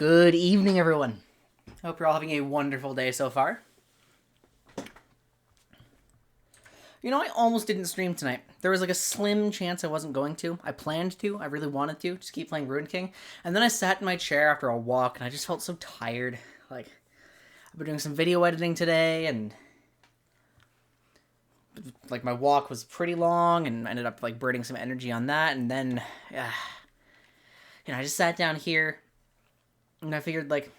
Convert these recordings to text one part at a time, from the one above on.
Good evening, everyone. Hope you're all having a wonderful day so far. You know, I almost didn't stream tonight. There was like a slim chance I wasn't going to. I planned to. I really wanted to. Just keep playing Ruined King. And then I sat in my chair after a walk, and I just felt so tired. Like, I've been doing some video editing today, and like my walk was pretty long, and I ended up like burning some energy on that. And then, I just sat down here, and I figured like,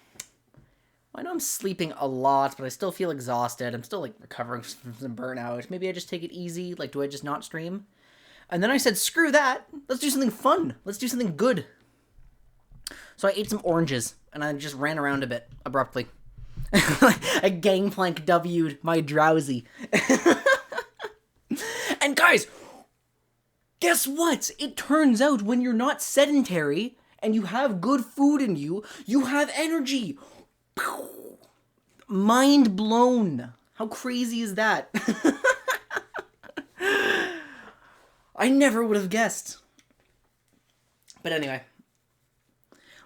I know I'm sleeping a lot, but I still feel exhausted. I'm still, like, recovering from some burnout. Maybe I just take it easy. Like, do I just not stream? And then I said, screw that. Let's do something fun. Let's do something good. So I ate some oranges, and I just ran around a bit, abruptly. I gangplank W'd my drowsy. And guys, guess what? It turns out when you're not sedentary, and you have good food in you, you have energy. Mind blown. How crazy is that? I never would have guessed. But anyway,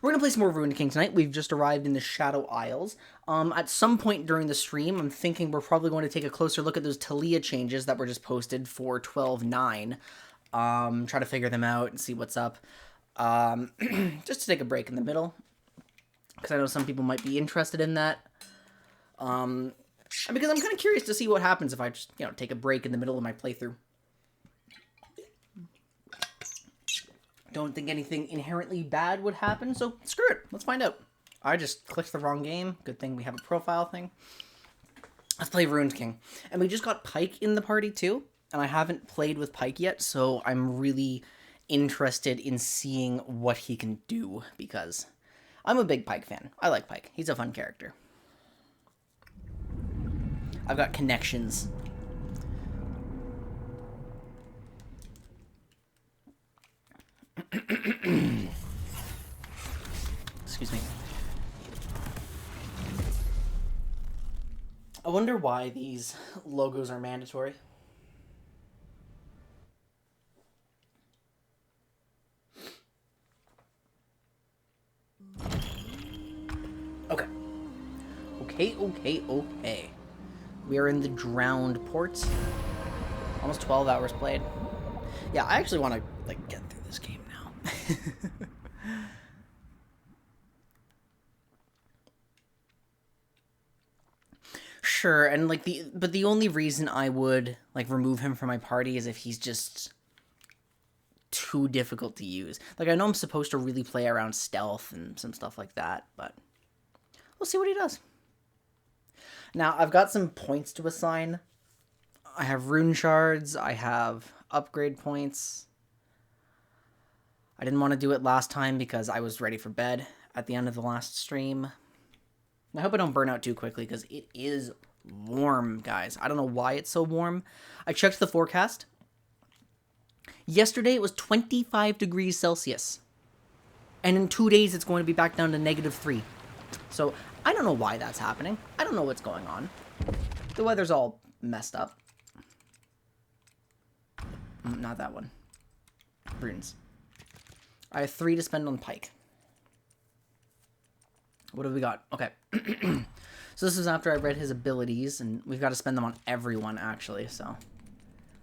we're going to play some more Ruined King tonight. We've just arrived in the Shadow Isles. At some point during the stream, I'm thinking we're probably going to take a closer look at those Talia changes that were just posted for 12.9. Try to figure them out and see what's up. Just to take a break in the middle, because I know some people might be interested in that. And because I'm kind of curious to see what happens if I just, take a break in the middle of my playthrough. Don't think anything inherently bad would happen, so screw it. Let's find out. I just clicked the wrong game. Good thing we have a profile thing. Let's play Ruined King. And we just got Pyke in the party too, and I haven't played with Pyke yet, so I'm really interested in seeing what he can do, because I'm a big Pyke fan. I like Pyke. He's a fun character. I've got connections. Excuse me. I wonder why these logos are mandatory. Okay. We are in the Drowned Port. Almost 12 hours played. Yeah, I actually want to, get through this game now. Sure, and, but the only reason I would, remove him from my party is if he's just too difficult to use. I know I'm supposed to really play around stealth and some stuff like that, but we'll see what he does. Now, I've got some points to assign. I have rune shards. I have upgrade points. I didn't want to do it last time because I was ready for bed at the end of the last stream. I hope I don't burn out too quickly because it is warm, guys. I don't know why it's so warm. I checked the forecast. Yesterday, it was 25 degrees Celsius. And in 2 days, it's going to be back down to -3. So, I don't know why that's happening. I don't know what's going on. The weather's all messed up. Not that one. Runes. I have 3 to spend on Pyke. What have we got? Okay. So this is after I read his abilities, and we've got to spend them on everyone, actually, so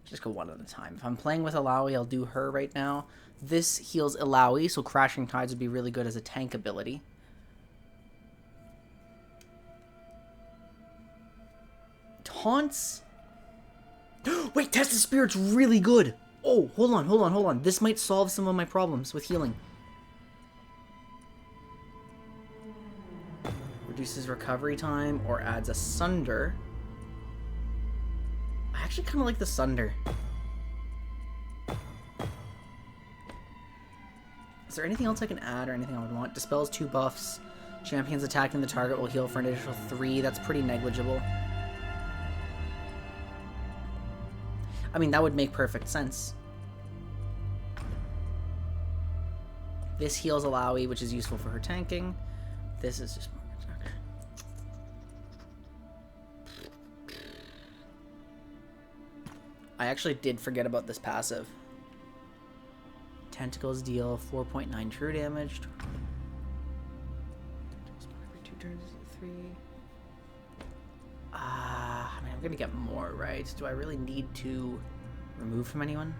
just go one at a time. If I'm playing with Illaoi, I'll do her right now. This heals Illaoi, so Crashing Tides would be really good as a tank ability. Taunts. Wait, Test of Spirit's really good. Oh, hold on. This might solve some of my problems with healing. Reduces recovery time or adds a Sunder. I actually kind of like the Sunder. Is there anything else I can add or anything I would want? Dispels 2 buffs. Champions attacking the target will heal for an additional 3. That's pretty negligible. I mean, that would make perfect sense. This heals Illaoi, which is useful for her tanking. This is just... Okay. I actually did forget about this passive. Tentacles deal 4.9 true damage. characters, 3. I mean, I'm gonna get more, right? Do I really need to remove from anyone?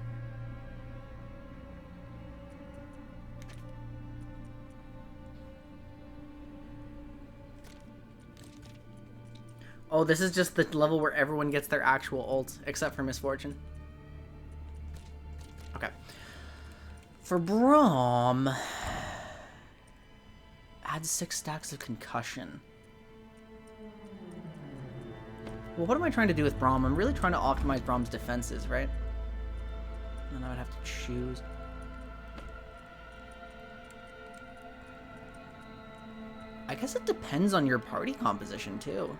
Oh, this is just the level where everyone gets their actual ult, except for Misfortune. Okay. For Braum, add 6 stacks of concussion. Well, what am I trying to do with Braum? I'm really trying to optimize Braum's defenses, right? And I would have to choose. I guess it depends on your party composition, too.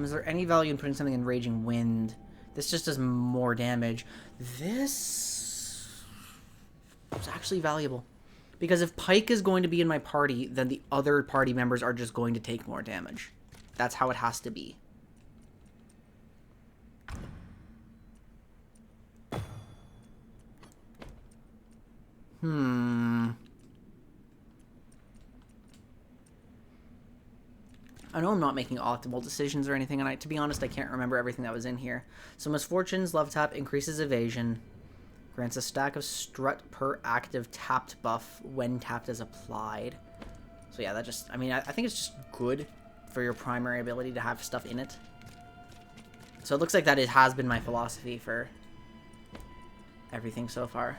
Is there any value in putting something in Raging Wind? This just does more damage. This is actually valuable. Because if Pyke is going to be in my party, then the other party members are just going to take more damage. That's how it has to be. I know I'm not making optimal decisions or anything, and to be honest, I can't remember everything that was in here. So Misfortune's Love Tap increases evasion, grants a stack of strut per active tapped buff when tapped as applied. So yeah, that just, I mean, I think it's just good for your primary ability to have stuff in it. So it looks like that it has been my philosophy for everything so far.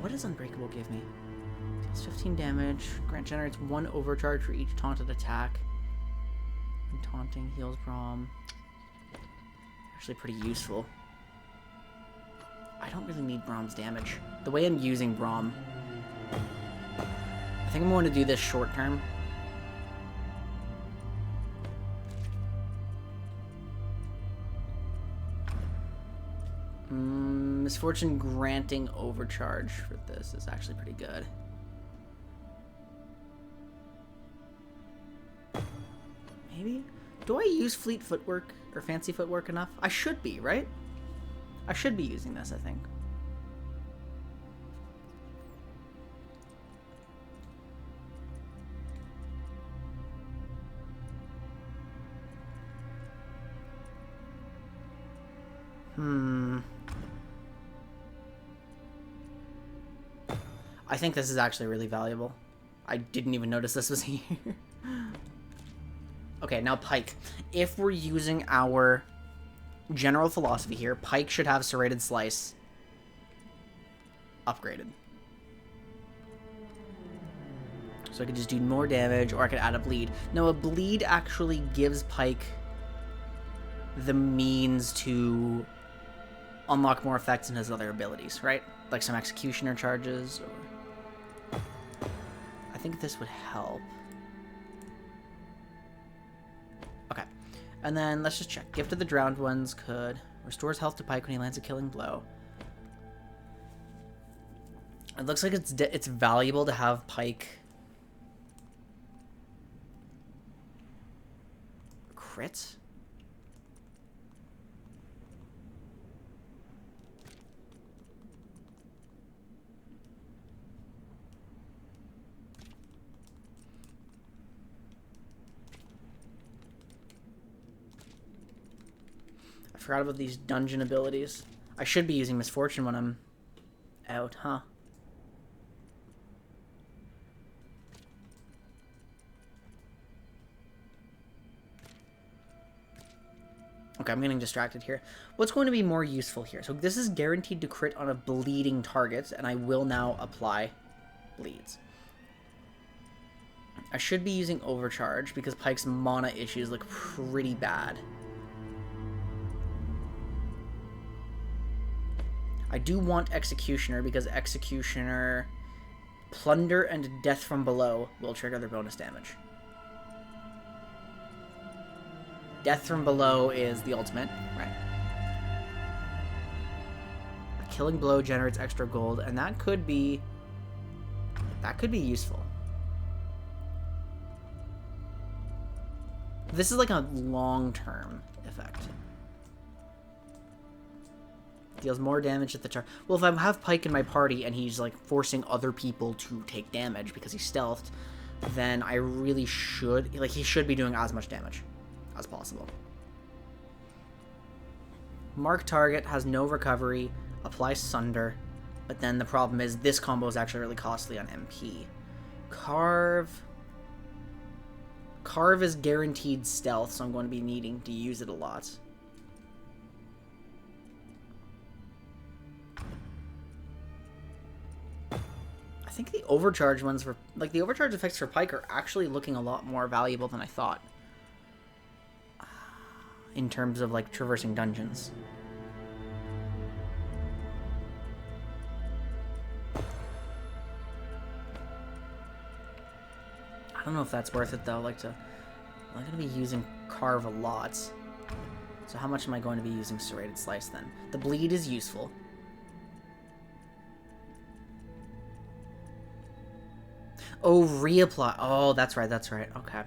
What does Unbreakable give me? Deals 15 damage. Grant generates 1 overcharge for each taunted attack. And taunting heals Braum. Actually pretty useful. I don't really need Braum's damage. The way I'm using Braum, I think I'm going to do this short term. Misfortune granting overcharge for this is actually pretty good. Maybe? Do I use Fleet Footwork or Fancy Footwork enough? I should be, right? I should be using this, I think. I think this is actually really valuable. I didn't even notice this was here. Okay, now Pyke. If we're using our general philosophy here, Pyke should have Serrated Slice upgraded. So I could just do more damage, or I could add a bleed. Now, a bleed actually gives Pyke the means to unlock more effects in his other abilities, right? Like some Executioner charges, or... I think this would help. Okay. And then let's just check. Gift of the Drowned Ones could... Restores health to Pyke when he lands a killing blow. It looks like it's valuable to have Pyke... Crit? I forgot about these dungeon abilities. I should be using Misfortune when I'm out, huh? Okay, I'm getting distracted here. What's going to be more useful here? So this is guaranteed to crit on a bleeding target, and I will now apply bleeds. I should be using Overcharge because Pyke's mana issues look pretty bad. I do want Executioner because Executioner, Plunder, and Death from Below will trigger their bonus damage. Death from Below is the ultimate, right? A Killing Blow generates extra gold, and that could be useful. This is like a long-term effect. Deals more damage at the turn. Well, if I have Pyke in my party and he's like forcing other people to take damage because he's stealthed, then I really should, like, he should be doing as much damage as possible. Mark target has no recovery, applies Sunder, but then the problem is this combo is actually really costly on MP. Carve is guaranteed stealth, so I'm going to be needing to use it a lot. I think the overcharge ones for, like, the overcharge effects for Pyke are actually looking a lot more valuable than I thought. In terms of, like, traversing dungeons. I don't know if that's worth it, though. I'm going to be using Carve a lot. So how much am I going to be using Serrated Slice, then? The bleed is useful. Oh, reapply. Oh, that's right, that's right. Okay.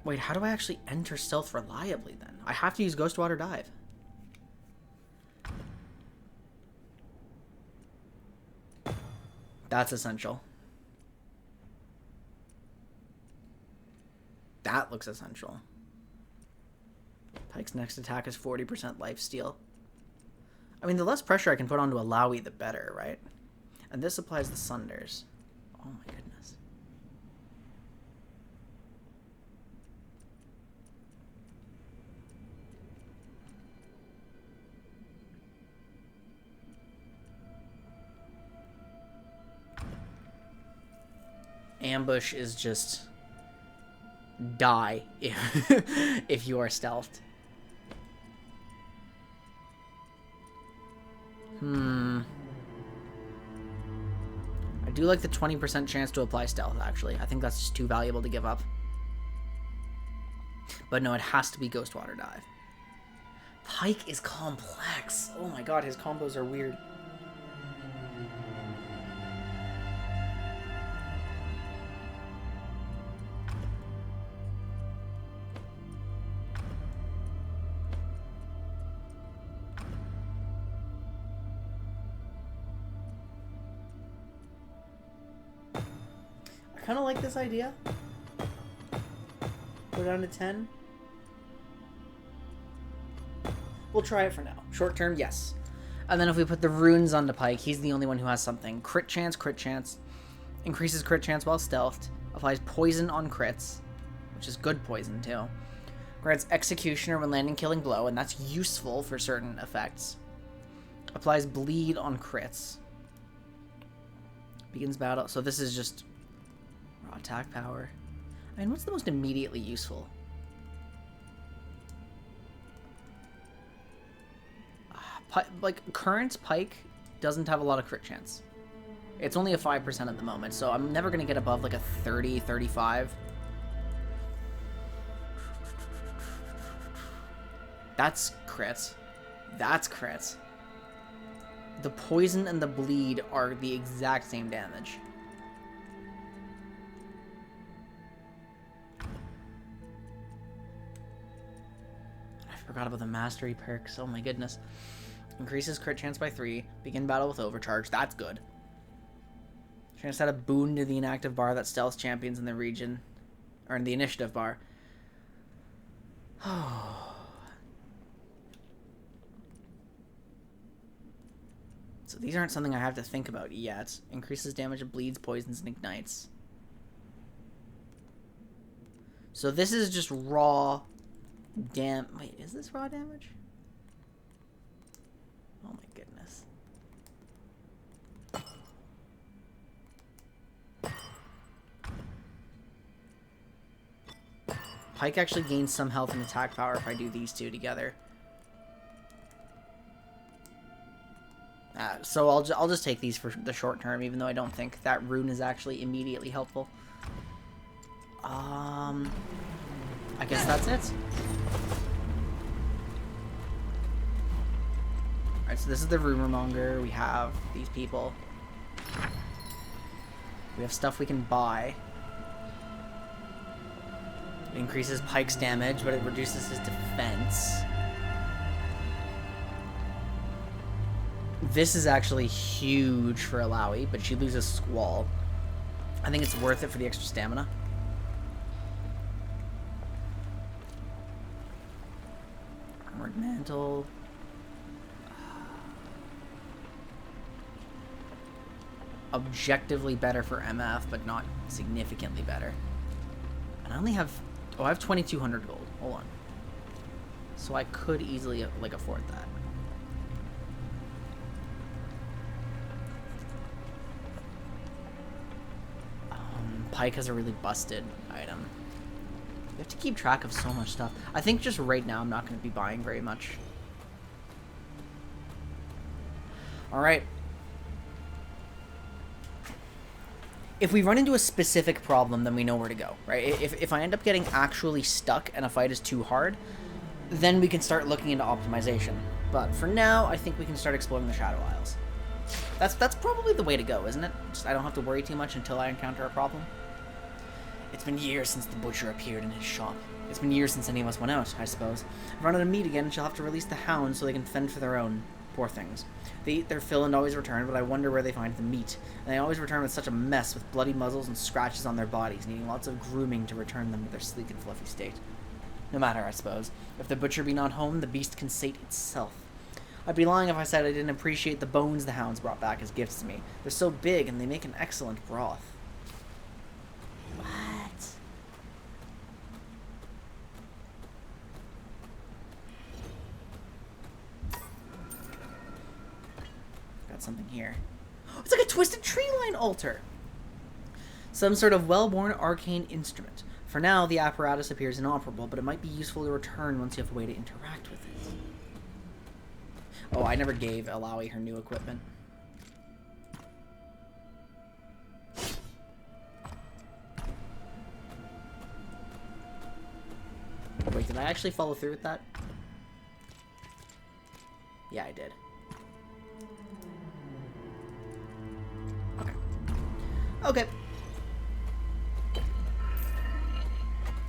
Wait, how do I actually enter stealth reliably, then? I have to use Ghost Water Dive. That's essential. That looks essential. Pyke's next attack is 40% lifesteal. I mean, the less pressure I can put onto a Lowy, the better, right? And this applies the Sunders. Oh my goodness. Ambush is just die if you are stealthed. I do like the 20% chance to apply stealth, actually. I think that's just too valuable to give up. But no, it has to be Ghost Water Dive. Pyke is complex. Oh my god, his combos are weird. I kind of like this idea. Go down to 10. We'll try it for now. Short term, yes. And then if we put the runes onto Pyke, he's the only one who has something. Crit chance, increases crit chance while stealthed, applies poison on crits, which is good poison too. Grants executioner when landing killing blow, and that's useful for certain effects. Applies bleed on crits. Begins battle. So this is just raw attack power. I mean, what's the most immediately useful? Like, current Pyke doesn't have a lot of crit chance. It's only a 5% at the moment, so I'm never going to get above like a 30, 35. That's crits. That's crits. The poison and the bleed are the exact same damage. I forgot about the mastery perks. Oh my goodness. Increases crit chance by 3. Begin battle with overcharge. That's good. Chance to add a boon to the inactive bar that stealth champions in the region. Or in the initiative bar. So these aren't something I have to think about yet. Increases damage of bleeds, poisons, and ignites. So this is just raw Wait, is this raw damage? Oh my goodness. Pyke actually gains some health and attack power if I do these two together. So I'll just take these for the short term, even though I don't think that rune is actually immediately helpful. I guess that's it. Alright, so this is the rumor monger. We have these people. We have stuff we can buy. increases Pyke's damage, but it reduces his defense. This is actually huge for Alawi, but she loses Squall. I think it's worth it for the extra stamina. Armored Mantle. Objectively better for MF, but not significantly better. And I only have... Oh, I have 2,200 gold. Hold on. So I could easily, like, afford that. Pyke has a really busted item. You have to keep track of so much stuff. I think just right now I'm not going to be buying very much. Alright. If we run into a specific problem, then we know where to go, right? If I end up getting actually stuck and a fight is too hard, then we can start looking into optimization. But for now, I think we can start exploring the Shadow Isles. That's probably the way to go, isn't it? Just, I don't have to worry too much until I encounter a problem. It's been years since the butcher appeared in his shop. It's been years since any of us went out, I suppose. I've run out of meat again, and she'll have to release the hounds so they can fend for their own. Poor things. They eat their fill and always return, but I wonder where they find the meat. And they always return with such a mess, with bloody muzzles and scratches on their bodies, needing lots of grooming to return them to their sleek and fluffy state. No matter, I suppose. If the butcher be not home, the beast can sate itself. I'd be lying if I said I didn't appreciate the bones the hounds brought back as gifts to me. They're so big, and they make an excellent broth. What? Got something here. It's like a twisted tree line altar! Some sort of well-worn arcane instrument. For now, the apparatus appears inoperable, but it might be useful to return once you have a way to interact with it. Oh, I never gave Alawi her new equipment. Wait, did I actually follow through with that? Yeah, I did. Okay. Okay.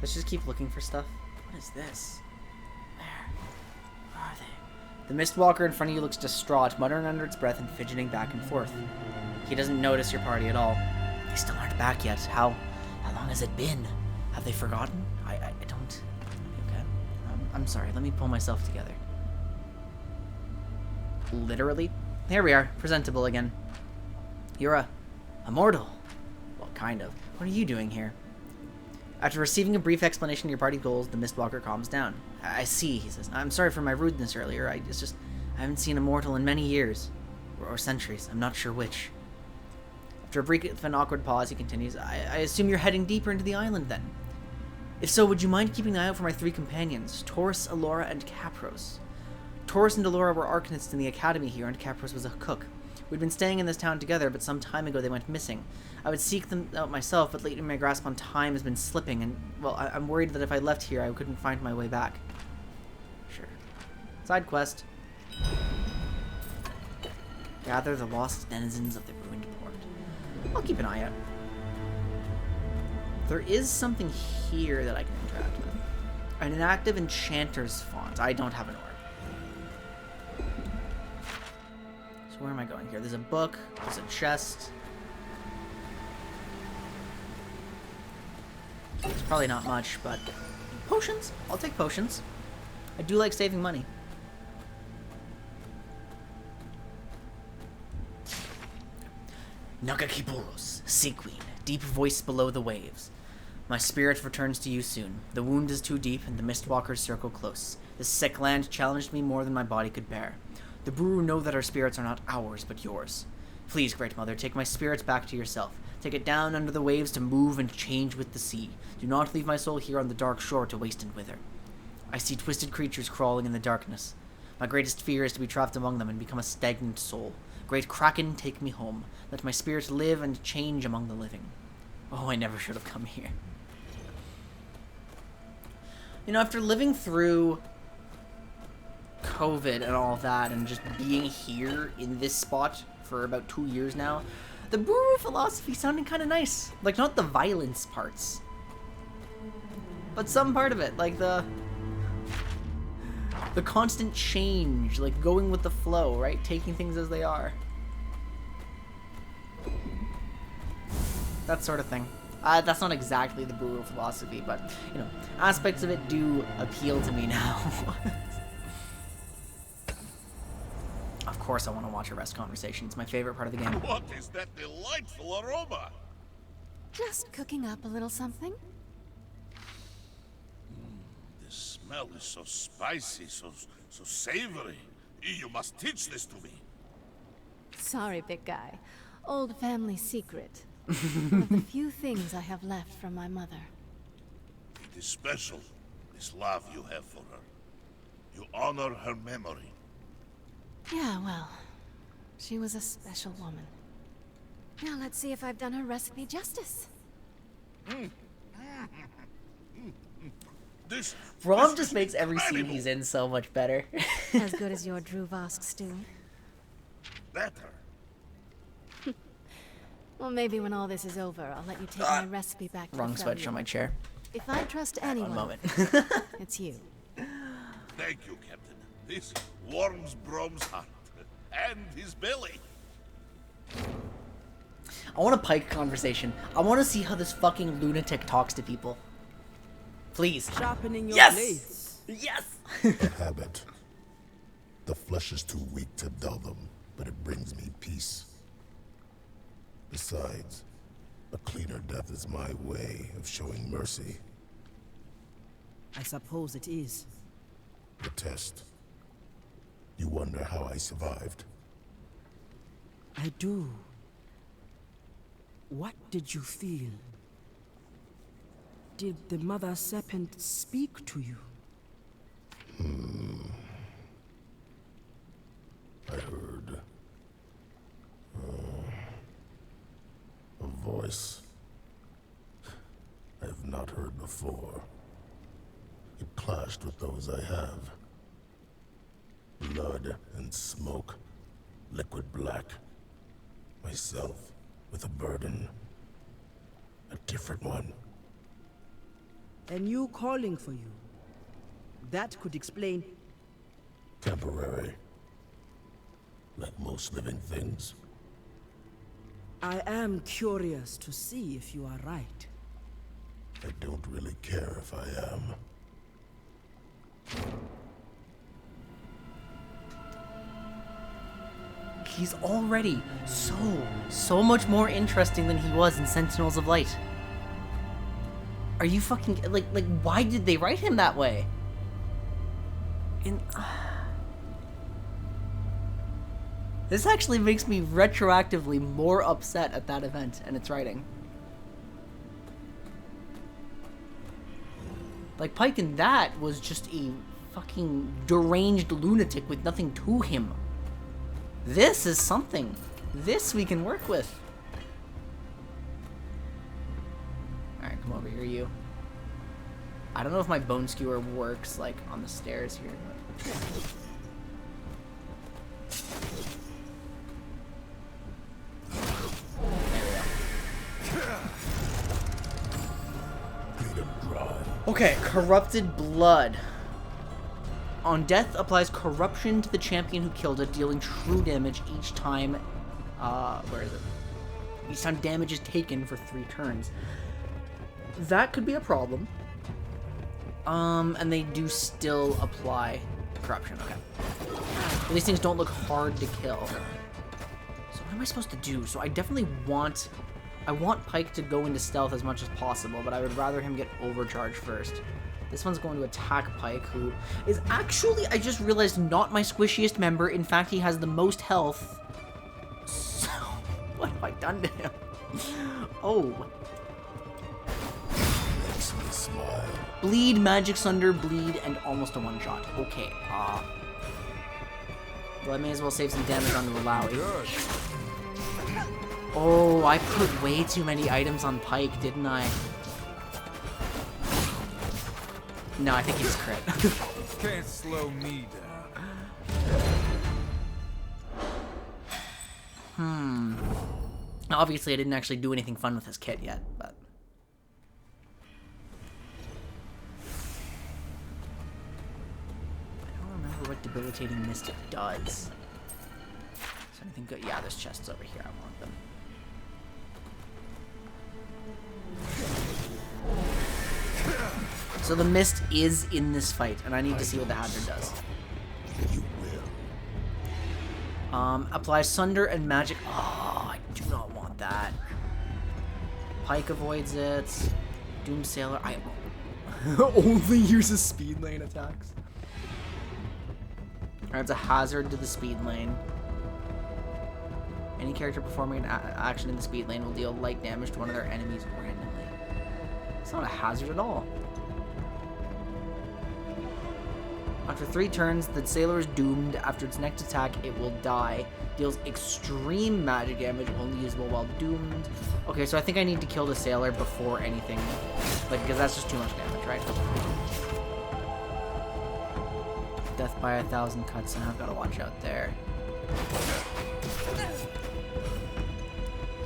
Let's just keep looking for stuff. What is this? Where are they? The Mistwalker in front of you looks distraught, muttering under its breath and fidgeting back and forth. He doesn't notice your party at all. They still aren't back yet. How long has it been? Have they forgotten? I don't... Okay. I'm sorry. Let me pull myself together. Literally? Here we are. Presentable again. You're a mortal. Well, kind of. What are you doing here? After receiving a brief explanation of your party goals, the Mistwalker calms down. I see, he says. I'm sorry for my rudeness earlier. I haven't seen a mortal in many years. Or centuries. I'm not sure which. After a brief and awkward pause, he continues, I assume you're heading deeper into the island, then? If so, would you mind keeping an eye out for my three companions, Taurus, Alora, and Capros? Taurus and Alora were arcanists in the academy here, and Capros was a cook. We'd been staying in this town together, but some time ago they went missing. I would seek them out myself, but lately my grasp on time has been slipping, and, well, I'm worried that if I left here, I couldn't find my way back. Sure. Side quest. Gather the lost denizens of the ruined port. I'll keep an eye out. There is something here that I can interact with. An inactive enchanter's font. I don't have an orb. So where am I going here? There's a book. There's a chest. It's probably not much, but... Potions! I'll take potions. I do like saving money. Nagakiboros, Sea Queen, deep voice below the waves. My spirit returns to you soon. The wound is too deep, and the Mistwalkers circle close. This sick land challenged me more than my body could bear. The Brew know that our spirits are not ours, but yours. Please, Great Mother, take my spirit back to yourself. Take it down under the waves to move and change with the sea. Do not leave my soul here on the dark shore to waste and wither. I see twisted creatures crawling in the darkness. My greatest fear is to be trapped among them and become a stagnant soul. Great Kraken, take me home. Let my spirit live and change among the living. Oh, I never should have come here. You know, after living through COVID and all that, and just being here in this spot for about 2 years now, the brew philosophy sounding kind of nice. Like, not the violence parts, but some part of it, like the constant change, like going with the flow, right? Taking things as they are. That sort of thing. That's not exactly the brutal philosophy, but, you know, aspects of it do appeal to me now. Of course I want to watch a rest conversation. It's my favorite part of the game. What is that delightful aroma? Just cooking up a little something. The smell is so spicy, so savory. You must teach this to me. Sorry, big guy. Old family secret. One of the few things I have left from my mother. It is special, this love you have for her. You honor her memory. Yeah, well, she was a special woman. Now let's see if I've done her recipe justice. Rom just makes every scene he's in so much better. As good as your Druvask stew. Better. Well, maybe when all this is over, I'll let you take my recipe back to Wrong the switch on my chair. If I trust anyone, One moment. it's you. Thank you, Captain. This warms Brom's heart. And his belly. I want a Pyke conversation. I want to see how this fucking lunatic talks to people. Please. Sharpening your Yes! blades. Yes! Habit. The flesh is too weak to dull them, but it brings me peace. Besides, a cleaner death is my way of showing mercy. I suppose it is. The test. You wonder how I survived. I do. What did you feel? Did the Mother Serpent speak to you? I heard... a voice I have not heard before. It clashed with those I have. Blood and smoke, liquid black. Myself with a burden. A different one. And you calling for you. That could explain... Temporary. Like most living things. I am curious to see if you are right. I don't really care if I am. He's already so much more interesting than he was in Sentinels of Light. Are you fucking, like, why did they write him that way? This actually makes me retroactively more upset at that event and its writing. Like, Pyke in that was just a fucking deranged lunatic with nothing to him. This is something. This we can work with. Alright, come over here, you. I don't know if my bone skewer works, like, on the stairs here, but... Okay, corrupted blood. On death, applies corruption to the champion who killed it, dealing true damage each time. Where is it? Each time damage is taken for 3 turns. That could be a problem. And they do still apply corruption. Okay. But these things don't look hard to kill. So what am I supposed to do? So I definitely want... I want Pyke to go into stealth as much as possible, but I would rather him get overcharged first. This one's going to attack Pyke, who is actually, I just realized, not my squishiest member. In fact, he has the most health. So, what have I done to him? Oh. Makes me smile. Bleed, Magic Sunder, bleed, and almost a one-shot. Okay, well, I may as well save some damage on the Malawi. Oh, I put way too many items on Pyke, didn't I? No, I think he just crit. Can't slow me down. Obviously, I didn't actually do anything fun with this kit yet, but... wonder what debilitating mist does. Is anything good? Yeah, there's chests over here. I want them. So the mist is in this fight, and I need to see what the hazard does. You will. Apply Sunder and Magic. Oh, I do not want that. Pyke avoids it. Doom Sailor. I only uses speed lane attacks. Adds a hazard to the speed lane. Any character performing an action in the speed lane will deal light damage to one of their enemies randomly. It's not a hazard at all. After 3 turns, the sailor is doomed. After its next attack, it will die. Deals extreme magic damage, only usable while doomed. Okay, so I think I need to kill the sailor before anything. Like, because that's just too much damage, right? Death by 1,000 cuts, and I've got to watch out there.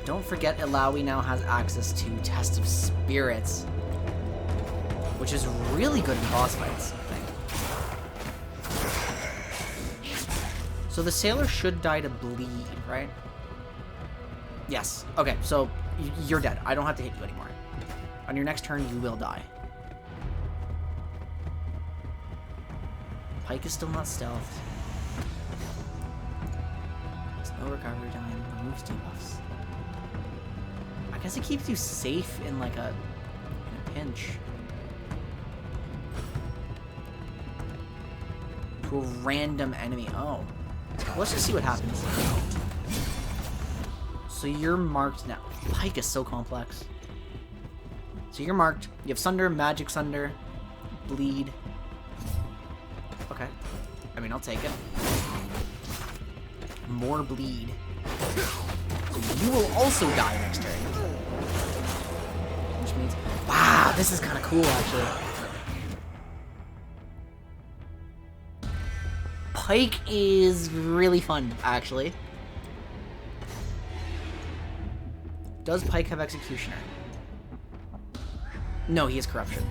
Don't forget, Ilawi now has access to Test of Spirits, which is really good in boss fights, I think. So the sailor should die to bleed, right? Yes. Okay, so you're dead. I don't have to hit you anymore. On your next turn, you will die. Pyke is still not stealthed. There's no recovery time. Removes debuffs. I guess it keeps you safe in like in a pinch. To a random enemy. Oh. Let's just see what happens. So you're marked now. Pyke is so complex. So you're marked. You have Sunder, Magic Sunder, Bleed. Okay. I mean, I'll take it. More Bleed. So you will also die next turn. Which means... Wow, this is kind of cool, actually. Pyke is really fun, actually. Does Pyke have Executioner? No, he has Corruption.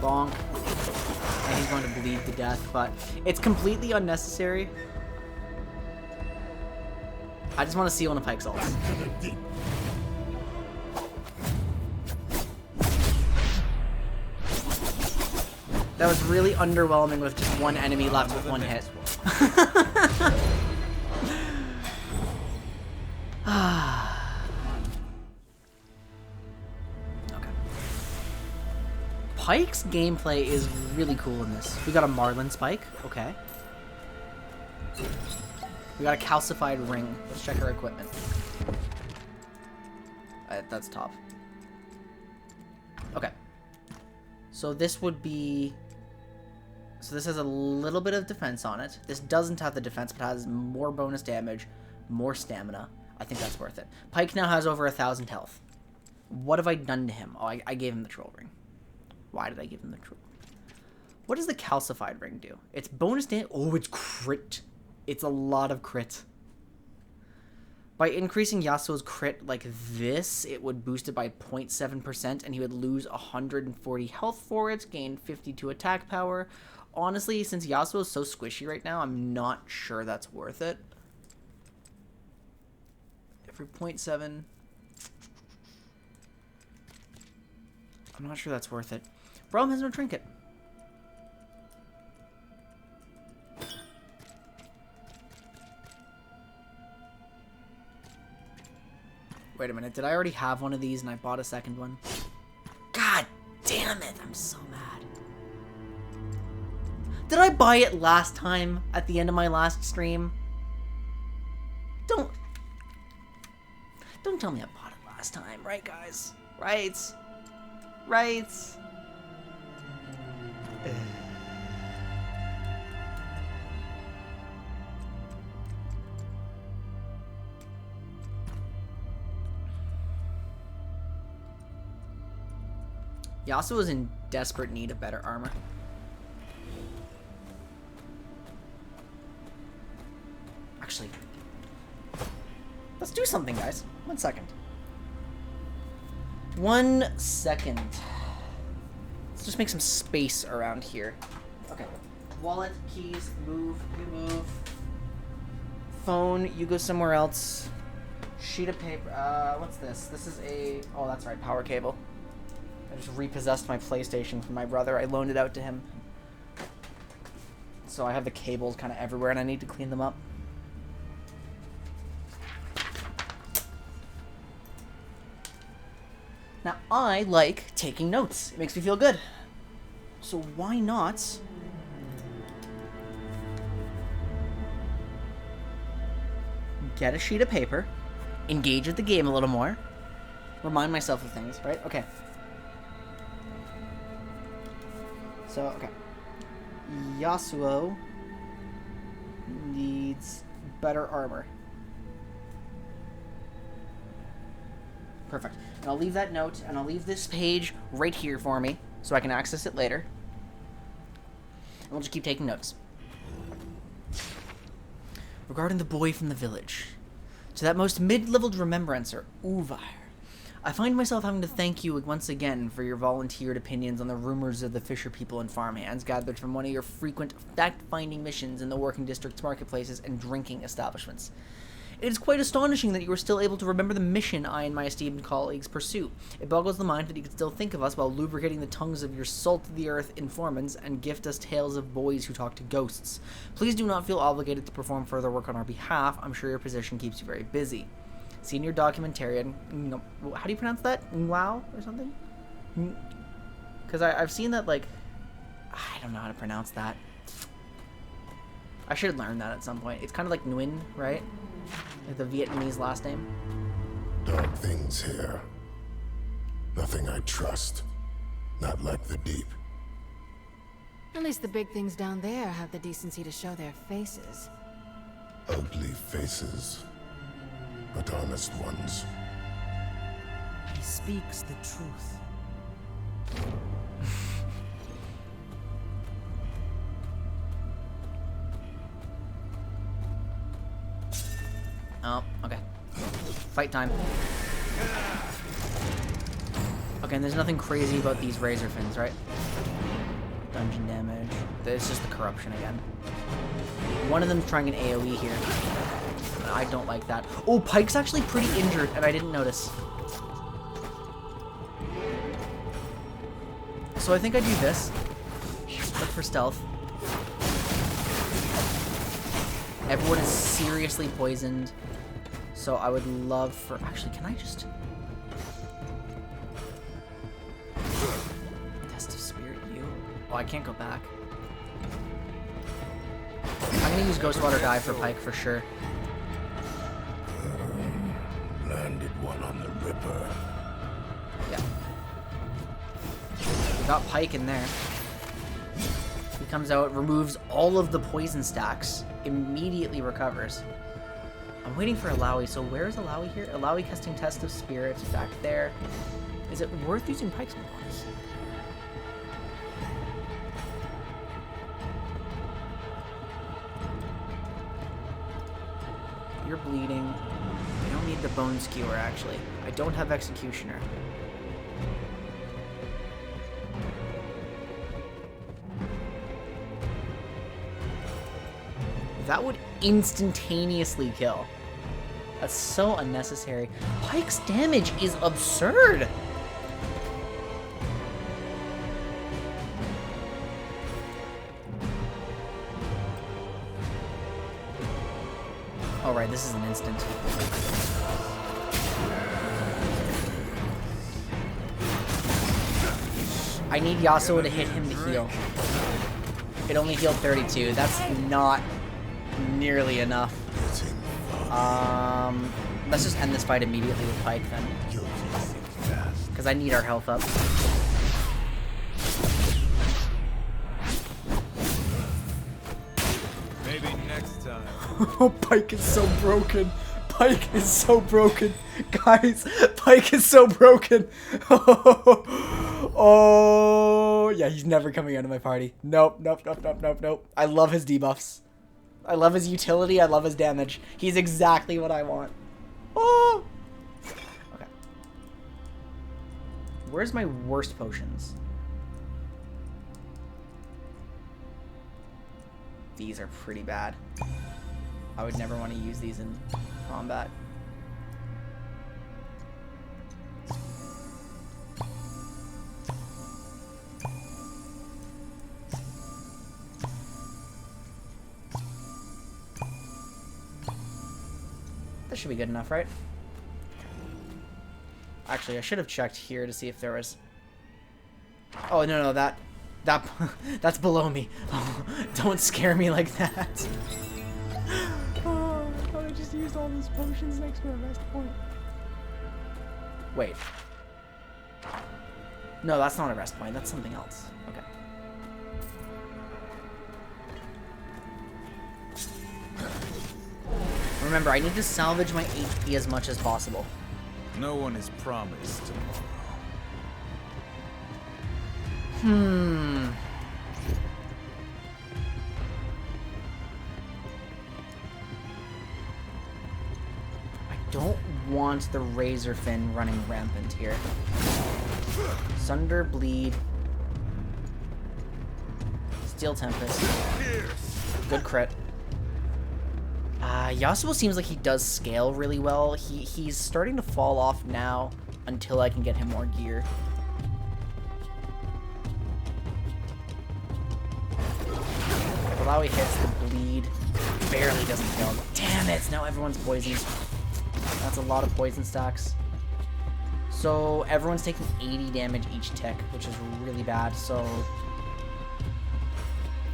Bonk. And he's going to bleed to death, but it's completely unnecessary. I just want to see one of Pyke's ults. That was really underwhelming with just one enemy left with one hit. Okay. Pyke's gameplay is really cool in this. We got a Marlin Spike. Okay. We got a calcified ring. Let's check our equipment. That's top. Okay. So this would be... So this has a little bit of defense on it. This doesn't have the defense, but has more bonus damage, more stamina. I think that's worth it. Pyke now has over 1,000 health. What have I done to him? Oh, I gave him the troll ring. Why did I give him the troll? What does the calcified ring do? It's bonus damage. Oh, it's crit. It's a lot of crit. By increasing Yasuo's crit like this, it would boost it by 0.7%, and he would lose 140 health for it, gain 52 attack power. Honestly, since Yasuo is so squishy right now, I'm not sure that's worth it. For 0.7... I'm not sure that's worth it. Braum has no trinket. Wait a minute, did I already have one of these and I bought a second one? God damn it, I'm so mad. Did I buy it last time at the end of my last stream? Don't tell me I bought it last time, right guys? Right? Right? Yasuo is in desperate need of better armor. Actually, Let's do something, guys. 1 second. 1 second. Let's just make some space around here. Okay. Wallet, keys, move, you move. Phone, you go somewhere else. Sheet of paper. What's this? This is a... Oh, that's right, power cable. I just repossessed my PlayStation from my brother. I loaned it out to him. So I have the cables kind of everywhere, and I need to clean them up. Now, I like taking notes. It makes me feel good. So why not... get a sheet of paper, engage with the game a little more, remind myself of things, right? Okay. So, okay. Yasuo needs better armor. Perfect. And I'll leave that note, and I'll leave this page right here for me, so I can access it later. And we'll just keep taking notes. Regarding the boy from the village, to that most mid-leveled remembrancer, Uvar, I find myself having to thank you once again for your volunteered opinions on the rumors of the fisher people and farmhands gathered from one of your frequent fact-finding missions in the working district's marketplaces and drinking establishments. It is quite astonishing that you were still able to remember the mission I and my esteemed colleagues pursue. It boggles the mind that you could still think of us while lubricating the tongues of your salt-of-the-earth informants and gift us tales of boys who talk to ghosts. Please do not feel obligated to perform further work on our behalf. I'm sure your position keeps you very busy. Senior documentarian... How do you pronounce that? Wow or something? Because I've seen that, like... I don't know how to pronounce that. I should learn that at some point. It's kind of like Nguyen, right? Like the Vietnamese last name. Dark things here. Nothing I trust. Not like the deep. At least the big things down there have the decency to show their faces. Ugly faces, but honest ones. He speaks the truth. Oh, okay. Fight time. Okay, and there's nothing crazy about these razor fins, right? Dungeon damage. It's just the corruption again. One of them's trying an AoE here. I don't like that. Oh, Pyke's actually pretty injured, and I didn't notice. So I think I do this. Look for stealth. Everyone is seriously poisoned. So I would love for... Actually, can I just... Test of Spirit, you? Oh, I can't go back. I'm gonna use Ghost Water Dive for Pyke for sure. Landed one on the Ripper. Yeah. We got Pyke in there. He comes out, removes all of the poison stacks, immediately recovers. I'm waiting for Alawi, so where's Alawi here? Alawi casting Test of Spirits back there. Is it worth using Pyke's Bonus? You're bleeding. I don't need the Bone Skewer, actually. I don't have Executioner. That would instantaneously kill. That's so unnecessary. Pyke's damage is absurd. All right, this is an instant. I need Yasuo to hit him to heal. It only healed 32. That's not nearly enough. Let's just end this fight immediately with Pyke then. Because I need our health up. Maybe next time. Oh, Pyke is so broken. Pyke is so broken. Guys, Pyke is so broken. Oh, yeah, he's never coming out of my party. Nope. I love his debuffs. I love his utility. I love his damage. He's exactly what I want. Oh! Okay. Where's my worst potions? These are pretty bad. I would never want to use these in combat. This should be good enough, right? Actually, I should have checked here to see if there was... Oh, no, that's below me. Oh, don't scare me like that. Oh, I thought I just used all those potions next to a rest point. Wait. No, that's not a rest point. That's something else. Okay. Remember, I need to salvage my HP as much as possible. No one is promised tomorrow. I don't want the Razor Fin running rampant here. Sunder, Bleed. Steel Tempest. Good crit. Yasuo seems like he does scale really well. He's starting to fall off now until I can get him more gear. If Alawi hits, the bleed barely doesn't kill him. Damn it! Now everyone's poisoned. That's a lot of poison stacks. So everyone's taking 80 damage each tick, which is really bad. So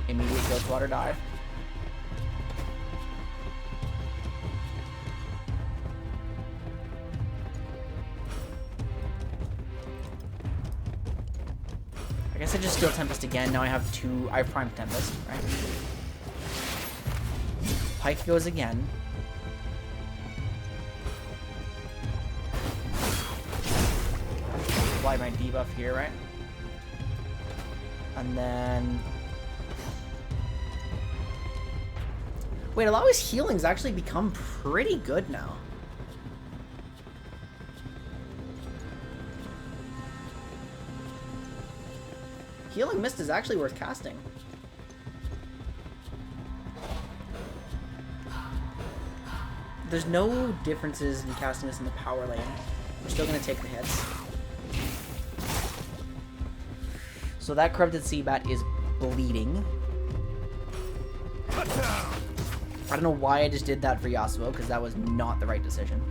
immediate Ghost Water dive. I guess I just Steel Tempest again. Now I have two. I have Prime Tempest, right? Pyke goes again. Apply my debuff here, right? And then... Wait, Alawi's healing's actually become pretty good now. Healing Mist is actually worth casting. There's no differences in casting this in the power lane. We're still going to take the hits. So that Corrupted Seabat is bleeding. I don't know why I just did that for Yasuo, because that was not the right decision.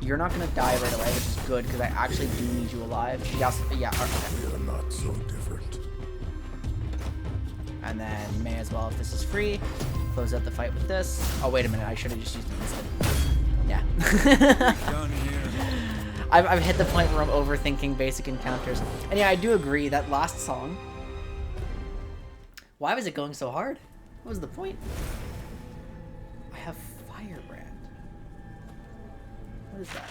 You're not going to die right away, which is good, because I actually do need you alive. Yasuo, yeah, okay. We are not so different. And then may as well, if this is free, close out the fight with this. Oh, wait a minute. I should have just used it instead. Yeah. Done here. I've hit the point where I'm overthinking basic encounters. And yeah, I do agree that last song... Why was it going so hard? What was the point? I have Firebrand. What is that?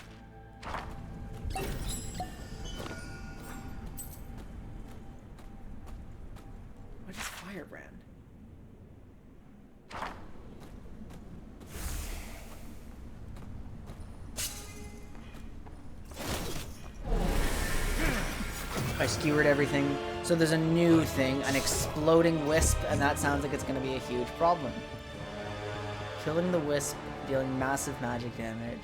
What is Firebrand? I skewered everything. So there's a new thing, an exploding wisp, and that sounds like it's going to be a huge problem. Killing the wisp, dealing massive magic damage.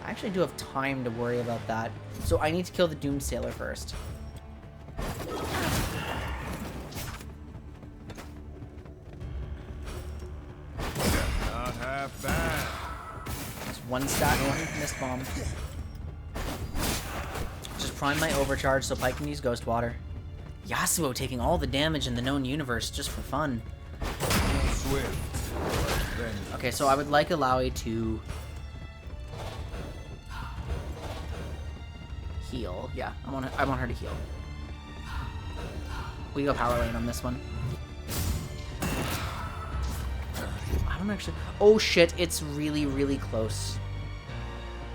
I actually do have time to worry about that. So I need to kill the Doom Sailor first. Not half bad. Just one stat, one mist bomb. Just prime my overcharge so Pyke can use Ghost Water. Yasuo taking all the damage in the known universe just for fun. Swift. Then Okay, so I would like Alawi to heal. Yeah, I want her to heal. We go power lane on this one. I don't actually... Oh shit, it's really, really close.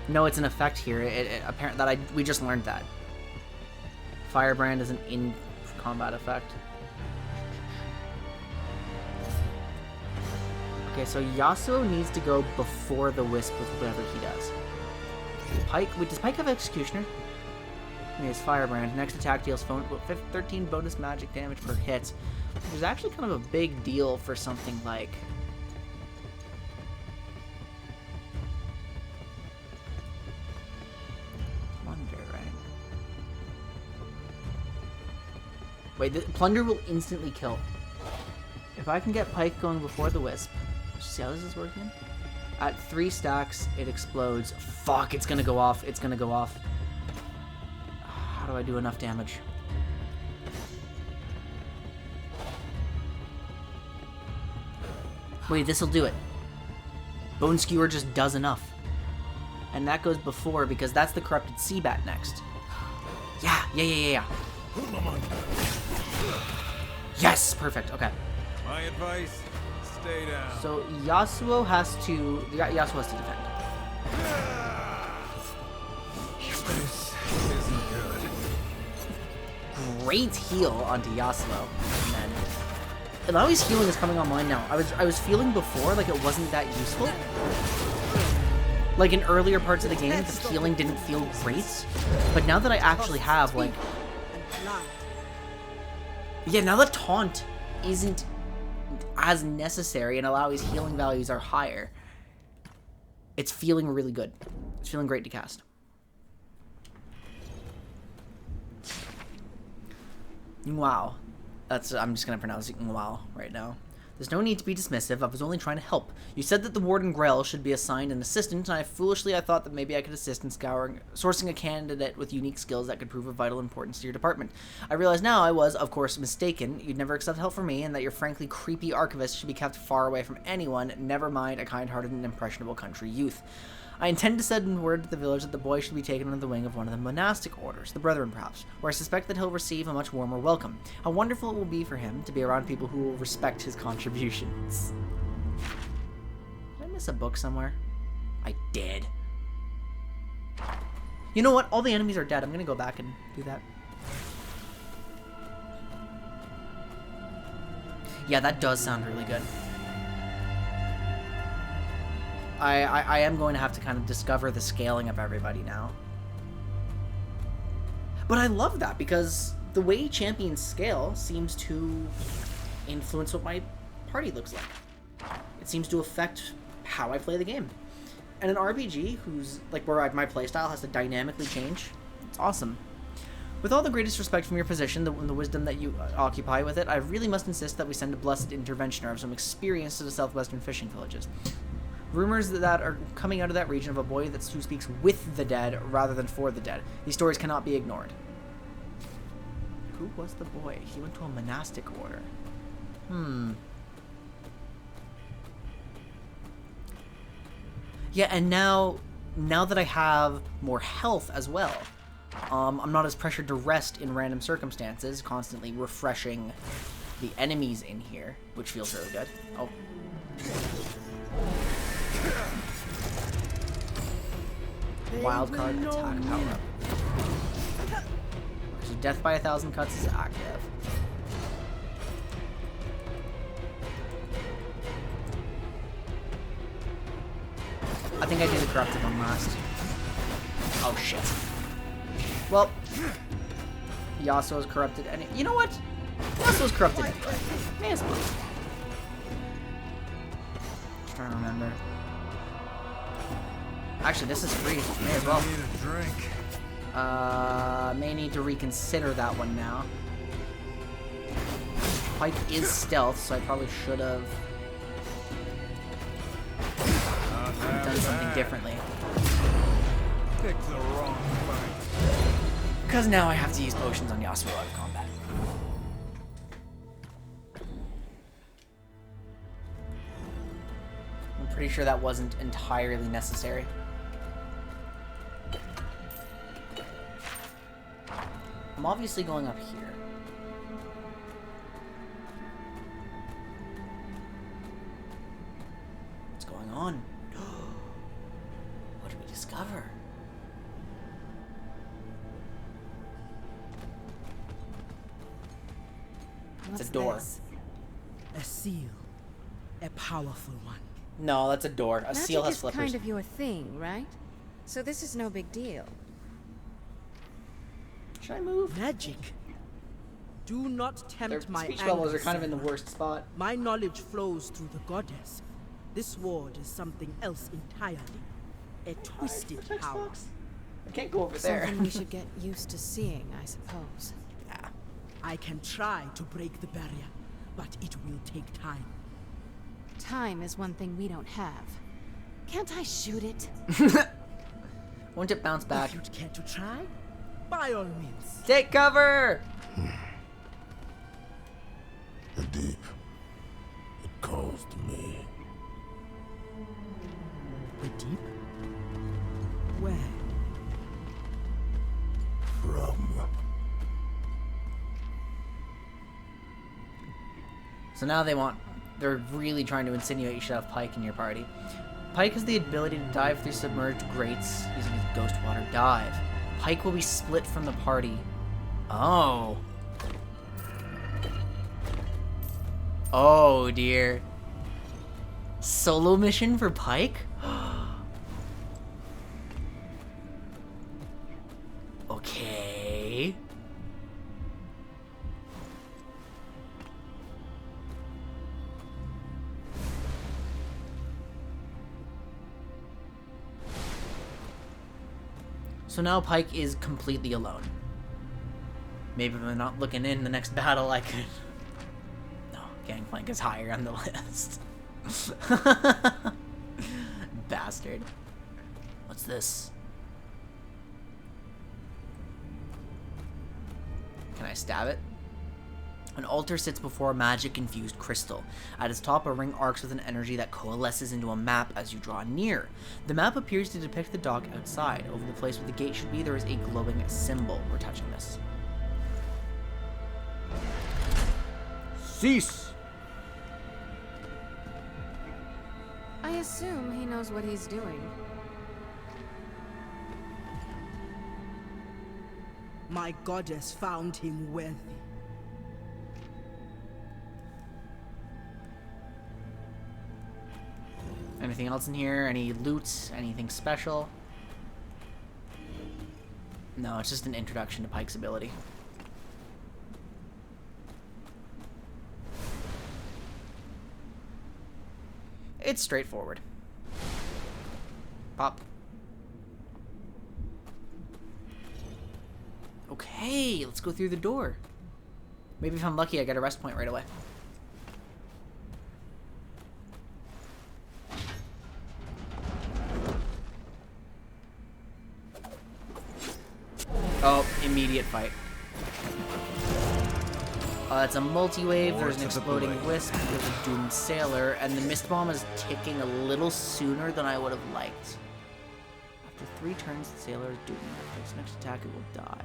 No, it's an effect here. Apparent that we just learned that. Firebrand is an in-combat effect. Okay, so Yasuo needs to go before the Wisp with whatever he does. Pyke, wait, does Pyke have Executioner? He has Firebrand. Next attack deals 13 bonus magic damage per hit. Which is actually kind of a big deal for something like... Plunder, right? Wait, the Plunder will instantly kill. If I can get Pyke going before the Wisp... See how this is working? At 3 stacks, it explodes. Fuck, it's gonna go off. It's gonna go off. How do I do enough damage? Wait, this'll do it. Bone Skewer just does enough. And that goes before, because that's the Corrupted Seabat next. Yeah. Yes! Perfect, okay. My advice, stay down. So Yasuo has to defend. This isn't good. Great heal onto Yasuo. And then Alawi's healing is coming online now. I was feeling before like it wasn't that useful. Like in earlier parts of the game, the healing didn't feel great. But now that I actually have like... Yeah, now that Taunt isn't as necessary and Alawi's healing values are higher, it's feeling really good. It's feeling great to cast. Wow. I'm just gonna pronounce it wow right now. There's no need to be dismissive. I was only trying to help. You said that the Warden Grell should be assigned an assistant, and I thought that maybe I could assist in sourcing a candidate with unique skills that could prove of vital importance to your department. I realize now I was, of course, mistaken. You'd never accept help from me, and that your frankly creepy archivist should be kept far away from anyone, never mind a kind-hearted and impressionable country youth. I intend to send word to the village that the boy should be taken under the wing of one of the monastic orders, the Brethren perhaps, where I suspect that he'll receive a much warmer welcome. How wonderful it will be for him to be around people who will respect his contributions. Did I miss a book somewhere? I did. You know what? All the enemies are dead. I'm gonna go back and do that. Yeah, that does sound really good. I am going to have to kind of discover the scaling of everybody now. But I love that because the way champions scale seems to influence what my party looks like. It seems to affect how I play the game. And an RPG who's like where my playstyle has to dynamically change, it's awesome. With all the greatest respect from your position and the wisdom that you occupy with it, I really must insist that we send a blessed interventioner of some experience to the southwestern fishing villages. Rumors that are coming out of that region of a boy who speaks with the dead rather than for the dead. These stories cannot be ignored. Who was the boy? He went to a monastic order. Yeah, and now that I have more health as well, I'm not as pressured to rest in random circumstances, constantly refreshing the enemies in here, which feels really good. Oh. Wildcard attack power up. So death by 1,000 cuts is active. I think I do the corrupted one last. Oh shit. Well, Yasuo's corrupted and you know what? Yasuo's corrupted anyway. May as well. Just trying to remember. Actually, this is free. May as well. Need a drink. May need to reconsider that one now. Pyke is stealth, so I probably should have done something differently. Picked the wrong fight. Because now I have to use potions on Yasuo out of combat. I'm pretty sure that wasn't entirely necessary. I'm obviously going up here. What's going on? What did we discover? It's a door. A seal. A powerful one. No, that's a door. A seal Magic has is flippers. kind of your thing, right? So this is no big deal. Should I move? Magic. Do not Their tempt my speech anger, bubbles are kind of in the Senua. worst spot. My knowledge flows through the goddess. This ward is something else entirely. A twisted Text power. box? I can't go over there. Something we should get used to seeing, I suppose. Yeah. I can try to break the barrier, but it will take time. Time is one thing we don't have. Can't I shoot it? Won't it bounce back? If you'd care to try, by all means. Take cover! The deep. It calls to me. The deep? Where? From. So now they're really trying to insinuate you should have Pyke in your party. Pyke has the ability to dive through submerged grates using his ghost water dive. Pyke will be split from the party. Oh. Oh dear. Solo mission for Pyke? Okay. So now Pyke is completely alone. Maybe if I'm not looking in the next battle, I could... No, Gangplank is higher on the list. Bastard. What's this? Can I stab it? An altar sits before a magic-infused crystal. At its top, a ring arcs with an energy that coalesces into a map as you draw near. The map appears to depict the dock outside. Over the place where the gate should be, there is a glowing symbol. We're touching this. Cease! I assume he knows what he's doing. My goddess found him worthy. Anything else in here? Any loot? Anything special? No, it's just an introduction to Pyke's ability. It's straightforward. Pop. Okay, let's go through the door. Maybe if I'm lucky, I get a rest point right away. Oh, immediate fight. It's a multi-wave, More there's an to the exploding blade. wisp, there's a doomed sailor, and the mist bomb is ticking a little sooner than I would have liked. After 3 turns, the sailor is doomed. After its next attack, it will die.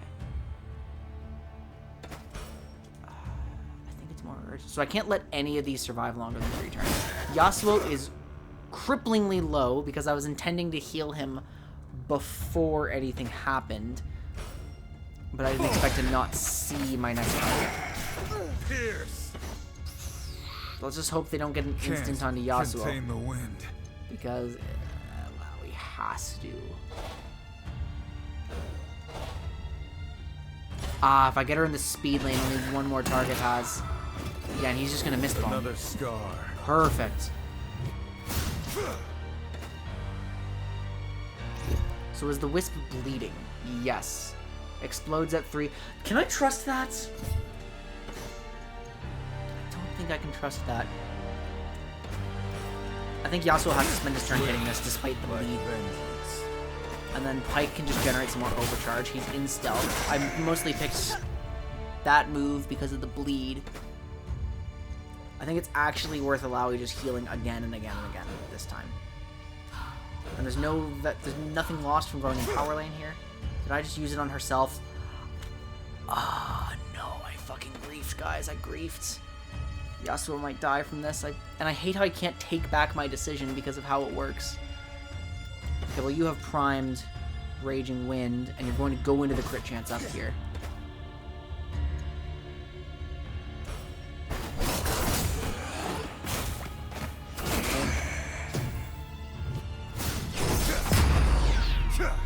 I think it's more urgent. So I can't let any of these survive longer than 3 turns. Yasuo is cripplingly low because I was intending to heal him before anything happened. But I didn't expect to not see my next target. Pierce. Let's just hope they don't get an instant Can't onto Yasuo. contain the wind. Because well, he has to. Ah, if I get her in the speed lane, only one more target has. Yeah, and he's just gonna miss bomb. Another scar. Perfect. So is the wisp bleeding? Yes. Explodes at 3. Can I trust that? I don't think I can trust that. I think Yasuo has to spend his turn hitting this despite the bleed. Vengeance. And then Pyke can just generate some more overcharge. He's in stealth. I mostly picked that move because of the bleed. I think it's actually worth allowing just healing again and again and again this time. And there's nothing lost from going in power lane here. Did I just use it on herself? Ah, no, I fucking griefed, guys. I griefed. Yasuo might die from this. And I hate how I can't take back my decision because of how it works. Okay, well, you have primed Raging Wind, and you're going to go into the crit chance up here.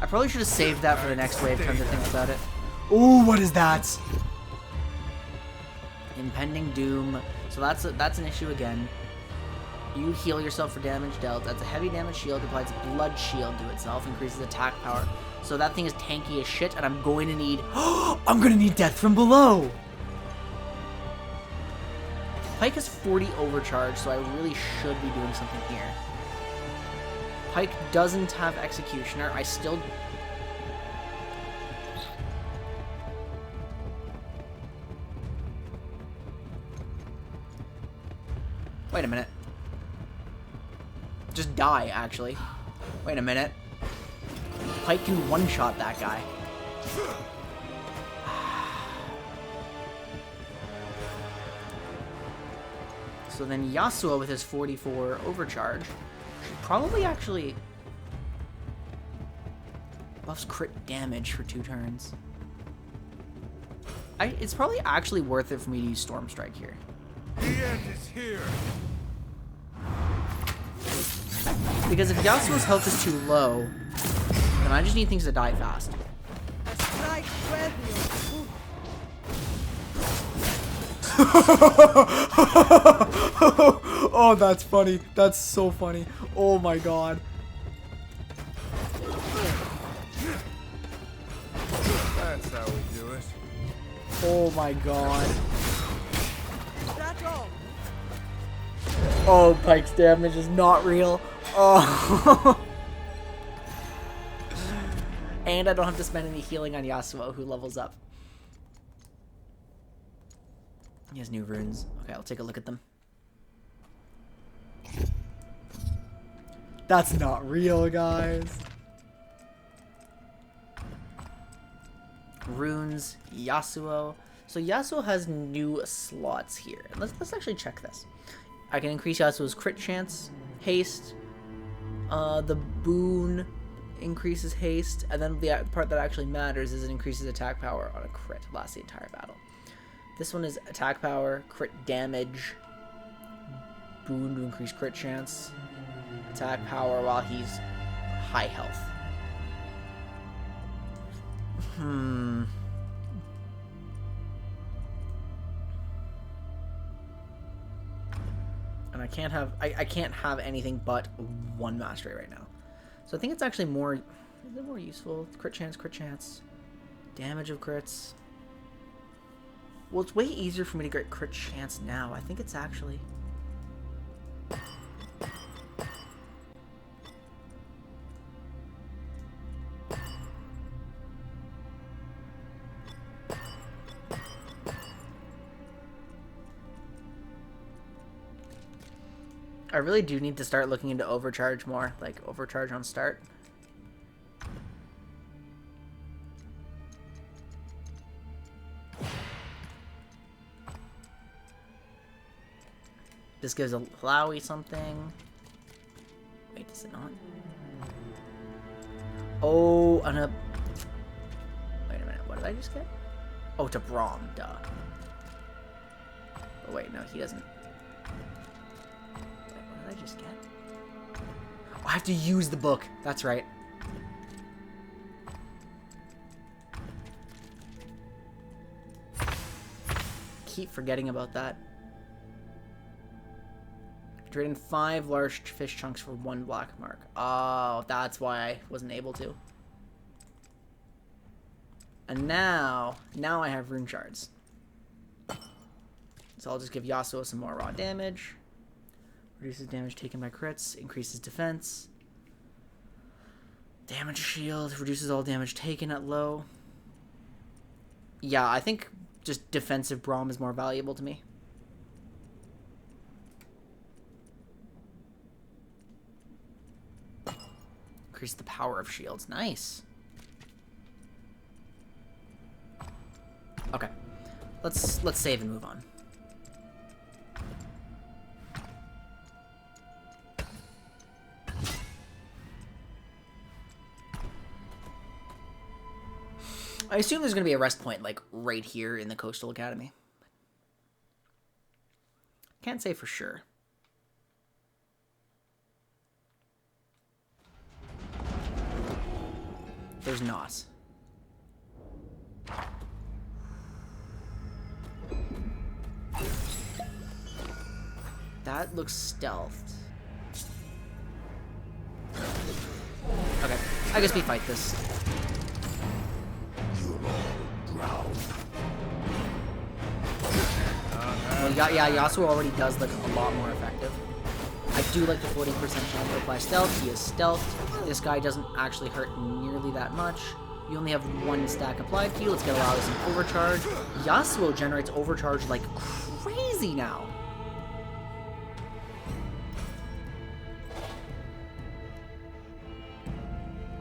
probably should have saved that for the next wave, come to think about it. Ooh, what is that? Impending Doom. So that's an issue again. You heal yourself for damage dealt. That's a heavy damage shield. Applies blood shield to itself. Increases attack power. So that thing is tanky as shit, and I'm going to need... I'm going to need Death from Below! Pyke has 40 overcharge, so I really should be doing something here. Pyke doesn't have Executioner. I still... Wait a minute. Just die, actually. Wait a minute. Pyke can one-shot that guy. So then Yasuo with his 44 overcharge should probably actually buffs crit damage for 2 turns. It's probably actually worth it for me to use Storm Strike here. The end is here. Because if Yasuo's health is too low, then I just need things to die fast. A strike worthy of food. Oh, that's funny. That's so funny. Oh my god. That's how we do it. Oh my god. That all. Oh, Pyke's damage is not real. Oh. And I don't have to spend any healing on Yasuo, who levels up. He has new runes. Okay, I'll take a look at them. That's not real, guys. Runes, Yasuo. So Yasuo has new slots here. Let's actually check this. I can increase Yasuo's crit chance, haste. The boon increases haste, and then the part that actually matters is it increases attack power on a crit. Lasts the entire battle. This one is attack power, crit damage, boon to increase crit chance, attack power while he's high health. And I can't have anything but one mastery right now. So I think it's actually more, is it more useful? Crit chance, damage of crits. Well, it's way easier for me to get crit chance now. I think it's actually... I really do need to start looking into overcharge more, like overcharge on start. This gives a Flowey something. Wait, does it not? Oh, on a... Wait a minute, what did I just get? Oh, to Braum, duh. Oh wait, no, he doesn't. Wait, what did I just get? Oh, I have to use the book. That's right. Keep forgetting about that. Trade in 5 large fish chunks for 1 black mark. Oh, that's why I wasn't able to. And now I have rune shards. So I'll just give Yasuo some more raw damage. Reduces damage taken by crits. Increases defense. Damage shield. Reduces all damage taken at low. Yeah, I think just defensive Braum is more valuable to me. Increase the power of shields. Nice. Okay. Let's save and move on. I assume there's going to be a rest point, like, right here in the Coastal Academy. Can't say for sure. There's not. That looks stealthed. Okay, I guess we fight this. Well, yeah, Yasuo already does look a lot more effective. I do like the 40% chance to apply stealth. He is stealthed. This guy doesn't actually hurt nearly that much. You only have 1 stack applied to you. Let's get a lot of some overcharge. Yasuo generates overcharge like crazy now.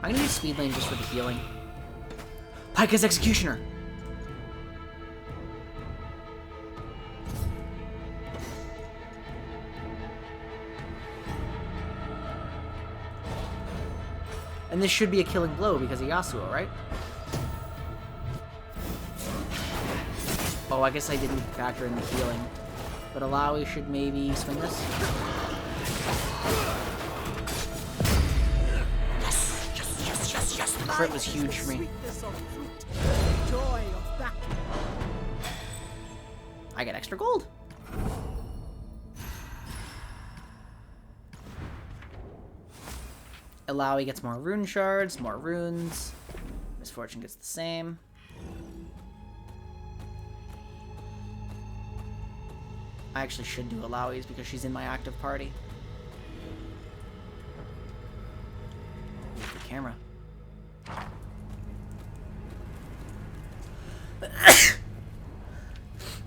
I'm gonna use speed lane just for the healing. Pyke's Executioner! And this should be a killing blow because of Yasuo, right? Oh, I guess I didn't factor in the healing. But Alawi should maybe swing this. Yes. The crit was huge for me. Joy of battle. I get extra gold. Alawi gets more rune shards, more runes. Misfortune gets the same. I actually should do Alawi's because she's in my active party. Ooh, good camera.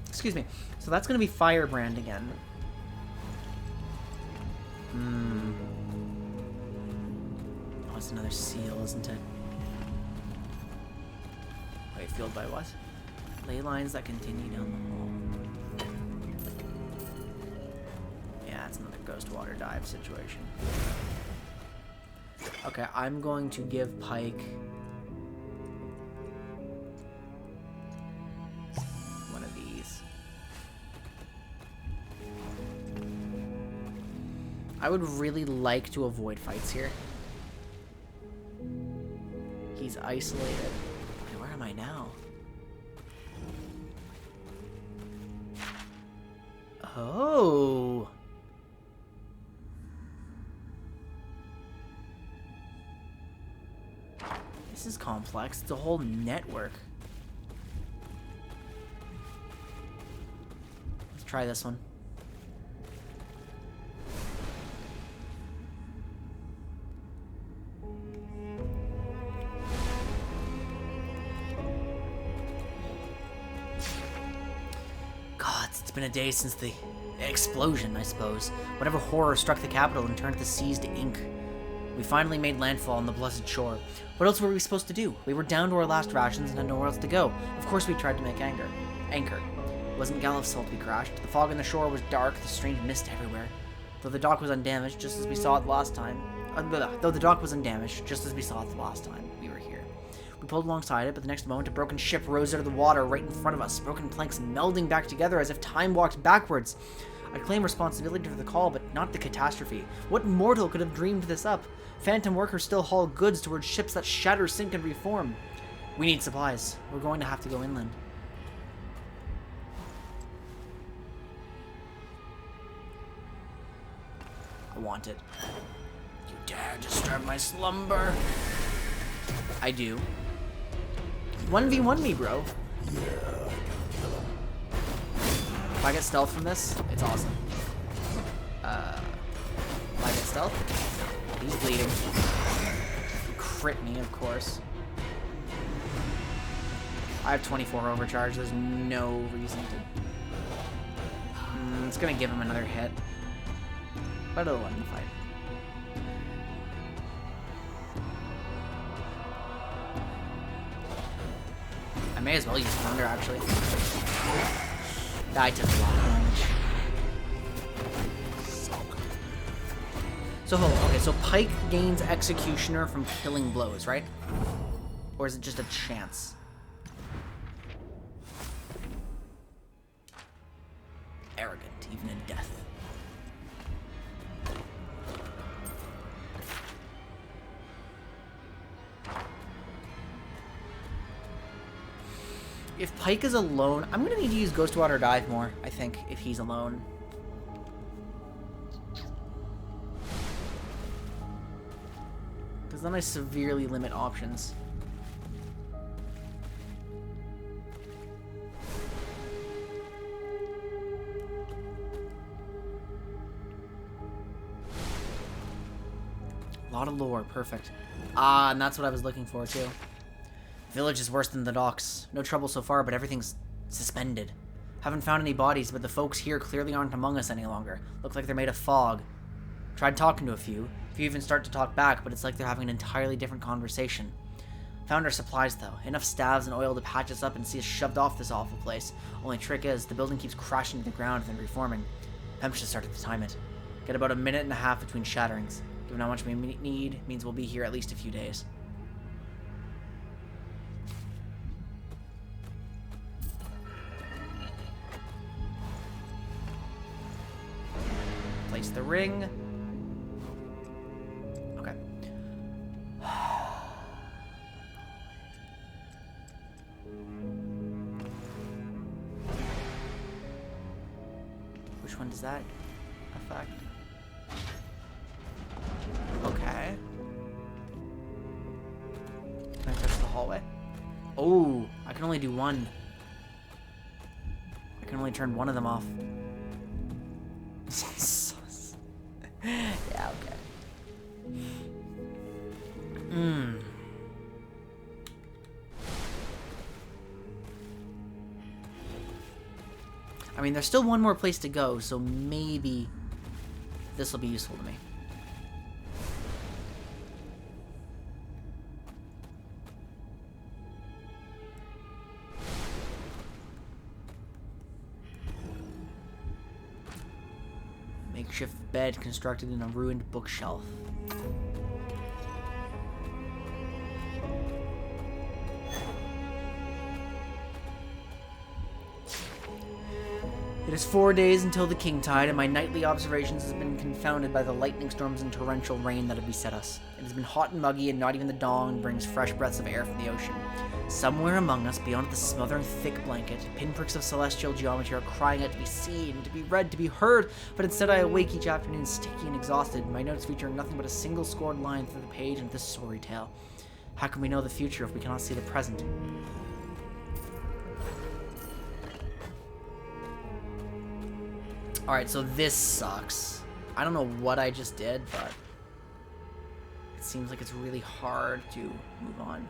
Excuse me. So that's going to be Firebrand again. Oh, it's another seal, isn't it? Wait, fueled by what? Ley lines that continue down the hall. Yeah, it's another ghost water dive situation. Okay, I'm going to give Pyke one of these. I would really like to avoid fights here. He's isolated. Wait, where am I now? Oh. This is complex. It's a whole network. Let's try this one. It's been a day since the explosion, I suppose. Whatever horror struck the capital and turned the seas to ink. We finally made landfall on the blessed shore. What else were we supposed to do? We were down to our last rations and had nowhere else to go. Of course we tried to make anchor. It wasn't Galif's fault we crashed. The fog on the shore was dark, the strange mist everywhere. Though the dock was undamaged, just as we saw it last time. Though the dock was undamaged, just as we saw it the last time we were here. We pulled alongside it, but the next moment a broken ship rose out of the water right in front of us, broken planks melding back together as if time walked backwards. I claim responsibility for the call, but not the catastrophe. What mortal could have dreamed this up? Phantom workers still haul goods towards ships that shatter, sink, and reform. We need supplies. We're going to have to go inland. I want it. You dare disturb my slumber? I do. 1v1 me, bro. If I get stealth from this, it's awesome. If I get stealth, he's bleeding. Crit me, of course. I have 24 overcharge. There's no reason to. It's gonna give him another hit, but it'll let him fight. I may as well use Thunder, actually. I took a lot of damage. So, hold on. Okay, so Pyke gains Executioner from killing blows, right? Or is it just a chance? Arrogant, even in death. If Pyke is alone, I'm gonna need to use Ghost Water Dive more, I think, if he's alone. Because then I severely limit options. A lot of lore, perfect. Ah, and that's what I was looking for, too. Village is worse than the docks. No trouble so far, but everything's suspended. Haven't found any bodies, but the folks here clearly aren't among us any longer. Look like they're made of fog. Tried talking to a few. A few even start to talk back, but it's like they're having an entirely different conversation. Found our supplies, though. Enough staves and oil to patch us up and see us shoved off this awful place. Only trick is, the building keeps crashing to the ground and then reforming. Pemp should start to time it. Get about a minute and a half between shatterings. Given how much we need, means we'll be here at least a few days. Place the ring. Okay. Which one does that affect? Okay. Can I touch the hallway? Oh, I can only do one. I can only turn one of them off. Yeah, okay. I mean, there's still one more place to go, so maybe this will be useful to me. Makeshift bed constructed in a ruined bookshelf. It is 4 days until the king tide, and my nightly observations have been confounded by the lightning storms and torrential rain that have beset us. It has been hot and muggy, and not even the dawn brings fresh breaths of air from the ocean. Somewhere among us, beyond the smothering thick blanket, pinpricks of celestial geometry are crying out to be seen, to be read, to be heard, but instead I awake each afternoon sticky and exhausted, my notes featuring nothing but a single scored line through the page of this sorry tale. How can we know the future if we cannot see the present? Alright, so this sucks. I don't know what I just did, but it seems like it's really hard to move on.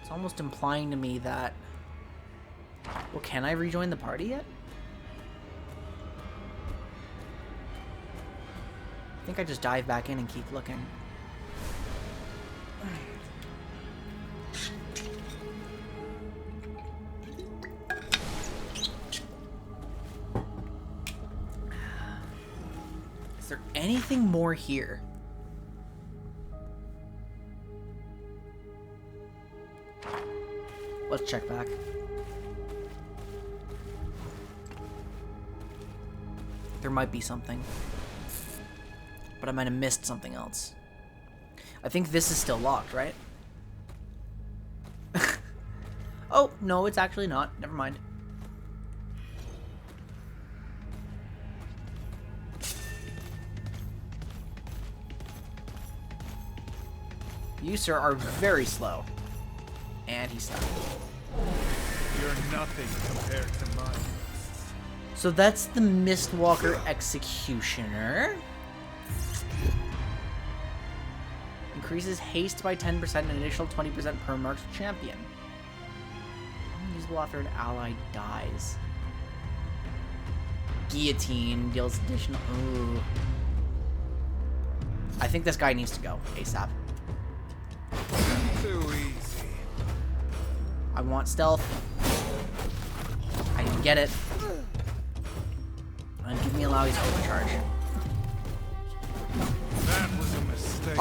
It's almost implying to me that... Well, can I rejoin the party yet? I think I just dive back in and keep looking. Is there anything more here? Let's check back. There might be something. But I might have missed something else. I think this is still locked, right? Oh, no, it's actually not. Never mind. You, sir, are very slow. And he's stuck. You're nothing compared to mine. So that's the Mistwalker Executioner. Increases haste by 10% and an additional 20% per marked champion. Unusable after an ally dies. Guillotine deals additional... Ooh. I think this guy needs to go ASAP. Too easy. I want stealth. I can get it. And give me Alawi's overcharge. That was a mistake.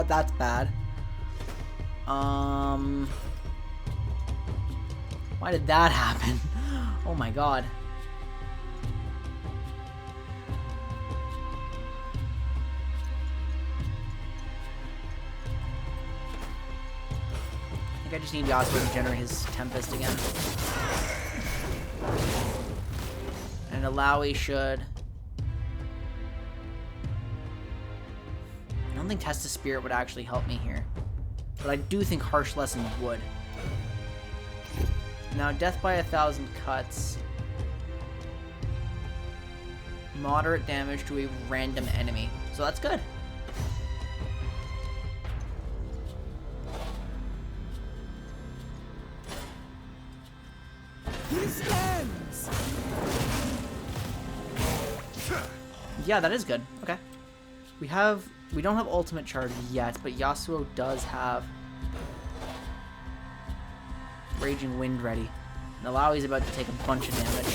That's bad. Why did that happen? Oh my god. think I just need Yasuo to generate his Tempest again. And Alawi should... I don't think Test of Spirit would actually help me here. But I do think Harsh Lesson would. Now, Death by 1,000 cuts. Moderate damage to a random enemy. So that's good. He stands! Yeah, that is good. Okay. We don't have ultimate charge yet, but Yasuo does have Raging Wind ready. And Alawi's about to take a bunch of damage.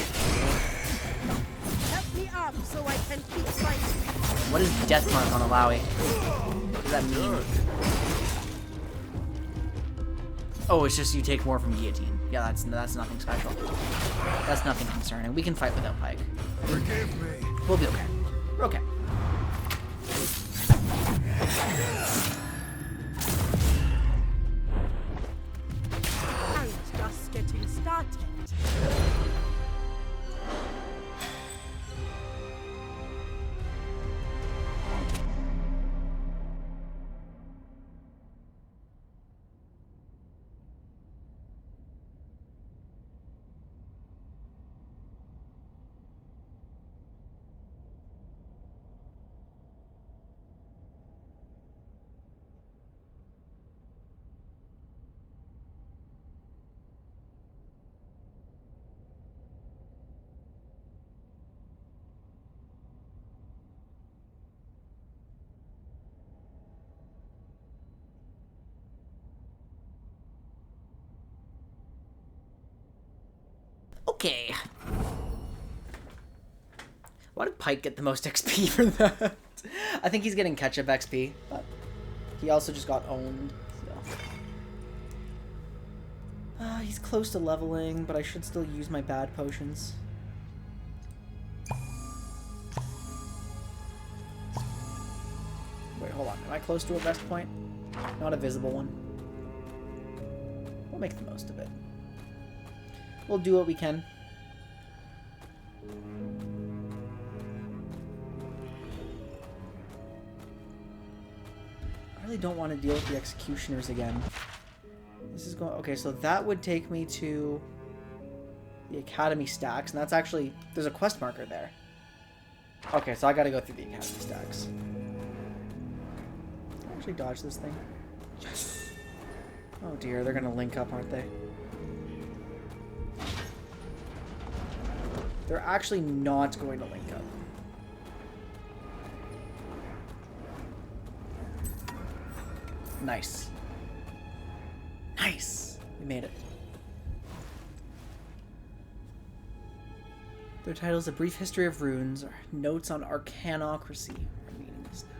Help me up so I can keep fighting. What is Death Mark on Alawi? What does that mean? Oh, it's just you take more from Guillotine. Yeah, that's nothing special. That's nothing concerning. We can fight without Pyke. Forgive me. We'll be okay. We're okay. I'm just getting started. Okay. Why did Pyke get the most XP for that? I think he's getting catch-up XP, but he also just got owned. So. He's close to leveling, but I should still use my bad potions. Wait, hold on. Am I close to a rest point? Not a visible one. We'll make the most of it. We'll do what we can. I really don't want to deal with the executioners again. This is going... Okay, so that would take me to the academy stacks, and that's actually... There's a quest marker there. Okay, so I gotta go through the academy stacks. Can I actually dodge this thing? Yes! Oh dear, they're gonna link up, aren't they? They're actually not going to link up. Nice. Nice! We made it. Their title is A Brief History of Runes, or Notes on Arcanocracy. Our meaning is now.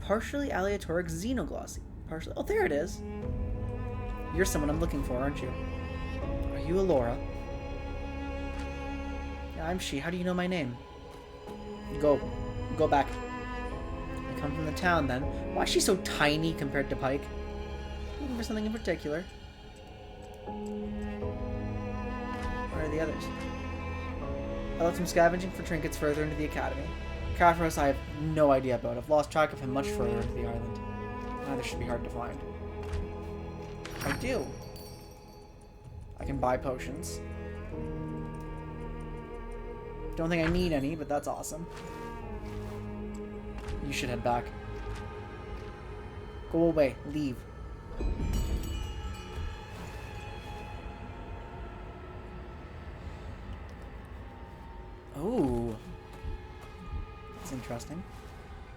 Partially aleatoric xenoglossy. Partially... Oh, there it is! You're someone I'm looking for, aren't you? Are you Alora? Yeah, I'm she. How do you know my name? Go. Go back. I come from the town, then. Why is she so tiny compared to Pyke? Looking for something in particular. Where are the others? I left him scavenging for trinkets further into the academy. Kafros I have no idea about. I've lost track of him much further into the island. Neither should be hard to find. I do. I can buy potions. Don't think I need any, but that's awesome. You should head back. Go away. Leave. Oh. That's interesting.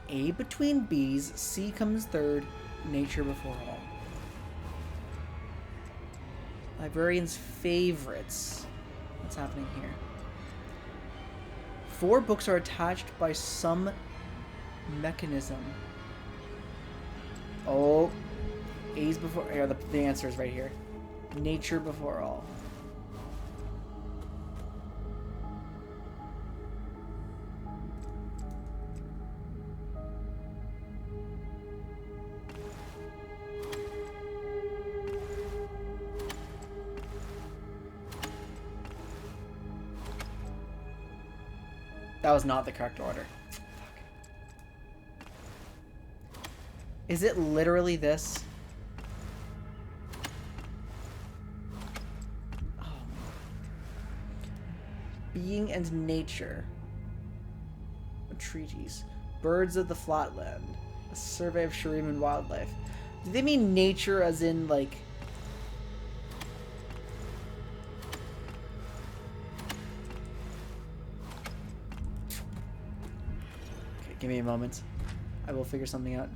A between B's, C comes third, nature before all. Librarian's favorites. What's happening here? 4 books are attached by some mechanism. Oh. A's before... Here, the answer is right here. Nature before all. That was not the correct order. Fuck. Is it literally this? Oh. Being and nature. A treatise. Birds of the Flatland. A survey of Shuriman wildlife. Do they mean nature as in, like... Okay, give me a moment. I will figure something out.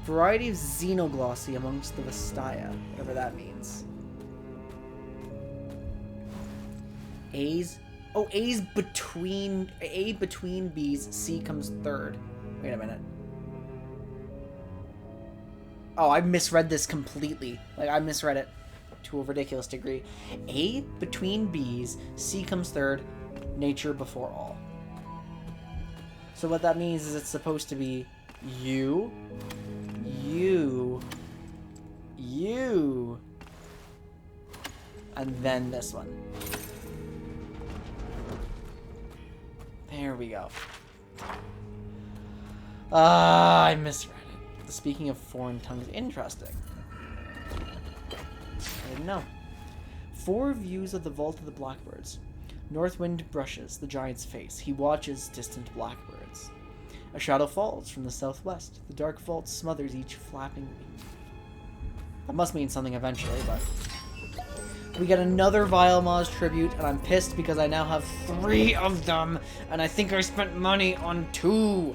Variety of xenoglossy amongst the Vastaya, whatever that means. A's? Oh, A's between... A between B's, C comes third. Wait a minute. Oh, I misread this completely. Like, I misread it to a ridiculous degree. A between B's, C comes third, nature before all. So what that means is it's supposed to be you, and then this one. There we go. I misread it. Speaking of foreign tongues, interesting. I didn't know. 4 views of the vault of the blackbirds. North wind brushes the giant's face. He watches distant blackbirds. A shadow falls from the southwest. The dark vault smothers each flapping wing. That must mean something eventually, but... We get another Vile Maws tribute, and I'm pissed because I now have 3 of them, and I think I spent money on 2.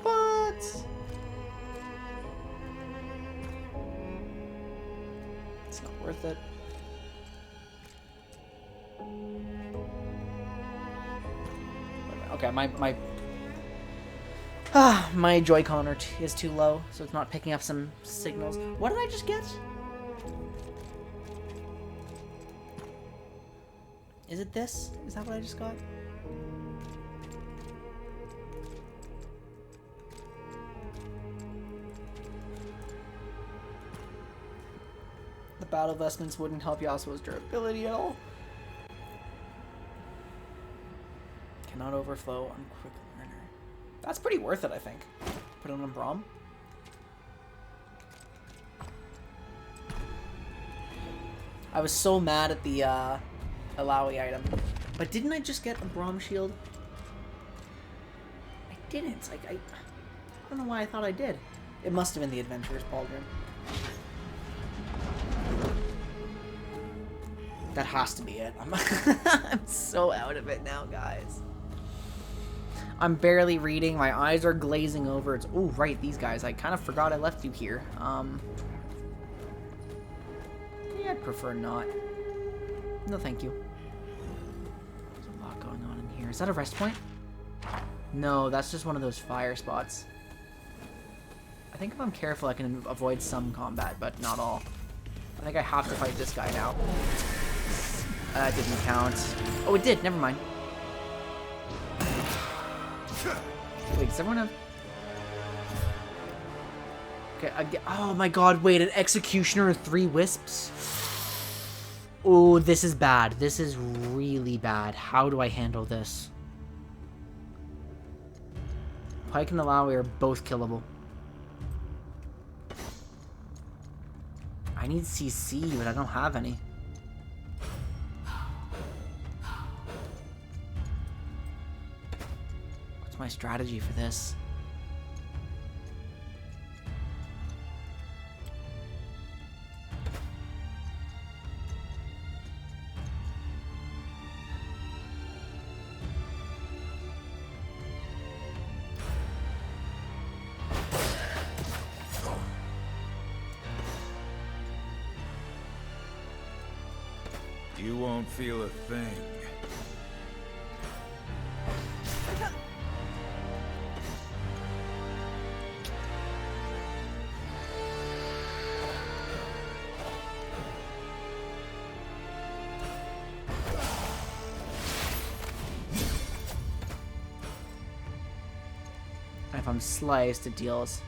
But... it's not worth it. Okay, my Joy-Con is too low, so it's not picking up some signals. What did I just get? Is it this? Is that what I just got? The battle vestments wouldn't help Yasuo's durability at all. Cannot overflow on quick learner. That's pretty worth it, I think. Put it on Braum. I was so mad at the Alawi item. But didn't I just get a Braum shield? I didn't. I don't know why I thought I did. It must have been the Adventurer's Pauldron. That has to be it. I'm so out of it now, guys. I'm barely reading. My eyes are glazing over. It's... oh, right, these guys. I kind of forgot I left you here. Yeah, I'd prefer not. No, thank you. There's a lot going on in here. Is that a rest point? No, that's just one of those fire spots. I think if I'm careful, I can avoid some combat, but not all. I think I have to fight this guy now. That didn't count. Oh, it did. Never mind. Wait, does everyone have... okay, oh my god, wait, an Executioner and 3 Wisps? Oh, this is bad. This is really bad. How do I handle this? Pyke and Alawi are both killable. I need CC, but I don't have any. What's my strategy for this? You won't feel a thing. If I'm sliced, it deals.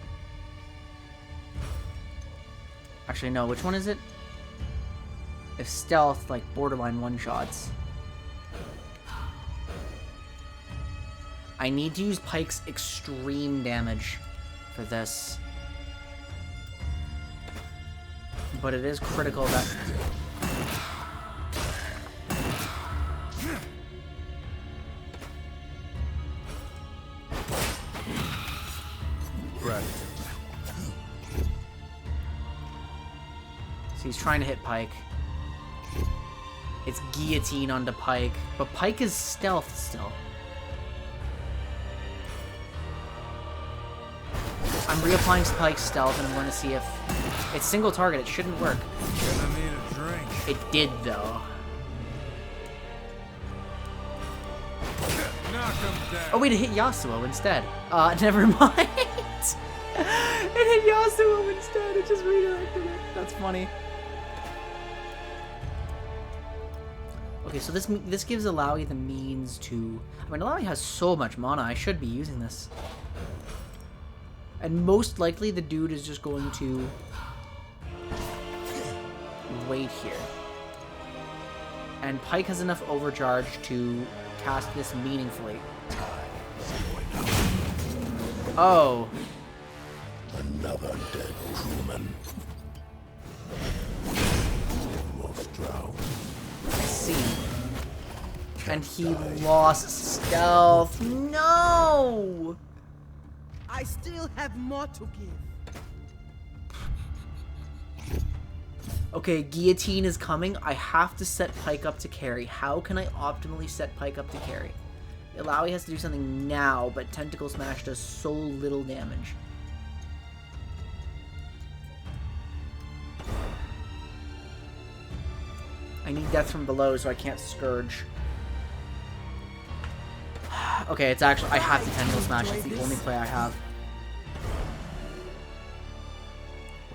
Actually, no. Which one is it? if stealth, like, borderline one-shots. I need to use Pyke's extreme damage for this. But it is critical that... Right. So he's trying to hit Pyke. It's guillotine onto Pyke, but Pyke is stealth still. I'm reapplying Pyke's stealth, and I'm going to see if it's single target. It shouldn't work. Gonna need a drink. It did though. Knock him down. Oh wait, it hit Yasuo instead. Never mind. It hit Yasuo instead. It just redirected it. That's funny. Okay, so this gives Alawi the means to... I mean, Alawi has so much mana. I should be using this. And most likely the dude is just going to wait here. And Pyke has enough overcharge to cast this meaningfully. Oh. Another dead crewman. Almost drowned. I see. And he lost stealth. No! I still have more to give. Okay, guillotine is coming. I have to set Pyke up to carry. How can I optimally set Pyke up to carry? Alawi has to do something now, but Tentacle Smash does so little damage. I need death from below, so I can't Scourge. Okay, it's actually... I have to Tentacle Smash. It's the only play I have.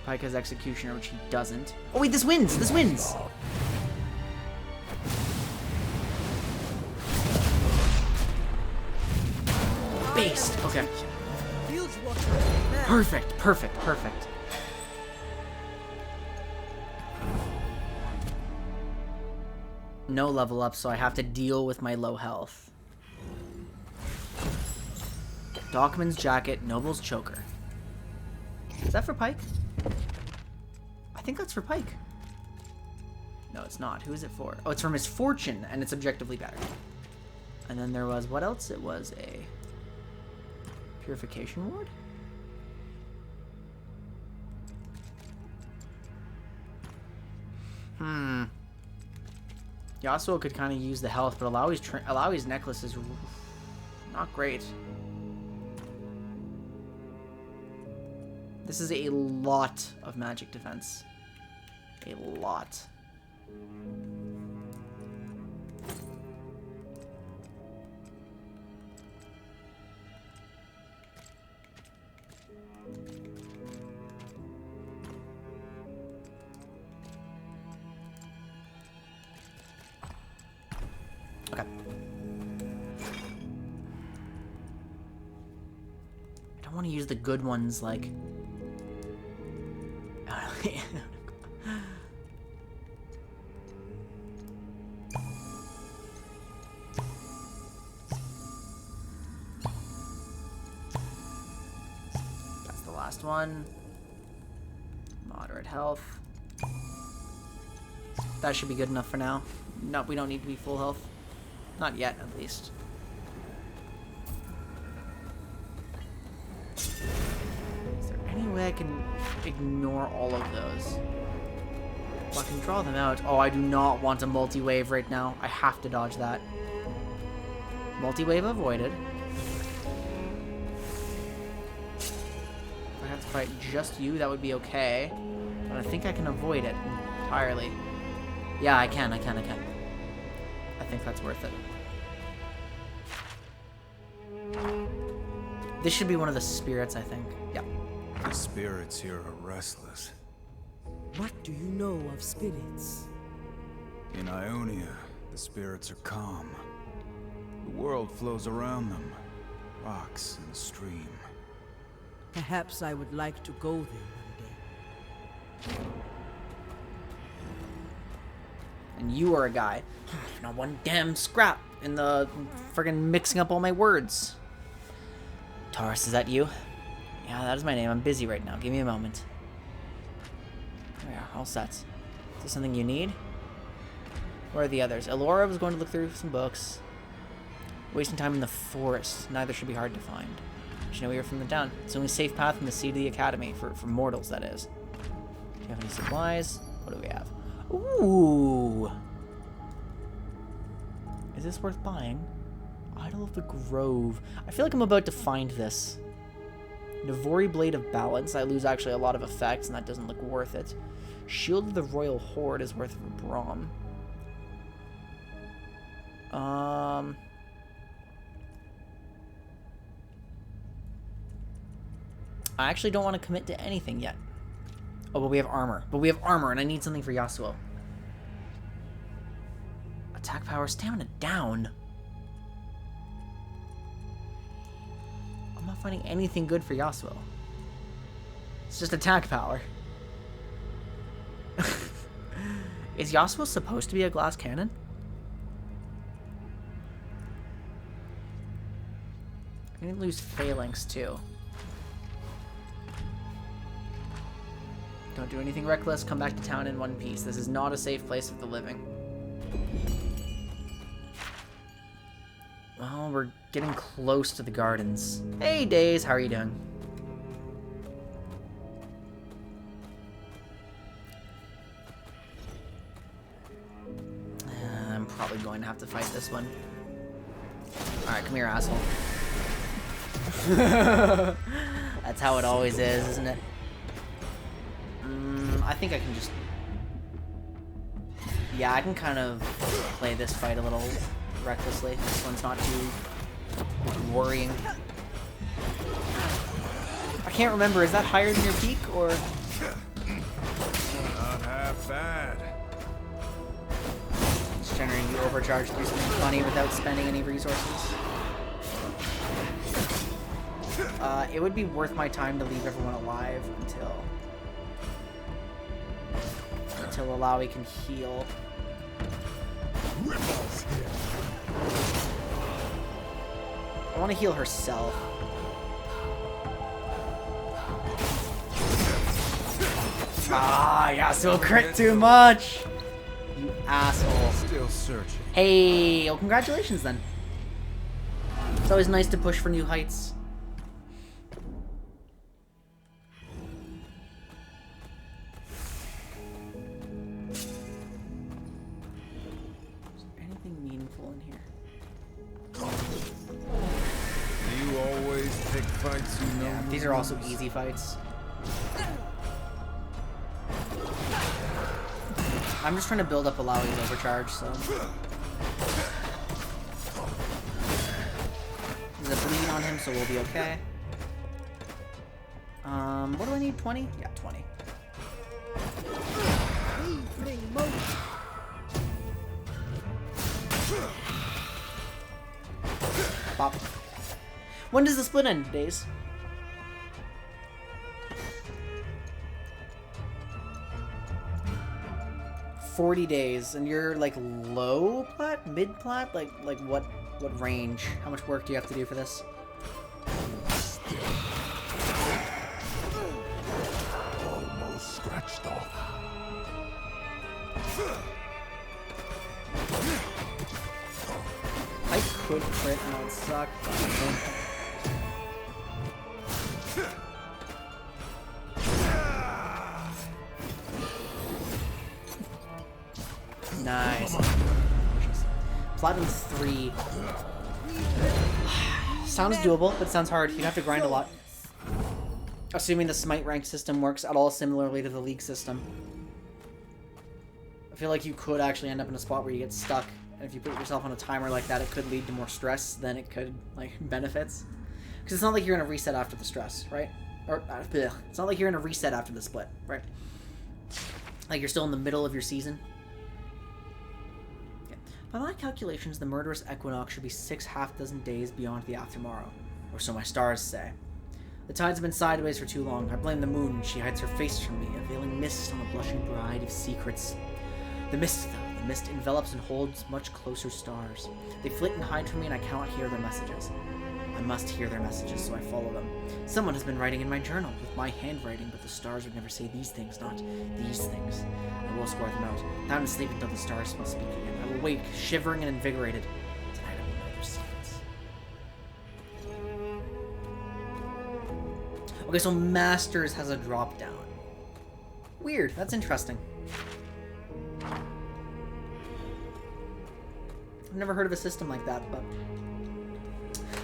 Pyke has Executioner, which he doesn't. Oh wait, this wins! This wins! Based! Okay. Perfect, perfect, perfect. No level up, so I have to deal with my low health. Dockman's Jacket, Noble's Choker. Is that for Pyke? I think that's for Pyke. No, it's not. Who is it for? Oh, it's for Misfortune, and it's objectively better. And then there was... What else? It was a... Purification Ward? Yasuo could kind of use the health, but Alawi's necklace is not great. This is a lot of magic defense. A lot. Okay. I don't want to use the good ones like... That's the last one. Moderate health. That should be good enough for now. No, we don't need to be full health. Not yet, at least. Is there any way I can ignore all of those? Well, I can draw them out. Oh, I do not want a multi-wave right now. I have to dodge that. Multi-wave avoided. If I have to fight just you, that would be okay. But I think I can avoid it entirely. Yeah, I can. I think that's worth it. This should be one of the spirits, I think. Yeah. The spirits here are restless. What do you know of spirits? In Ionia, the spirits are calm. The world flows around them. Rocks in a stream. Perhaps I would like to go there one day. And you are a guy. Not one damn scrap in the friggin' mixing up all my words. Taurus, is that you? Yeah, that is my name. I'm busy right now. Give me a moment. There we are. All set. Is this something you need? Where are the others? Elora was going to look through some books. Wasting time in the forest. Neither should be hard to find. She know we were from the town. It's the only safe path from the sea to the academy. For mortals, that is. Do you have any supplies? What do we have? Ooh! Is this worth buying? Idol of the Grove. I feel like I'm about to find this. Navori Blade of Balance. I lose actually a lot of effects, and that doesn't look worth it. Shield of the Royal Horde is worth a Braum. I actually don't want to commit to anything yet. Oh, but we have armor. But we have armor, and I need something for Yasuo. Attack power, stamina down. I'm not finding anything good for Yasuo. It's just attack power. Is Yasuo supposed to be a glass cannon? I didn't lose phalanx too. Don't do anything reckless. Come back to town in one piece. This is not a safe place for the living. Well, we're getting close to the gardens. Hey, Days, how are you doing? I'm probably going to have to fight this one. Alright, come here, asshole. That's how it always is, isn't it? I think I can just... Yeah, I can kind of play this fight a little recklessly. This one's not too worrying. I can't remember, is that higher than your peak, or...? Not half bad. Just generating you overcharge to do something funny without spending any resources. It would be worth my time to leave everyone alive until Alawi can heal. I want to heal herself. Ah, Yasuo crit too much! You asshole. Still searching. Hey, oh, congratulations then. It's always nice to push for new heights. Fights, you know. Yeah, these are also easy fights. I'm just trying to build up Alawi's overcharge, so. There's a bleed on him, so we'll be okay. What do I need? 20? Yeah, 20. Bop. When does the split end, Days? $40 days, and you're like low plat, mid plat, like what range? How much work do you have to do for this? Almost scratched off. I could crit and that would suck, but I don't. Nice. Platinum 3. Sounds doable, but sounds hard. You have to grind a lot. Assuming the smite rank system works at all similarly to the league system. I feel like you could actually end up in a spot where you get stuck. And if you put yourself on a timer like that, it could lead to more stress than it could, like, benefits. Because it's not like you're going to reset after the stress, right? Or, it's not like you're going to reset after the split, right? Like, you're still in the middle of your season. By my calculations, the murderous equinox should be 6 half-dozen days beyond the aftermorrow, or so my stars say. The tides have been sideways for too long. I blame the moon. She hides her face from me, a veiling mist on the blushing bride of secrets. The mist, though, the The mist envelops and holds much closer stars. They flit and hide from me, and I cannot hear their messages. I must hear their messages, so I follow them. Someone has been writing in my journal with my handwriting, but the stars would never say these things, not these things. I will score them out. Time to sleep until the stars will speak again. I will wake, shivering and invigorated. Tonight I will know their secrets. Okay, so Masters has a drop down. Weird. That's interesting. I've never heard of a system like that, but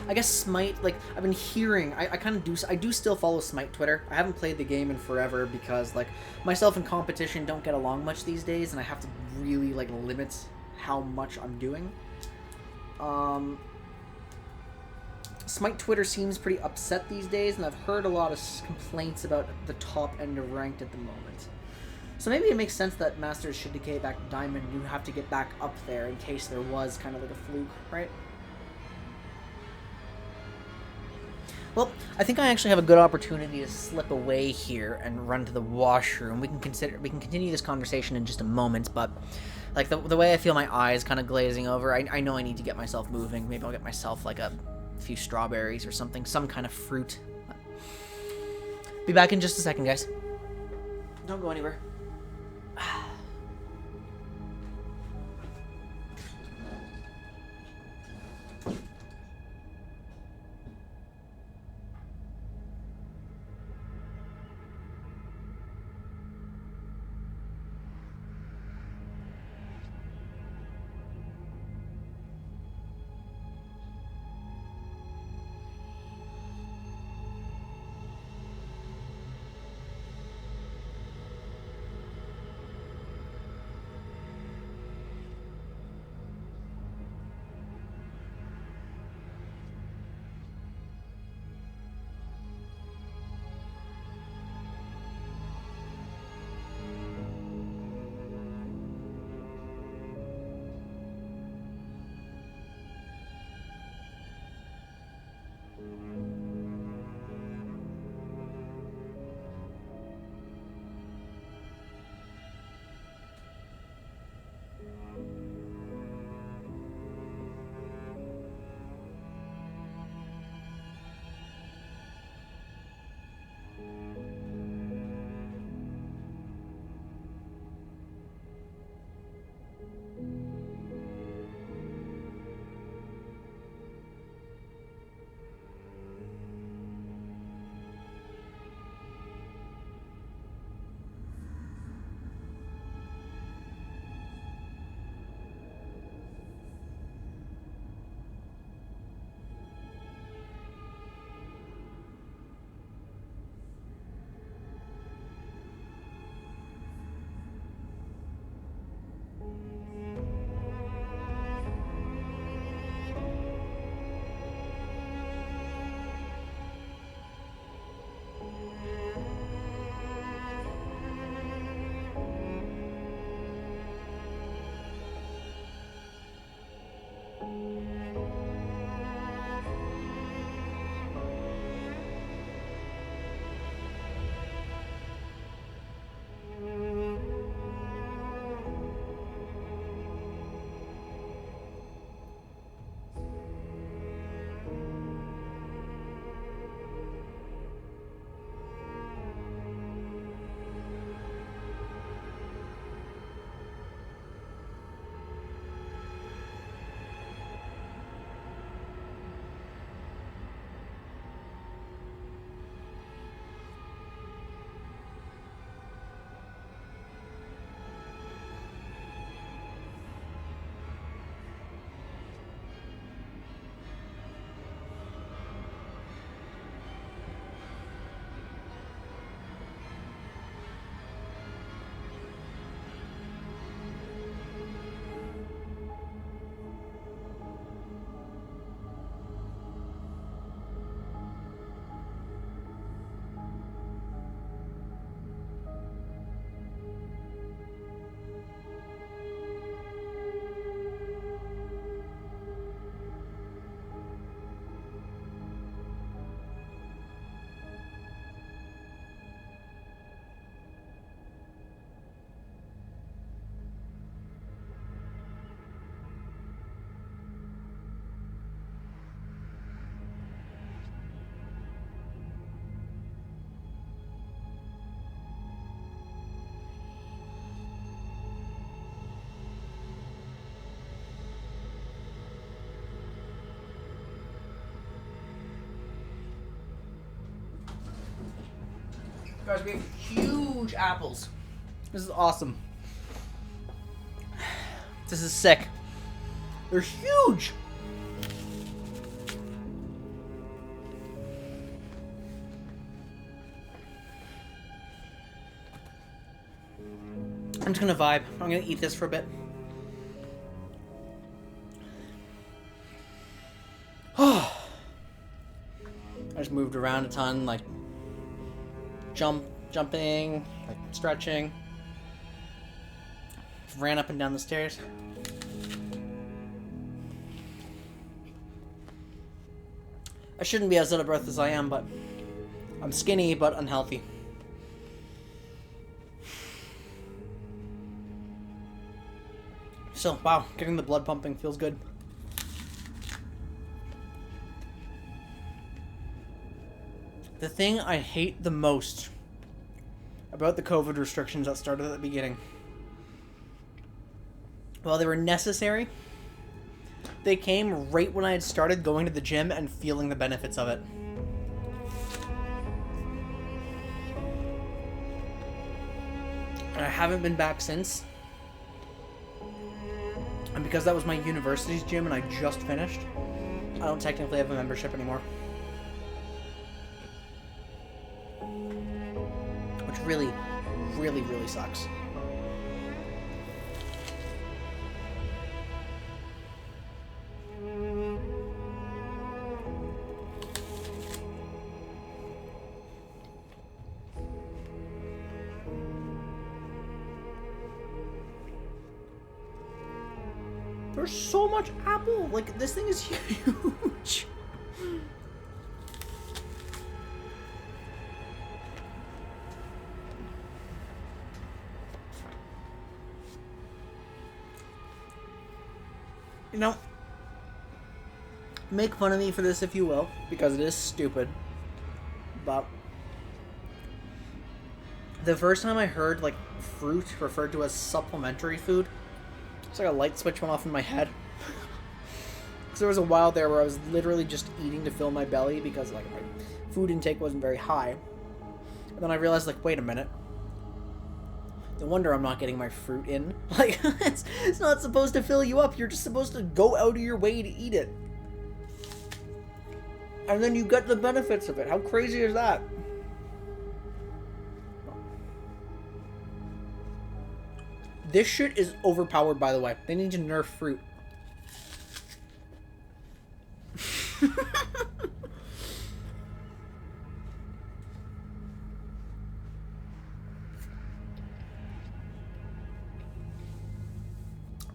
I guess Smite, like, I've been hearing, I kind of do, I do still follow Smite Twitter. I haven't played the game in forever because, like, myself and competition don't get along much these days, and I have to really, like, limit how much I'm doing. Smite Twitter seems pretty upset these days, and I've heard a lot of complaints about the top end of ranked at the moment. So maybe it makes sense that Masters should decay back to Diamond, and you have to get back up there in case there was kind of like a fluke, right? Well, I think I actually have a good opportunity to slip away here and run to the washroom. We can continue this conversation in just a moment, but like the way I feel my eyes kind of glazing over, I know I need to get myself moving. Maybe I'll get myself like a few strawberries or something, some kind of fruit. Be back in just a second, guys. Don't go anywhere. Guys, we have huge apples. This is awesome. This is sick. They're huge! I'm just gonna vibe. I'm gonna eat this for a bit. I just moved around a ton, like jumping, like stretching. Ran up and down the stairs. I shouldn't be as out of breath as I am, but I'm skinny but unhealthy. So, wow, getting the blood pumping feels good. The thing I hate the most about the COVID restrictions that started at the beginning, while they were necessary, they came right when I had started going to the gym and feeling the benefits of it. And I haven't been back since. And because that was my university's gym and I just finished, I don't technically have a membership anymore. Which really, really, really sucks. There's so much apple! Like, this thing is huge! You know, make fun of me for this if you will, because it is stupid, but the first time I heard, like, fruit referred to as supplementary food, it's like a light switch went off in my head. Because there was a while there where I was literally just eating to fill my belly because, like, my food intake wasn't very high. And then I realized, like, wait a minute. No wonder I'm not getting my fruit in. Like, it's not supposed to fill you up. You're just supposed to go out of your way to eat it. And then you get the benefits of it. How crazy is that? This shit is overpowered, by the way. They need to nerf fruit.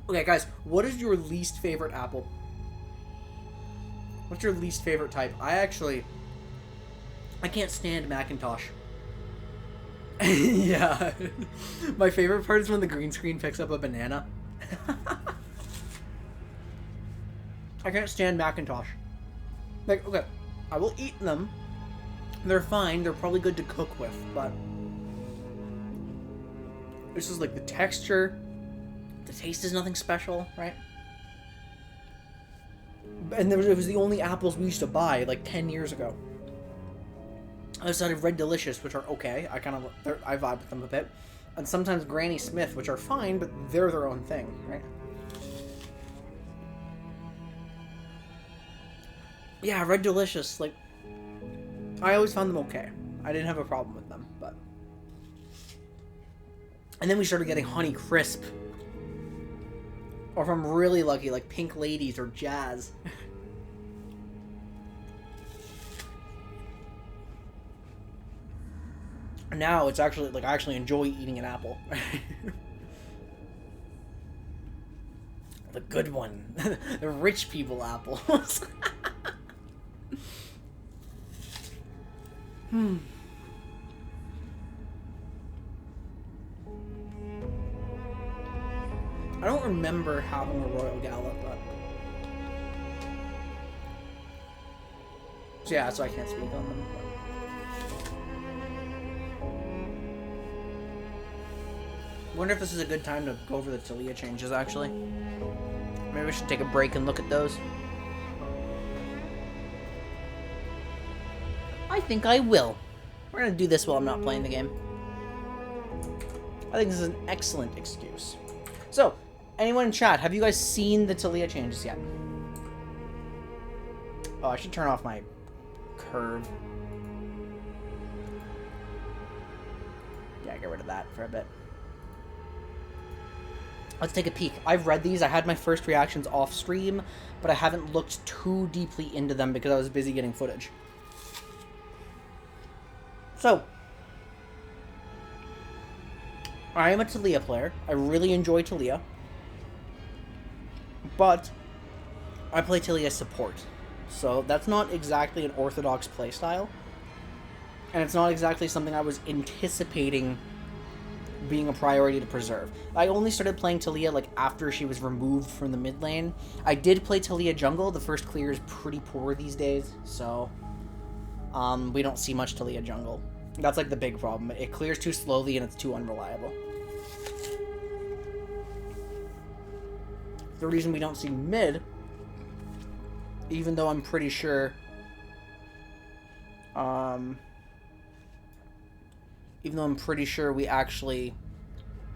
Okay, guys, what is your least favorite apple? What's your least favorite type? I can't stand Macintosh. Yeah. My favorite part is when the green screen picks up a banana. I can't stand Macintosh. Like, okay, I will eat them. They're fine. They're probably good to cook with, but this is like the texture. The taste is nothing special, right? And it was the only apples we used to buy like 10 years ago. Outside of Red Delicious, which are okay. I vibe with them a bit. And sometimes Granny Smith, which are fine, but they're their own thing, right? Yeah, Red Delicious, like, I always found them okay. I didn't have a problem with them, but... And then we started getting Honey Crisp. Or if I'm really lucky, like Pink Ladies or Jazz. Now it's actually, like, I actually enjoy eating an apple. The good one. The rich people apples. I don't remember having a Royal Gala, but... So yeah, so I can't speak on them, but... I wonder if this is a good time to go over the Talia changes, actually. Maybe we should take a break and look at those. I think I will. We're gonna do this while I'm not playing the game. I think this is an excellent excuse. So, anyone in chat, have you guys seen the Talia changes yet? Oh, I should turn off my curve. Yeah, get rid of that for a bit. Let's take a peek. I've read these. I had my first reactions off stream, but I haven't looked too deeply into them because I was busy getting footage. So, I am a Talia player. I really enjoy Talia. But I play Talia support. So that's not exactly an orthodox playstyle. And it's not exactly something I was anticipating being a priority to preserve. I only started playing Talia like after she was removed from the mid lane. I did play Talia jungle. The first clear is pretty poor these days, so we don't see much Talia jungle. That's like the big problem. It clears too slowly and it's too unreliable. The reason we don't see mid, even though I'm pretty sure we actually,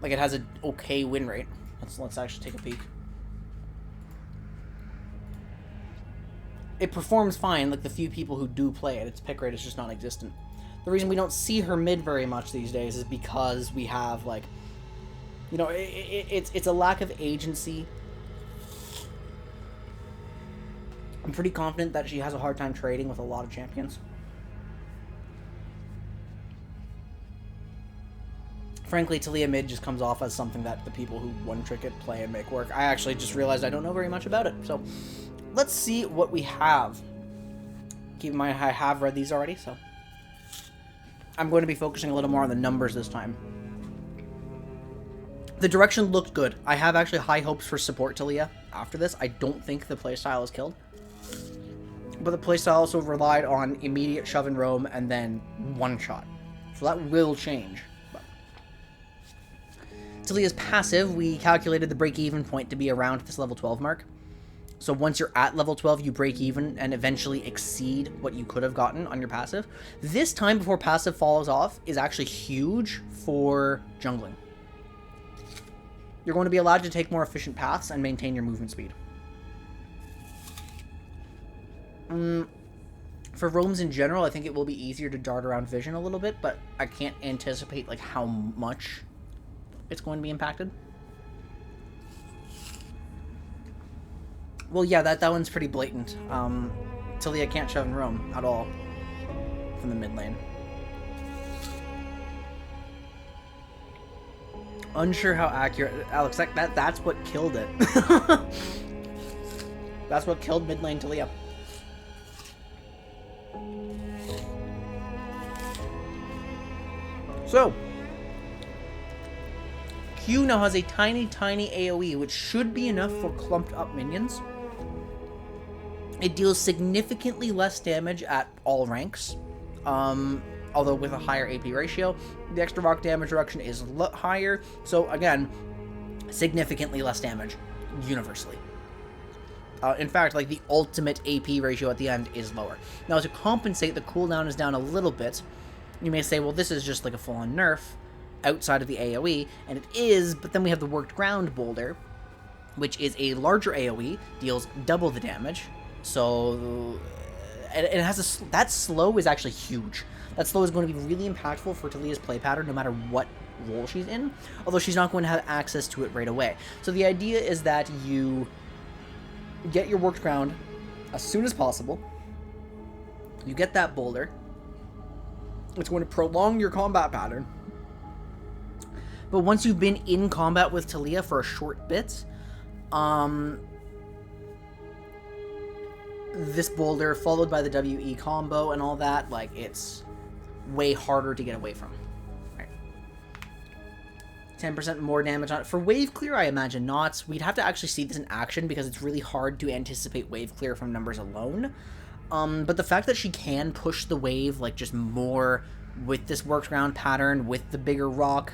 like, it has an okay win rate. Let's actually take a peek. It performs fine, like the few people who do play it. Its pick rate is just non-existent. The reason we don't see her mid very much these days is because we have, like, you know, it's a lack of agency. I'm pretty confident that she has a hard time trading with a lot of champions. Frankly, Talia mid just comes off as something that the people who one-trick it play and make work. I actually just realized I don't know very much about it. So, let's see what we have. Keep in mind, I have read these already, so I'm going to be focusing a little more on the numbers this time. The direction looked good. I have actually high hopes for support Talia after this. I don't think the playstyle is killed. But the playstyle also relied on immediate shove and roam and then one shot. So that will change. But Talia's passive, we calculated the break-even point to be around this level 12 mark. So once you're at level 12, you break even and eventually exceed what you could have gotten on your passive. This time before passive falls off is actually huge for jungling. You're going to be allowed to take more efficient paths and maintain your movement speed. For roams in general, I think it will be easier to dart around vision a little bit, but I can't anticipate like how much it's going to be impacted. Well, yeah, that one's pretty blatant. Talia can't shove and roam at all from the mid lane. Unsure how accurate, Alex. That's what killed it. That's what killed mid lane Talia. So, Q now has a tiny AoE, which should be enough for clumped up minions. It deals significantly less damage at all ranks, although with a higher AP ratio. The extra rock damage reduction is higher, so again, significantly less damage, universally. In fact, like the ultimate AP ratio at the end is lower. Now, to compensate, the cooldown is down a little bit. You may say, well, this is just like a full-on nerf outside of the AoE, and it is, but then we have the Worked Ground Boulder, which is a larger AoE, deals double the damage, so it has that slow is actually huge. That slow is going to be really impactful for Talia's play pattern no matter what role she's in, although she's not going to have access to it right away. So the idea is that you get your Worked Ground as soon as possible, you get that boulder, it's going to prolong your combat pattern. But once you've been in combat with Talia for a short bit, this boulder followed by the WE combo and all that, like, it's way harder to get away from. Right. 10% more damage on it. For wave clear, I imagine not. We'd have to actually see this in action because it's really hard to anticipate wave clear from numbers alone. But the fact that she can push the wave, like, just more with this Worked Ground pattern, with the bigger rock,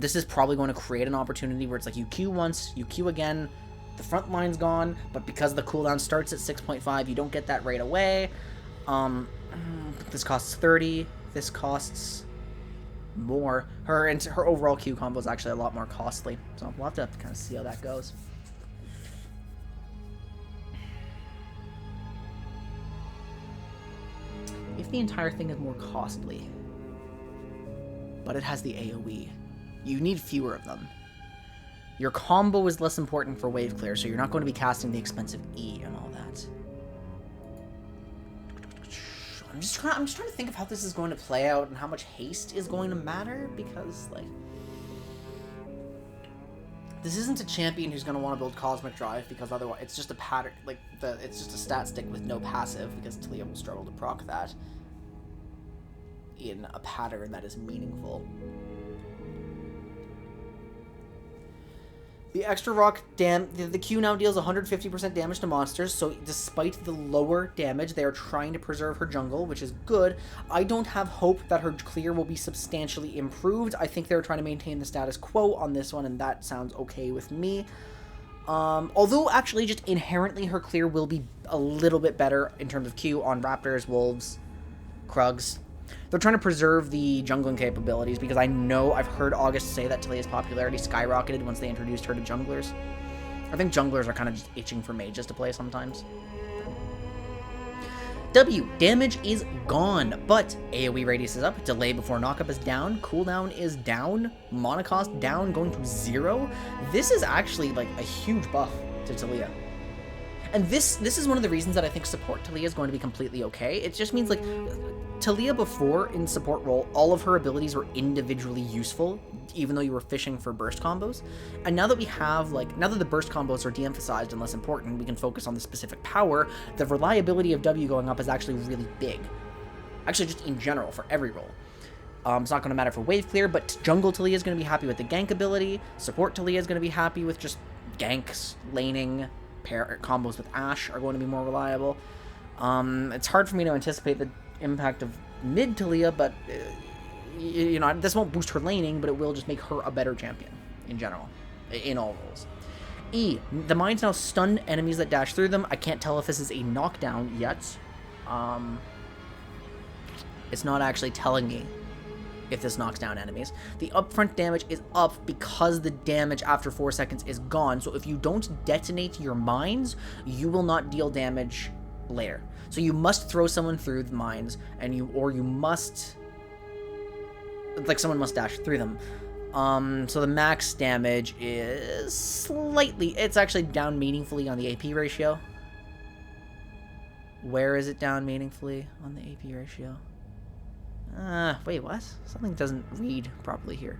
this is probably going to create an opportunity where it's like you Q once, you Q again, the front line's gone, but because the cooldown starts at 6.5, you don't get that right away. This costs 30 this costs more. Her overall Q combo is actually a lot more costly. So we'll have to kind of see how that goes. If the entire thing is more costly, but it has the AoE, you need fewer of them. Your combo is less important for wave clear, so you're not going to be casting the expensive E and all that. I'm just trying to think of how this is going to play out and how much haste is going to matter, because like this isn't a champion who's going to want to build Cosmic Drive, because otherwise it's just a pattern, like it's just a stat stick with no passive, because Talia will struggle to proc that in a pattern that is meaningful. The extra rock the Q now deals 150% damage to monsters, so despite the lower damage, they are trying to preserve her jungle, which is good. I don't have hope that her clear will be substantially improved. I think they're trying to maintain the status quo on this one, and that sounds okay with me. Although, actually, just inherently, her clear will be a little bit better in terms of Q on Raptors, Wolves, Krugs. They're trying to preserve the jungling capabilities, because I know I've heard August say that Talia's popularity skyrocketed once they introduced her to junglers. I think junglers are kind of just itching for mages to play sometimes. W, damage is gone, but AoE radius is up, delay before knockup is down, cooldown is down, mana cost down, going to 0. This is actually like a huge buff to Talia. And this is one of the reasons that I think support Talia is going to be completely okay. It just means, like, Talia before, in support role, all of her abilities were individually useful, even though you were fishing for burst combos. And now that we have, like, now that the burst combos are de-emphasized and less important, we can focus on the specific power, the reliability of W going up is actually really big. Actually, just in general, for every role. It's not going to matter for wave clear, but jungle Talia is going to be happy with the gank ability, support Talia is going to be happy with just ganks, laning, combos with Ashe are going to be more reliable. It's hard for me to anticipate the impact of mid Talia, but you know, this won't boost her laning, but it will just make her a better champion in general, in all roles. E, the mines now stun enemies that dash through them. I can't tell if this is a knockdown yet. It's not actually telling me if this knocks down enemies. The upfront damage is up because the damage after 4 seconds is gone. So if you don't detonate your mines, you will not deal damage later. So you must throw someone through the mines, and you must, like, someone must dash through them. So the max damage is slightly, it's actually down meaningfully on the AP ratio. Where is it down meaningfully on the AP ratio? Wait, what? Something doesn't read properly here.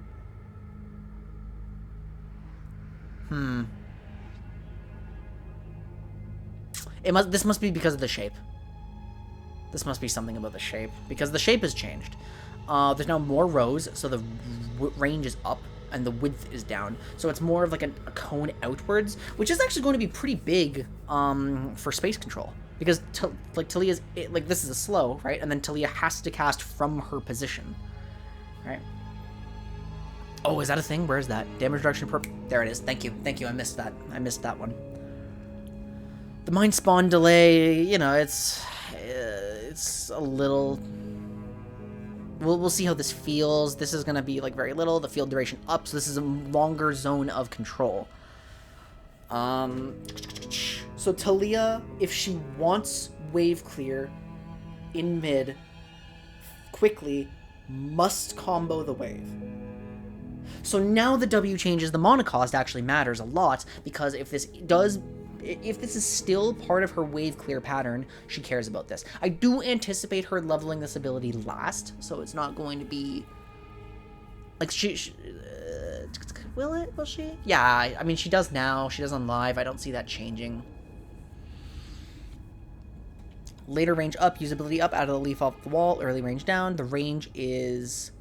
This must be because of the shape. This must be something about the shape, because the shape has changed. There's now more rows, so the range is up and the width is down. So it's more of like a cone outwards, which is actually going to be pretty big for space control. Because, like, Talia's, like, this is a slow, right? And then Talia has to cast from her position, right? Oh, is that a thing? Where is that? Damage reduction per... There it is. Thank you. Thank you. I missed that. I missed that one. The mine spawn delay, you know, it's a little... We'll see how this feels. This is going to be, like, very little. The field duration up, so this is a longer zone of control. So Talia, if she wants wave clear in mid quickly, must combo the wave. So now the W changes, the mana cost actually matters a lot, because if this is still part of her wave clear pattern, she cares about this. I do anticipate her leveling this ability last, so it's not going to be like will it? Will she? Yeah, I mean, she does now. She does on live. I don't see that changing. Later range up, usability up, out of the leaf off the wall, early range down. The range is,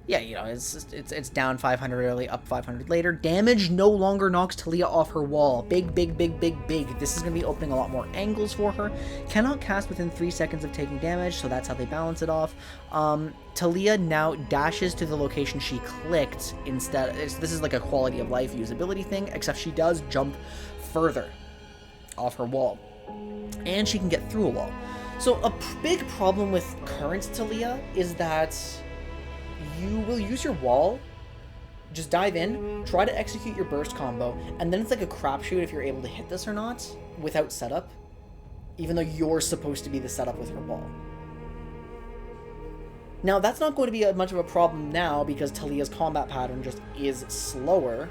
yeah, you know, it's down 500 early, up 500 later. Damage no longer knocks Talia off her wall. Big. This is going to be opening a lot more angles for her. Cannot cast within 3 seconds of taking damage, so that's how they balance it off. Talia now dashes to the location she clicked instead. This is like a quality of life usability thing, except she does jump further off her wall. And she can get through a wall. So a big problem with current Talia is that you will use your wall, just dive in, try to execute your burst combo, and then it's like a crapshoot if you're able to hit this or not without setup, even though you're supposed to be the setup with your wall. Now, that's not going to be much of a problem now because Talia's combat pattern just is slower.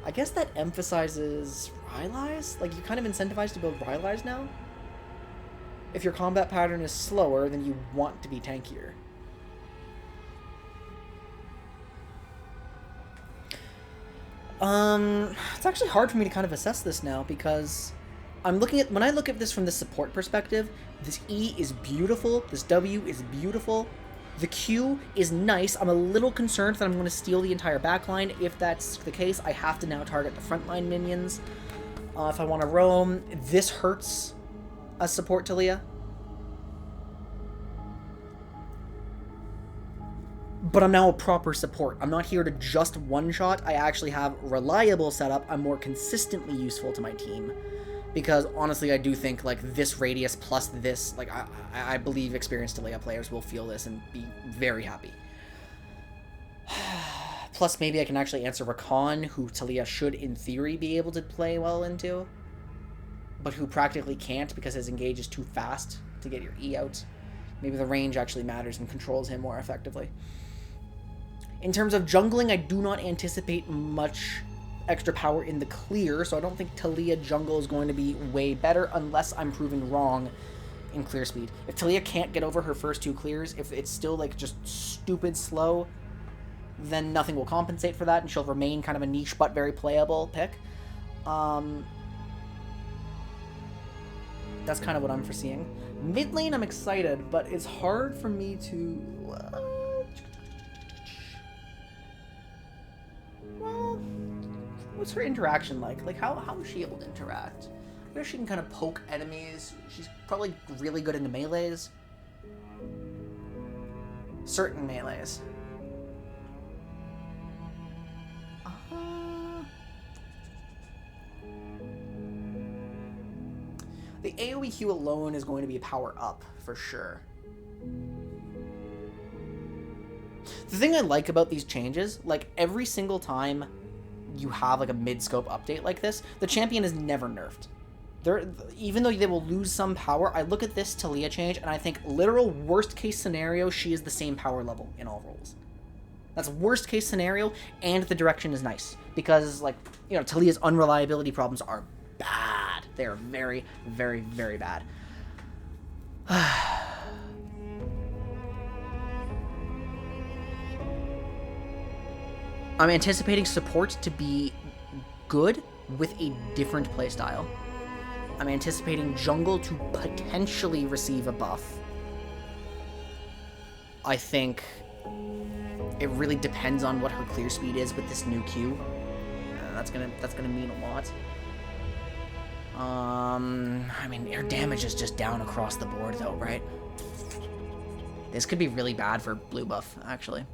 I guess that emphasizes Rylai's? Like, you're kind of incentivized to build Rylai's now? If your combat pattern is slower, then you want to be tankier. It's actually hard for me to kind of assess this now because when I look at this from the support perspective, this E is beautiful, this W is beautiful, the Q is nice. I'm a little concerned that I'm going to steal the entire backline. If that's the case, I have to now target the frontline minions. If I want to roam, this hurts as support Talia. But I'm now a proper support. I'm not here to just one-shot. I actually have reliable setup. I'm more consistently useful to my team. Because, honestly, I do think, like, this radius plus this, like, I believe experienced Talia players will feel this and be very happy. Plus, maybe I can actually answer Rakan, who Talia should, in theory, be able to play well into. But who practically can't because his engage is too fast to get your E out. Maybe the range actually matters and controls him more effectively. In terms of jungling, I do not anticipate much extra power in the clear, so I don't think Talia jungle is going to be way better unless I'm proven wrong in clear speed. If Talia can't get over her first 2 clears, if it's still like just stupid slow, then nothing will compensate for that and she'll remain kind of a niche but very playable pick. That's kind of what I'm foreseeing. Mid lane I'm excited, but it's hard for me to... Well, what's her interaction like? Like, how does she able to interact? I guess she can kind of poke enemies. She's probably really good into melees. Certain melees. The AoE Q alone is going to be a power up, for sure. The thing I like about these changes, like, every single time you have, like, a mid-scope update like this, the champion is never nerfed. Even though they will lose some power, I look at this Talia change, and I think, literal worst-case scenario, she is the same power level in all roles. That's worst-case scenario, and the direction is nice. Because, like, you know, Talia's unreliability problems are bad. They are very, very, very bad. I'm anticipating support to be good with a different playstyle. I'm anticipating jungle to potentially receive a buff. I think it really depends on what her clear speed is with this new Q. That's gonna mean a lot. I mean, her damage is just down across the board, though, right? This could be really bad for blue buff, actually.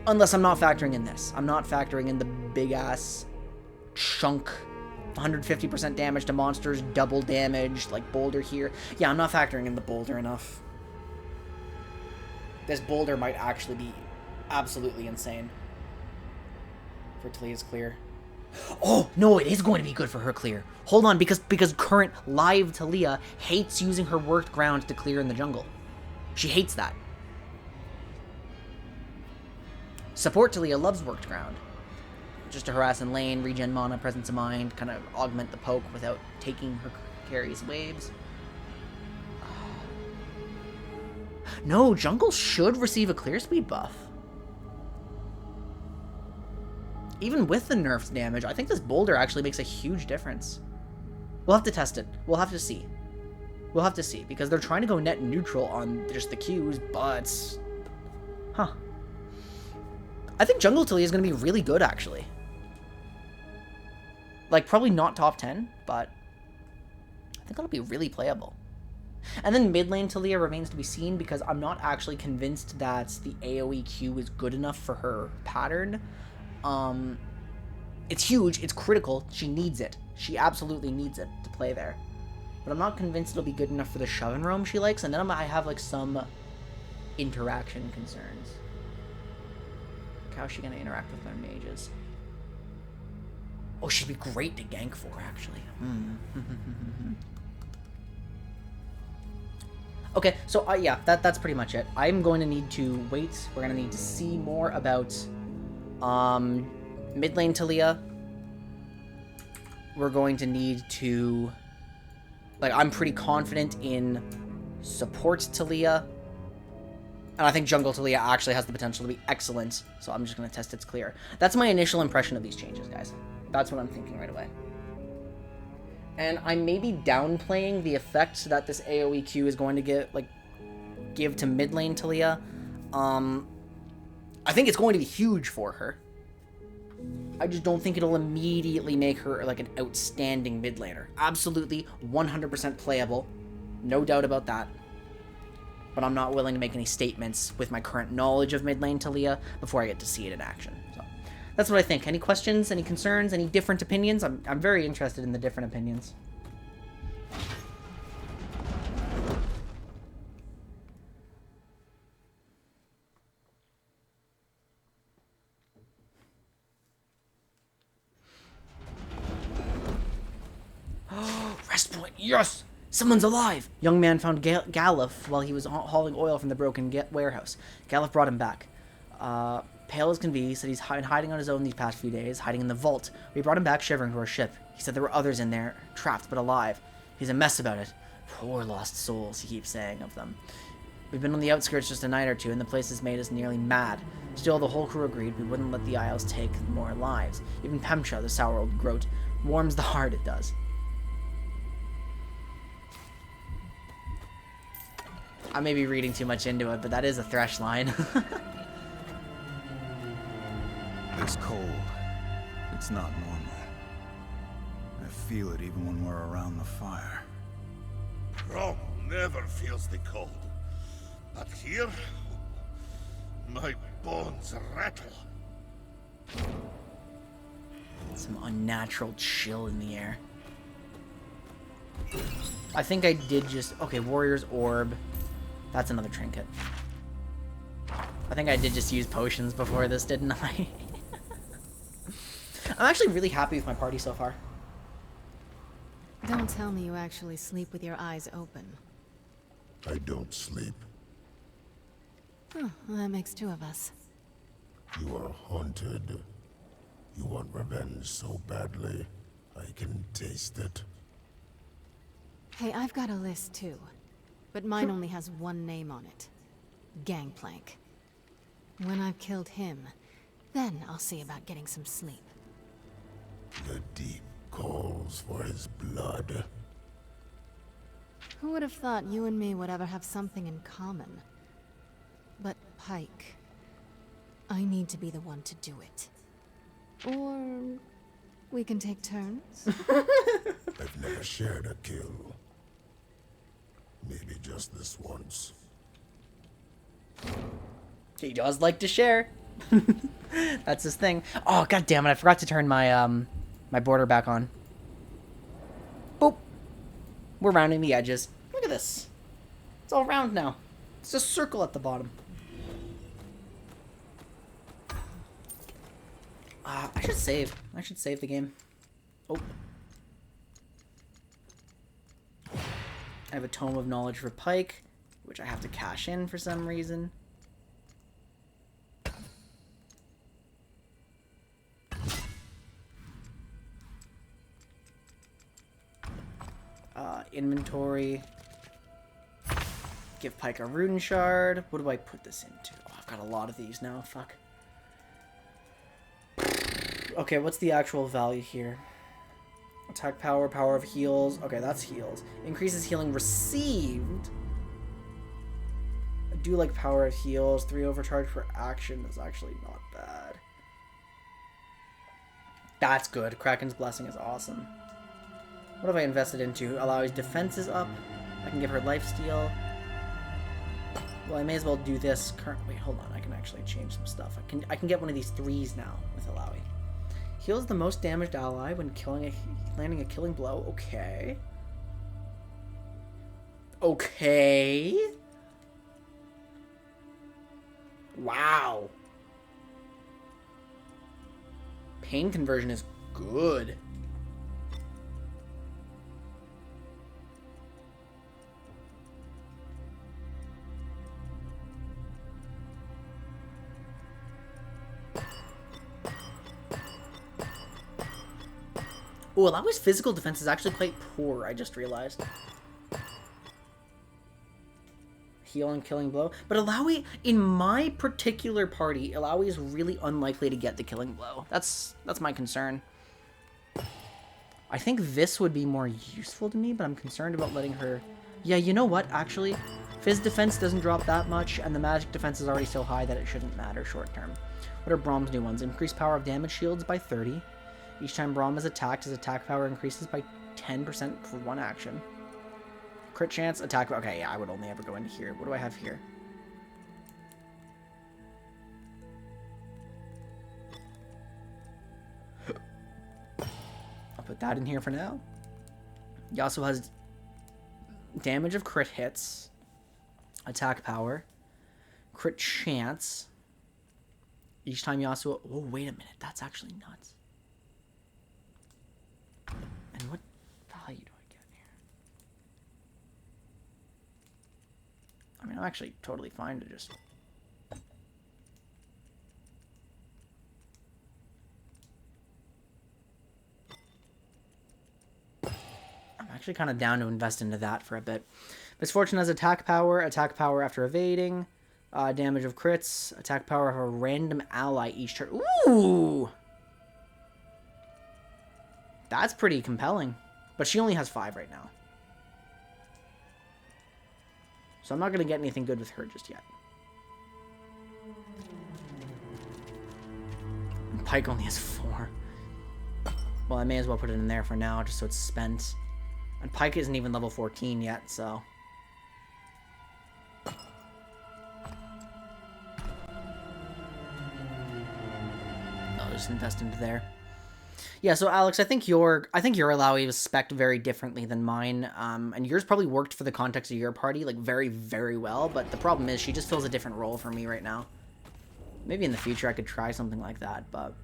Unless I'm not factoring in this. I'm not factoring in the big-ass chunk, 150% damage to monsters, double damage, like boulder here. Yeah, I'm not factoring in the boulder enough. This boulder might actually be absolutely insane for Talia's clear. Oh, no, it is going to be good for her clear. Hold on, because current live Talia hates using her worked ground to clear in the jungle. She hates that. Support Talia loves worked ground. Just to harass in lane, regen mana, presence of mind, kind of augment the poke without taking her carry's waves. No, jungle should receive a clear speed buff. Even with the nerfed damage, I think this boulder actually makes a huge difference. We'll have to test it. We'll have to see. We'll have to see, because they're trying to go net neutral on just the Qs, but... Huh. I think jungle Talia is going to be really good, actually. Like, probably not top 10, but I think it'll be really playable. And then mid lane Talia remains to be seen, because I'm not actually convinced that the AoE Q is good enough for her pattern. It's huge, it's critical, she needs it. She absolutely needs it to play there. but I'm not convinced it'll be good enough for the shove and roam she likes, and then I have like some interaction concerns. Like, how's she gonna interact with our mages? Oh, she'd be great to gank for, actually. Okay, so yeah, that's pretty much it. I'm going to need to wait. We're going to need to see more about mid lane Talia. We're going to need to... Like, I'm pretty confident in support Talia. And I think jungle Talia actually has the potential to be excellent. So I'm just going to test its clear. That's my initial impression of these changes, guys. That's what I'm thinking right away. And I may be downplaying the effect that this AoE Q is going to give to mid lane Talia. I think it's going to be huge for her. I just don't think it'll immediately make her like an outstanding mid laner. Absolutely 100% playable. No doubt about that. But I'm not willing to make any statements with my current knowledge of mid lane Talia before I get to see it in action. So that's what I think. Any questions, any concerns, any different opinions? I'm very interested in the different opinions. Rest point, yes! Someone's alive! Young man found Galuf while he was hauling oil from the broken warehouse. Galuf brought him back. Pale as can be, said he's been hiding on his own these past few days, hiding in the vault. We brought him back shivering to our ship. He said there were others in there, trapped but alive. He's a mess about it. Poor lost souls, he keeps saying of them. We've been on the outskirts just a night or two, and the place has made us nearly mad. Still, the whole crew agreed we wouldn't let the Isles take more lives. Even Pemcha, the sour old groat, warms the heart, it does. I may be reading too much into it, but that is a Thresh line. It's cold. It's not normal. I feel it even when we're around the fire. Rome never feels the cold. But here, my bones rattle. Some unnatural chill in the air. I think I did just... Okay, Warrior's Orb. That's another trinket. I think I did just use potions before this, didn't I? I'm actually really happy with my party so far. Don't tell me you actually sleep with your eyes open. I don't sleep. Huh, well, that makes two of us. You are haunted. You want revenge so badly. I can taste it. Hey, I've got a list too. But mine only has one name on it. Gangplank. When I've killed him, then I'll see about getting some sleep. The deep calls for his blood. Who would have thought you and me would ever have something in common? But Pyke, I need to be the one to do it. Or we can take turns. I've never shared a kill. Maybe just this once. He does like to share. That's his thing. Oh, god damn it, I forgot to turn my my border back on. Boop. We're rounding the edges. Look at this. It's all round now. It's a circle at the bottom. I should save. I should save the game. Oh. I have a Tome of Knowledge for Pyke, which I have to cash in for some reason. Inventory. Give Pyke a rune shard. What do I put this into? Oh, I've got a lot of these now. Fuck. Okay, what's the actual value here? Attack power, power of heals. Okay, that's heals. Increases healing received. I do like power of heals. 3 overcharge for action is actually not bad. That's good. Kraken's Blessing is awesome. What have I invested into? Allow his defenses up. I can give her lifesteal. Well, I may as well do this. Wait, hold on. I can actually change some stuff. I can get one of these 3s now with Alawi. Heals the most damaged ally when landing a killing blow. Okay. Okay. Wow. Pain conversion is good. Oh, Alawi's physical defense is actually quite poor, I just realized. Heal and killing blow. But Alawi, in my particular party, Alawi is really unlikely to get the killing blow. That's my concern. I think this would be more useful to me, but I'm concerned about letting her... Yeah, you know what, actually? Fizz defense doesn't drop that much, and the magic defense is already so high that it shouldn't matter short term. What are Brom's new ones? Increased power of damage shields by 30. Each time Brom is attacked, his attack power increases by 10% for one action. Crit chance, attack... Okay, yeah, I would only ever go into here. What do I have here? I'll put that in here for now. He also has damage of crit hits, attack power, crit chance. Each time Yasuo... Oh, wait a minute. That's actually nuts. And what value do I get here? I mean, I'm actually totally fine to just... I'm actually kind of down to invest into that for a bit. Misfortune has attack power after evading, damage of crits, attack power of a random ally each turn. Ooh! That's pretty compelling. But she only has 5 right now. So I'm not going to get anything good with her just yet. And Pyke only has 4. Well, I may as well put it in there for now, just so it's spent. And Pyke isn't even level 14 yet, so... I'll just invest into there. Yeah, so Alex, I think your Alawi was spec'd very differently than mine, and yours probably worked for the context of your party, like, very, very well, but the problem is she just fills a different role for me right now. Maybe in the future I could try something like that, but...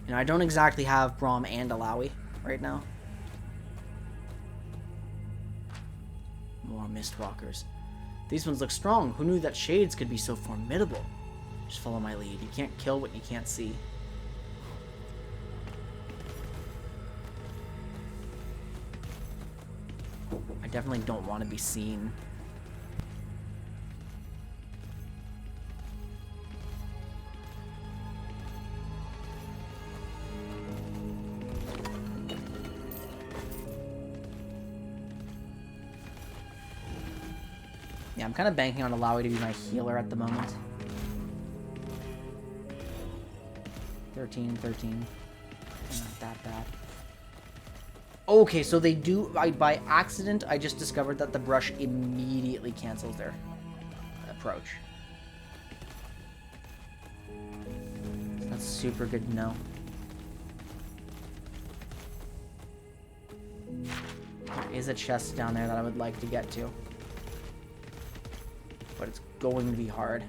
You know, I don't exactly have Braum and Alawi right now. More Mistwalkers. These ones look strong. Who knew that shades could be so formidable? Just follow my lead. You can't kill what you can't see. I definitely don't want to be seen. Yeah, I'm kind of banking on Alawi to be my healer at the moment. 13. Not that bad. Okay, so they do... by accident, I just discovered that the brush immediately cancels their approach. That's super good to know. There is a chest down there that I would like to get to. But it's going to be hard.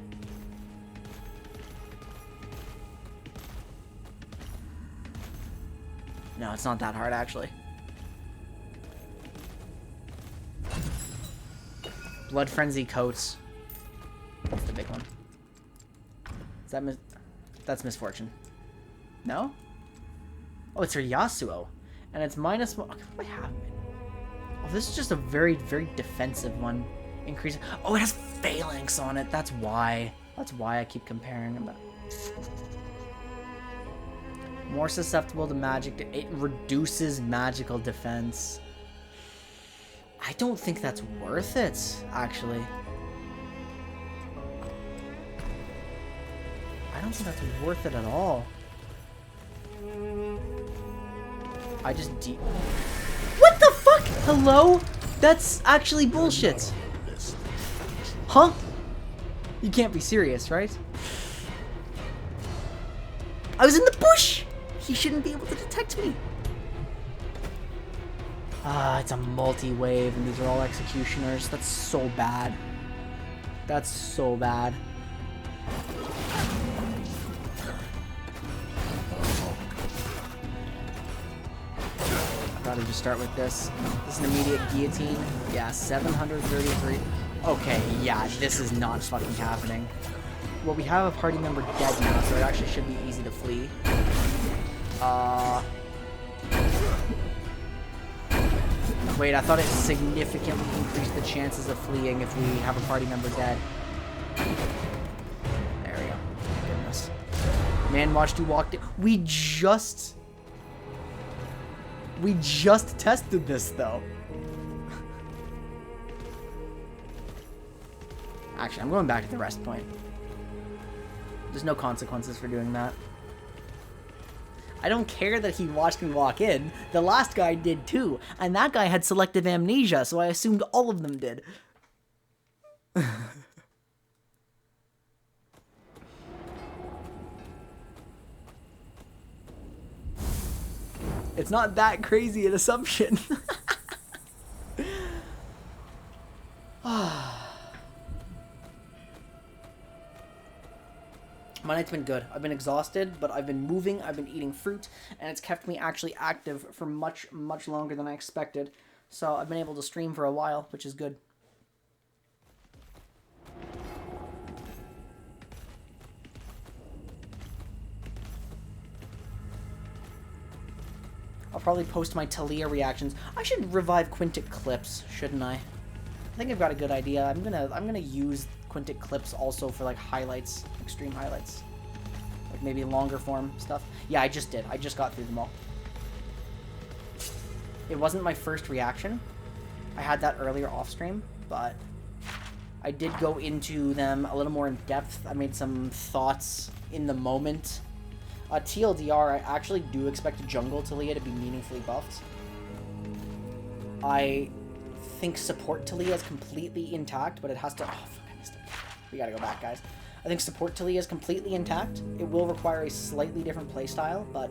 No, it's not that hard, actually. Blood Frenzy coats. That's the big one. Is that that's Misfortune. No? Oh, it's her Yasuo. And it's -1. Okay, what do I have? Oh, this is just a very, very defensive one. Increasing. Oh, it has Phalanx on it. That's why. That's why I keep comparing them. More susceptible to magic. It reduces magical defense. I don't think that's worth it, actually. I don't think that's worth it at all. I just What the fuck? Hello? That's actually bullshit. Huh? You can't be serious, right? I was in the bush! He shouldn't be able to detect me. Ah, it's a multi-wave, and these are all executioners. That's so bad. That's so bad. I've got to just start with this. This is an immediate guillotine. Yeah, 733. Okay, yeah, this is not fucking happening. Well, we have a party member dead now, so it actually should be easy to flee. Wait, I thought it significantly increased the chances of fleeing if we have a party member dead. There we go. Goodness. Man watched you walked in. We just tested this, though. Actually, I'm going back to the rest point. There's no consequences for doing that. I don't care that he watched me walk in. The last guy did too. And that guy had selective amnesia, so I assumed all of them did. It's not that crazy an assumption. My night's been good. I've been exhausted, but I've been moving, I've been eating fruit, and it's kept me actually active for much, much longer than I expected. So I've been able to stream for a while, which is good. I'll probably post my Talia reactions. I should revive Quintic clips, shouldn't I? I think I've got a good idea. I'm gonna use Quintic clips also for like highlights, extreme highlights, like maybe longer form stuff. Yeah, I just did. I just got through them all. It wasn't my first reaction. I had that earlier off stream, but I did go into them a little more in depth. I made some thoughts in the moment. TLDR, I actually do expect Jungle Talia to be meaningfully buffed. I think support Talia is completely intact, but it has to... Oh, fuck, I missed it. We gotta go back, guys. I think support Talia is completely intact. It will require a slightly different playstyle, but...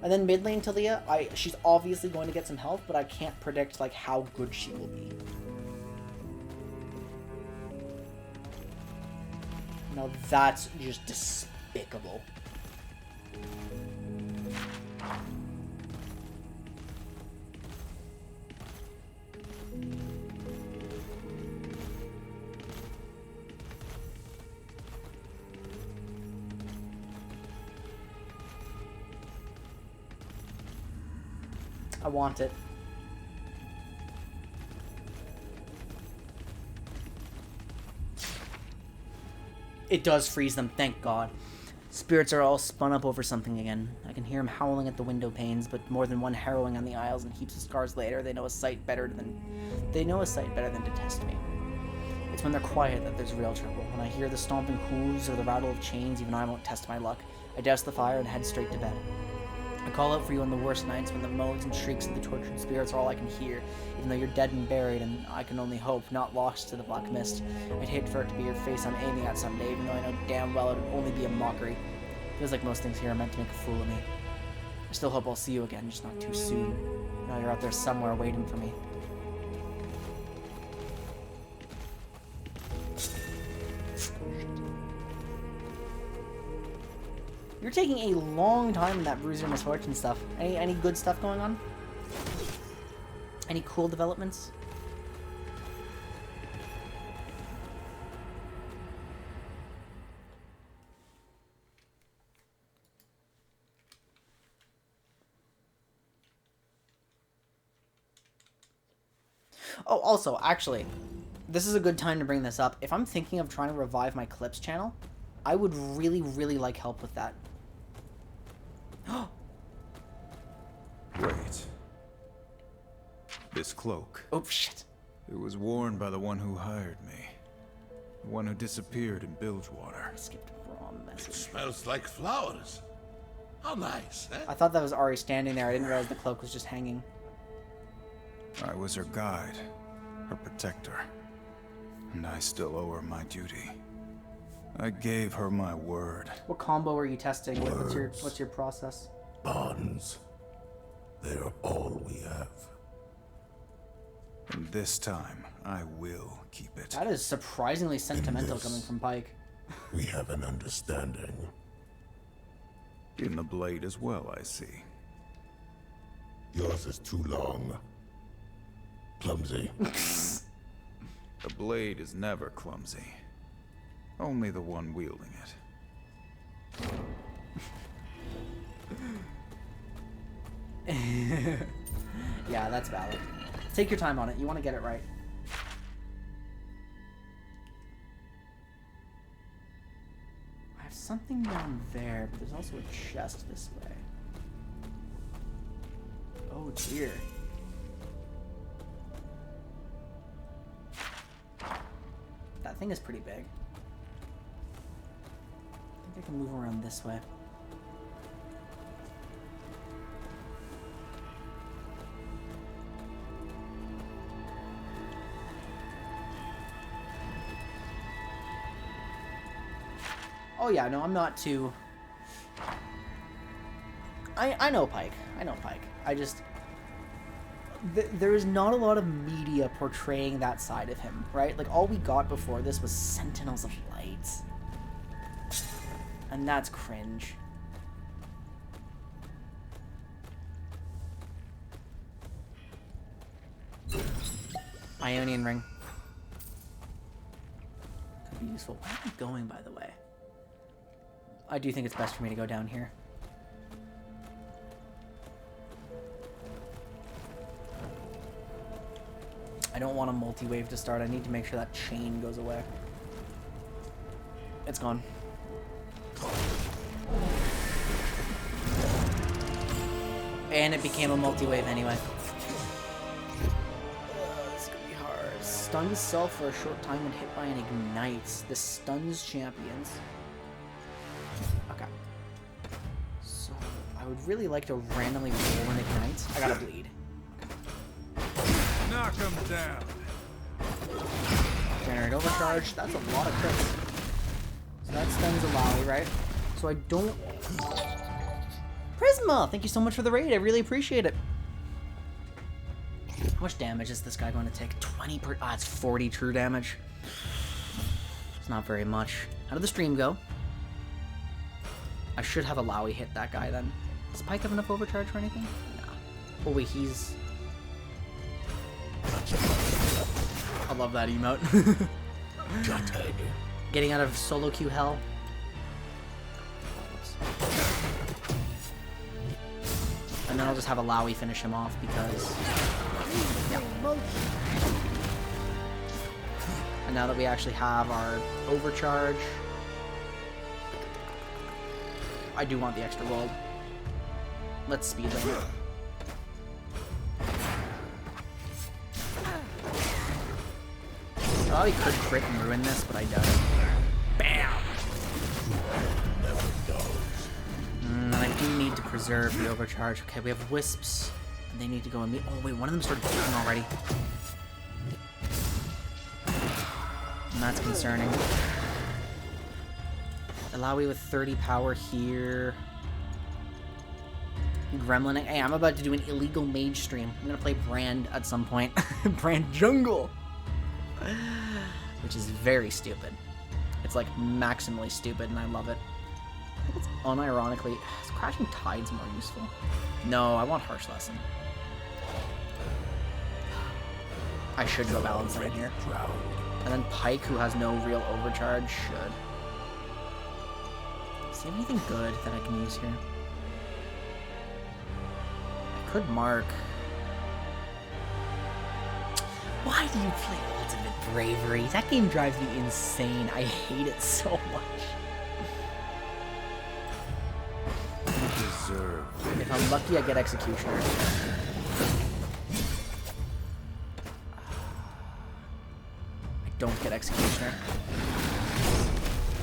And then mid lane Talia, she's obviously going to get some health, but I can't predict like how good she will be. Now that's just despicable. I want it. It does freeze them, thank God. Spirits are all spun up over something again. I can hear them howling at the window panes, but more than one harrowing on the aisles and heaps of scars later, they know a sight better than to test me. It's when they're quiet that there's real trouble. When I hear the stomping hooves or the rattle of chains, even I won't test my luck. I douse the fire and head straight to bed. I call out for you on the worst nights when the moans and shrieks of the tortured spirits are all I can hear, even though you're dead and buried and I can only hope, not lost to the black mist. I'd hate for it to be your face I'm aiming at someday, even though I know damn well it would only be a mockery. Feels like most things here are meant to make a fool of me. I still hope I'll see you again, just not too soon. Now you're out there somewhere waiting for me. You're taking a long time in that Bruiser Misfortune stuff. Any good stuff going on? Any cool developments? Oh, also, actually, this is a good time to bring this up. If I'm thinking of trying to revive my Clips channel, I would really, really like help with that. Wait. This cloak. Oh, shit. It was worn by the one who hired me. The one who disappeared in Bilgewater. I skipped the wrong It message. smells like flowers. How nice, eh? I thought that was Ari standing there. I didn't realize the cloak was just hanging. I was her guide, her protector. And I still owe her my duty. I gave her my word. What combo are you testing? What's your process? Bonds. They are all we have. And this time, I will keep it. That is surprisingly sentimental coming from Pyke. We have an understanding. In the blade as well, I see. Yours is too long. Clumsy. The blade is never clumsy. Only the one wielding it. Yeah, that's valid. Take your time on it. You want to get it right. I have something down there, but there's also a chest this way. Oh dear. That thing is pretty big. I think I can move around this way. Oh yeah, no, I'm not too... I know Pyke. I know Pyke. I just... there is not a lot of media portraying that side of him, right? Like, all we got before this was Sentinels of Light. And that's cringe. Ionian Ring. Could be useful. Where am I going, by the way? I do think it's best for me to go down here. I don't want a multi-wave to start. I need to make sure that chain goes away. It's gone. And it became a multi-wave anyway. This is gonna be hard. Stuns self for a short time when hit by an ignite. This stuns champions. Okay. So, I would really like to randomly roll an ignite. I gotta bleed. Knock him down. Generate overcharge. That's a lot of crits. So that stuns a Lowy, right? So I don't... Prisma! Thank you so much for the raid. I really appreciate it. How much damage is this guy going to take? 20 per... Ah, it's 40 true damage. It's not very much. How did the stream go? I should have a Lowy hit that guy then. Does Pyke have enough overcharge for anything? No. Oh wait, he's... I love that emote. Getting out of solo queue hell. And then I'll just have a Lowy finish him off because... Yeah. And now that we actually have our overcharge... I do want the extra gold. Let's speed them. I thought he could crit and ruin this, but I doubt it. Bam! And I do need to preserve the overcharge. Okay, we have wisps, and they need to go on me. Oh wait, one of them started kicking already. And that's concerning. Alawi with 30 power here. Gremlin. Hey, I'm about to do an illegal mage stream. I'm gonna play Brand at some point. Brand Jungle! Which is very stupid. It's like maximally stupid and I love it. I think it's unironically... Is Crashing Tides more useful? No, I want Harsh Lesson. I should go Balancing here. And then Pyke, who has no real overcharge, should. Is there anything good that I can use here? I could mark... Why do you play Ultimate Bravery? That game drives me insane. I hate it so much. You deserve. If I'm lucky, I get Executioner. I don't get Executioner.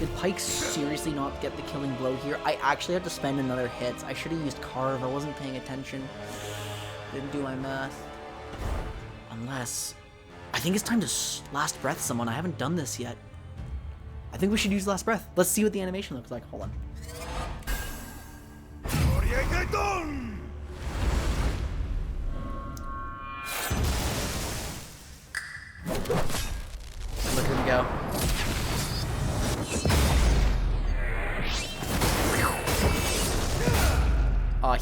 Did Pyke seriously not get the killing blow here? I actually had to spend another hit. I should have used Carve. I wasn't paying attention. Didn't do my math. Unless... I think it's time to Last Breath someone. I haven't done this yet. I think we should use Last Breath. Let's see what the animation looks like. Hold on.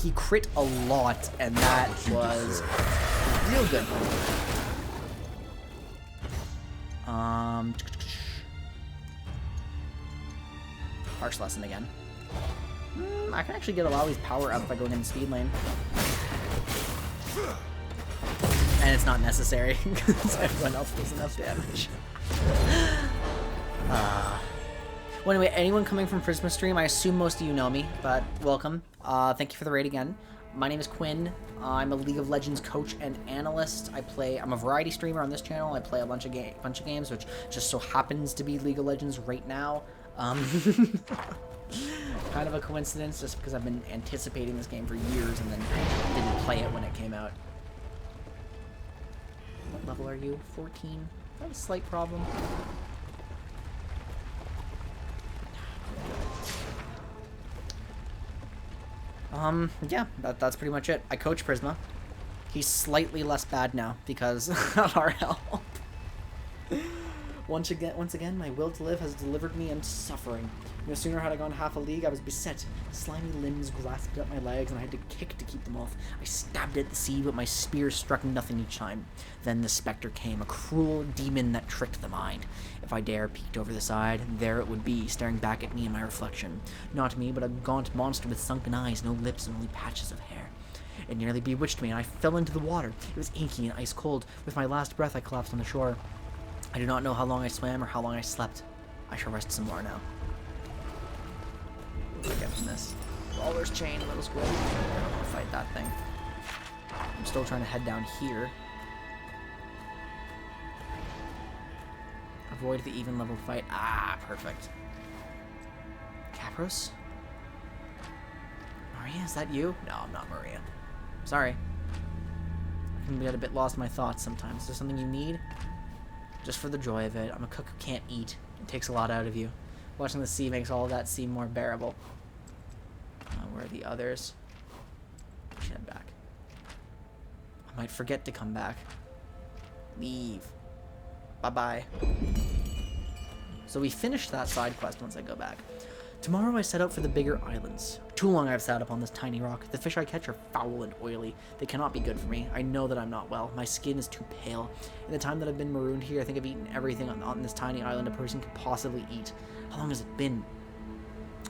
He crit a lot, and that was real good. Harsh Lesson again. I can actually get a lot of these power up by going in the speed lane. And it's not necessary, because everyone else does enough damage. Well, anyway, anyone coming from Prisma Stream, I assume most of you know me, but welcome. Thank you for the raid again. My name is Quinn. I'm a League of Legends coach and analyst. I'm a variety streamer on this channel. I play a bunch of games, which just so happens to be League of Legends right now. Kind of a coincidence, just because I've been anticipating this game for years and then didn't play it when it came out. What level are you? 14? I have a slight problem. Yeah, that's pretty much it. I coach Prisma. He's slightly less bad now because of our help. Once again, my will to live has delivered me into suffering. No sooner had I gone half a league, I was beset. Slimy limbs grasped at my legs, and I had to kick to keep them off. I stabbed at the sea, but my spear struck nothing each time. Then the specter came, a cruel demon that tricked the mind. If I dare peeked over the side, there it would be, staring back at me in my reflection. Not me, but a gaunt monster with sunken eyes, no lips, and only patches of hair. It nearly bewitched me, and I fell into the water. It was inky and ice cold. With my last breath, I collapsed on the shore. I do not know how long I swam or how long I slept. I shall rest some more now. What do I get from this? Waller's chain, little squid. I don't want to fight that thing. I'm still trying to head down here. Avoid the even level fight. Ah, perfect. Capros? Maria, is that you? No, I'm not Maria. Sorry. I can get a bit lost in my thoughts sometimes. Is there something you need? Just for the joy of it. I'm a cook who can't eat. It takes a lot out of you. Watching the sea makes all of that seem more bearable. Where are the others? I should head back. I might forget to come back. Leave. Bye-bye. So we finished that side quest once I go back. Tomorrow I set out for the bigger islands. Too long I've sat upon this tiny rock. The fish I catch are foul and oily. They cannot be good for me. I know that I'm not well. My skin is too pale. In the time that I've been marooned here, I think I've eaten everything on this tiny island a person could possibly eat. How long has it been?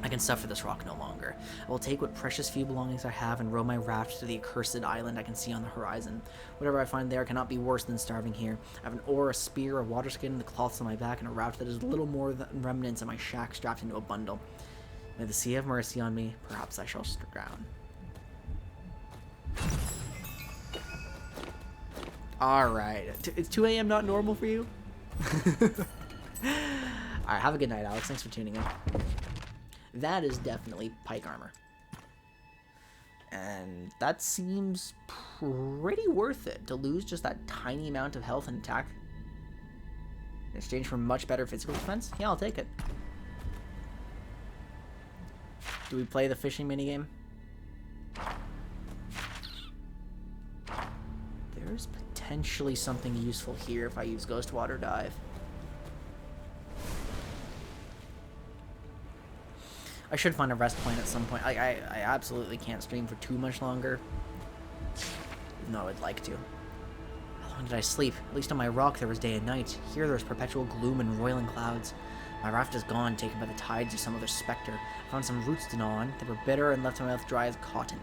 I can suffer this rock no longer. I will take what precious few belongings I have and row my raft to the accursed island I can see on the horizon. Whatever I find there cannot be worse than starving here. I have an oar, a spear, a water skin, the cloths on my back, and a raft that is little more than remnants of my shack strapped into a bundle. May the sea have mercy on me. Perhaps I shall drown. Alright. Is 2 a.m. not normal for you? Alright, have a good night, Alex. Thanks for tuning in. That is definitely Pyke armor. And that seems pretty worth it to lose just that tiny amount of health and attack in exchange for much better physical defense. Yeah, I'll take it. Do we play the fishing minigame? There's potentially something useful here if I use Ghost Water Dive. I should find a rest point at some point. I absolutely can't stream for too much longer. No, I'd like to. How long did I sleep? At least on my rock there was day and night. Here there's perpetual gloom and roiling clouds. My raft is gone, taken by the tides of some other specter. I found some roots to gnaw on. They were bitter and left my mouth dry as cotton.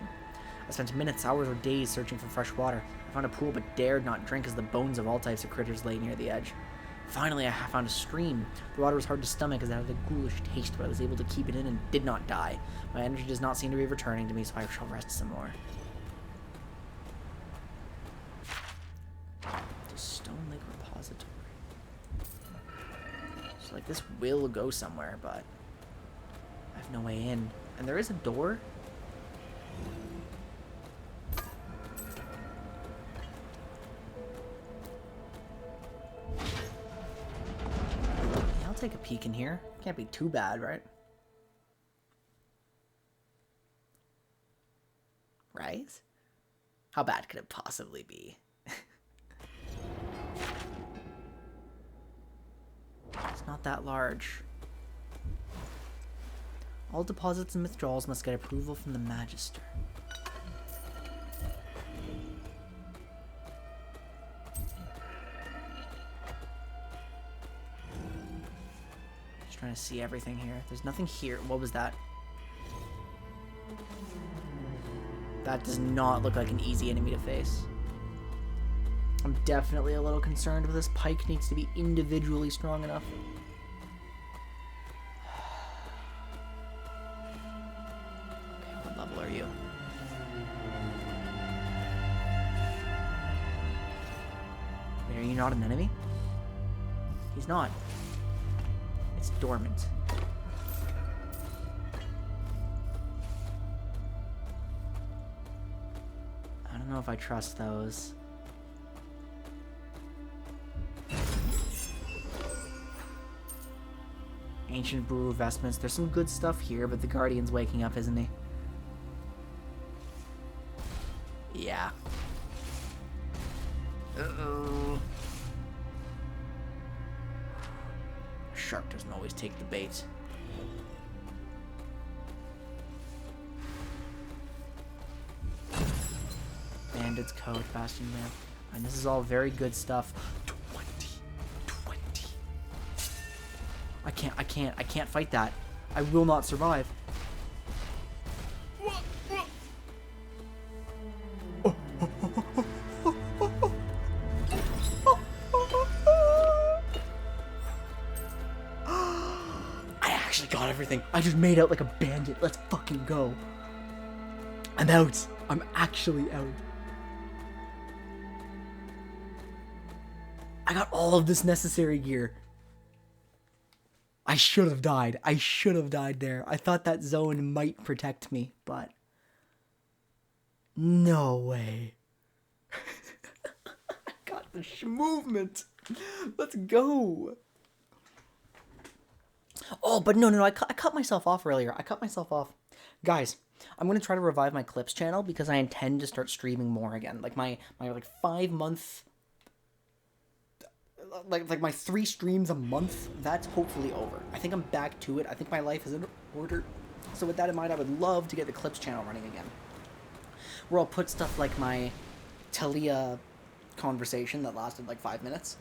I spent minutes, hours, or days searching for fresh water. I found a pool but dared not drink as the bones of all types of critters lay near the edge. Finally, I found a stream. The water was hard to stomach as it had a ghoulish taste, but I was able to keep it in and did not die. My energy does not seem to be returning to me, so I shall rest some more. The Stone Lake Repository. So, like, this will go somewhere, but I have no way in. And there is a door. Take a peek in here. Can't be too bad, right? Right? How bad could it possibly be? It's not that large. All deposits and withdrawals must get approval from the Magister. trying to see everything here. There's nothing here. What was that? That does not look like an easy enemy to face. I'm definitely a little concerned with this. Pyke needs to be individually strong enough. Okay, what level are you? Wait, are you not an enemy? He's not. It's dormant. I don't know if I trust those. Ancient brew vestments. There's some good stuff here, but the Guardian's waking up, isn't he? Yeah. Uh-oh. Shark doesn't always take the bait. Bandit's Code, Bastion Man. And this is all very good stuff. 20. I can't fight that. I will not survive. I actually got everything. I just made out like a bandit. Let's fucking go. I'm out. I'm actually out. I got all of this necessary gear. I should have died. I should have died there. I thought that zone might protect me, but no way. I got the movement. Let's go. Oh, but no. I cut myself off earlier. I cut myself off. Guys, I'm going to try to revive my clips channel because I intend to start streaming more again. Like my like 5-month... Like my 3 streams a month, that's hopefully over. I think I'm back to it. I think my life is in order. So with that in mind, I would love to get the clips channel running again. Where I'll put stuff like my Talia conversation that lasted like 5 minutes.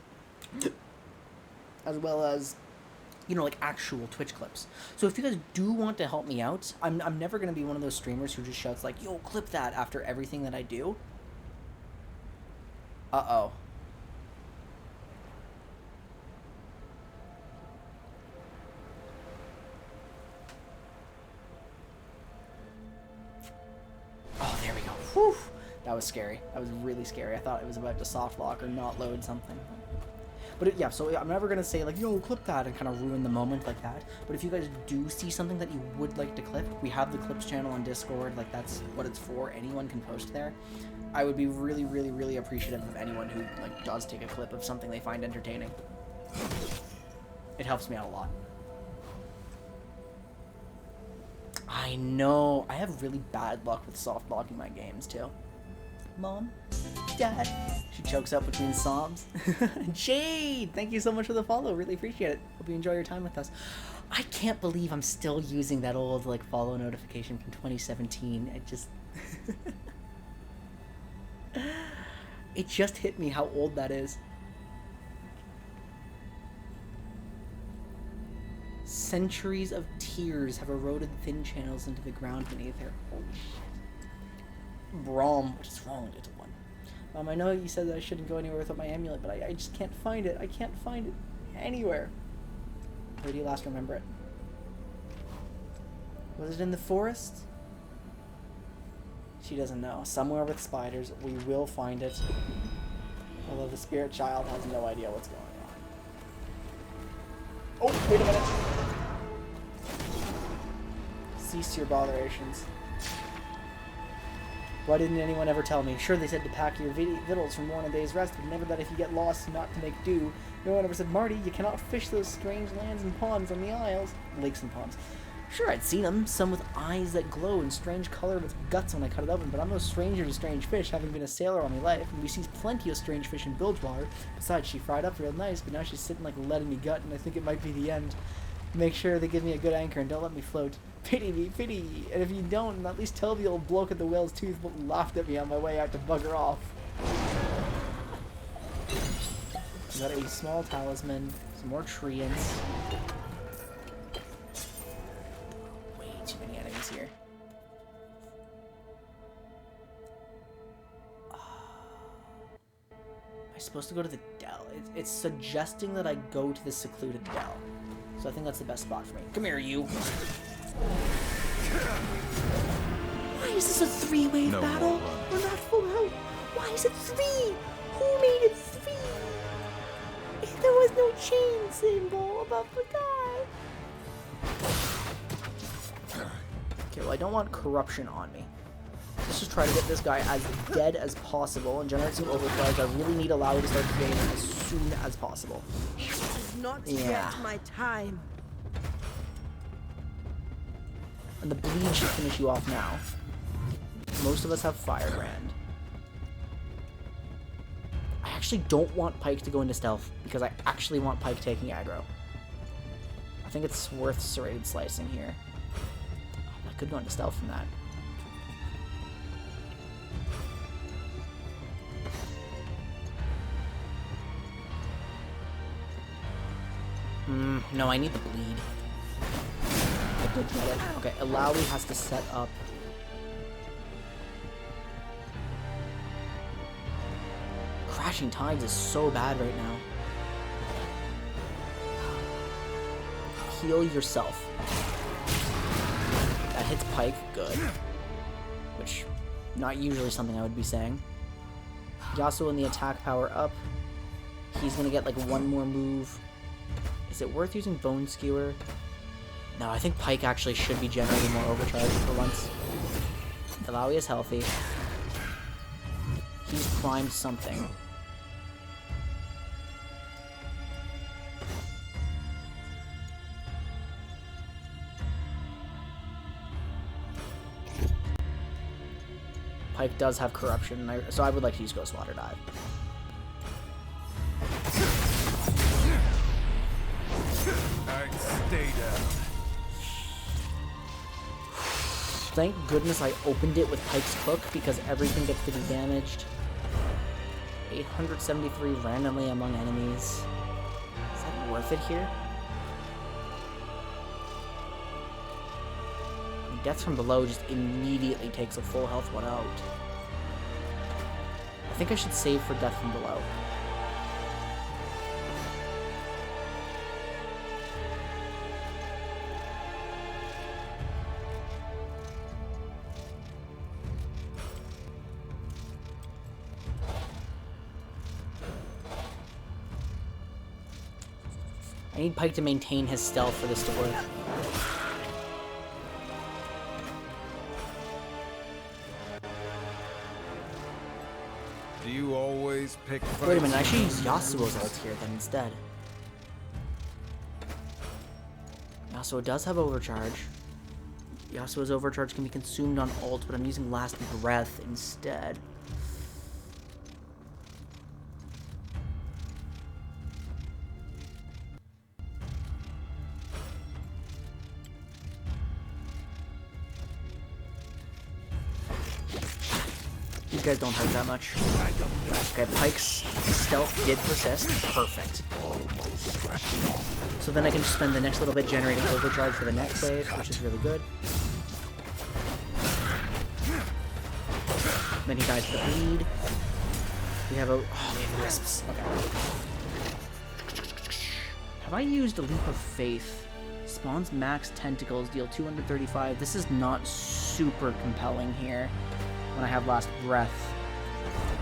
As well as, you know, like actual Twitch clips. So if you guys do want to help me out, I'm never going to be one of those streamers who just shouts like, yo, clip that after everything that I do. Uh-oh. Oh, there we go. Whew. That was scary. That was really scary. I thought it was about to soft lock or not load something. But yeah, so I'm never going to say like, yo, clip that and kind of ruin the moment like that. But if you guys do see something that you would like to clip, we have the clips channel on Discord. Like that's what it's for. Anyone can post there. I would be really, really, really appreciative of anyone who like does take a clip of something they find entertaining. It helps me out a lot. I know. I have really bad luck with soft locking my games, too. Mom? Dad? She chokes up between sobs. Jade! Thank you so much for the follow. Really appreciate it. Hope you enjoy your time with us. I can't believe I'm still using that old, like, follow notification from 2017. It just... It just hit me how old that is. Centuries of tears have eroded thin channels into the ground beneath her. Holy shit. Brom, what is wrong, little one? I know you said that I shouldn't go anywhere without my amulet, but I just can't find it. I can't find it anywhere. Where do you last remember it? Was it in the forest? She doesn't know. Somewhere with spiders. We will find it. Although the spirit child has no idea what's going on. Oh, wait a minute. Cease your botherations. Why didn't anyone ever tell me? Sure, they said to pack your victuals for more than a day's rest, but never that if you get lost, not to make do. No one ever said, Marty, you cannot fish those strange lands and ponds on the isles. Lakes and ponds. Sure, I'd seen them, some with eyes that glow and strange color with guts when I cut it open, but I'm no stranger to strange fish, having been a sailor all my life, and we see plenty of strange fish in Bilgewater. Besides, she fried up real nice, but now she's sitting like letting me gut, and I think it might be the end. Make sure they give me a good anchor and don't let me float. Pity me, pity! And if you don't, at least tell the old bloke at the whale's tooth what laughed at me on my way out to bugger off. Got a small talisman, some more treants. supposed to go to the Dell. It's suggesting that I go to the secluded Dell. So I think that's the best spot for me. Come here, you. Why is this a three-wave battle? We're not full health. Why is it 3? Who made it 3? There was no chain symbol above the guy. Okay, well, I don't want corruption on me. Let's just try to get this guy as dead as possible and generate some overcharge. I really need Alawi to start the game as soon as possible. Not Yeah. yet my time. And the bleed should finish you off now. Most of us have Firebrand. I actually don't want Pyke to go into stealth because I actually want Pyke taking aggro. I think it's worth serrated slicing here. I could go into stealth from that. No, I need the bleed. I did get it. Okay, Alawi has to set up. Crashing Tides is so bad right now. Heal yourself. That hits Pyke, good. Which, not usually something I would be saying. Yasuo in the attack power up. He's gonna get like one more move. Is it worth using Bone Skewer? No, I think Pyke actually should be generating more overcharge for once. Alawi is healthy. He's primed something. Pyke does have corruption, so I would like to use Ghost Water Dive. Alright, stay down. Thank goodness I opened it with Pyke's Cook because everything gets to be damaged. 873 randomly among enemies. Is that worth it here? Death from below just immediately takes a full health one out. I think I should save for death from below. I need Pyke to maintain his stealth for this to work. Do you always pick fights? Wait a minute, I should use Yasuo's ult here then instead. Yasuo does have overcharge. Yasuo's overcharge can be consumed on ult, but I'm using Last Breath instead. These guys don't hurt that much. Okay, Pyke's stealth did persist. Perfect. So then I can just spend the next little bit generating overcharge for the next wave, which is really good. Then he dies to the bleed. We have a... Oh, we have wisps. Okay. Have I used a Leap of Faith? Spawns max tentacles, deal 235. This is not super compelling here when I have Last Breath.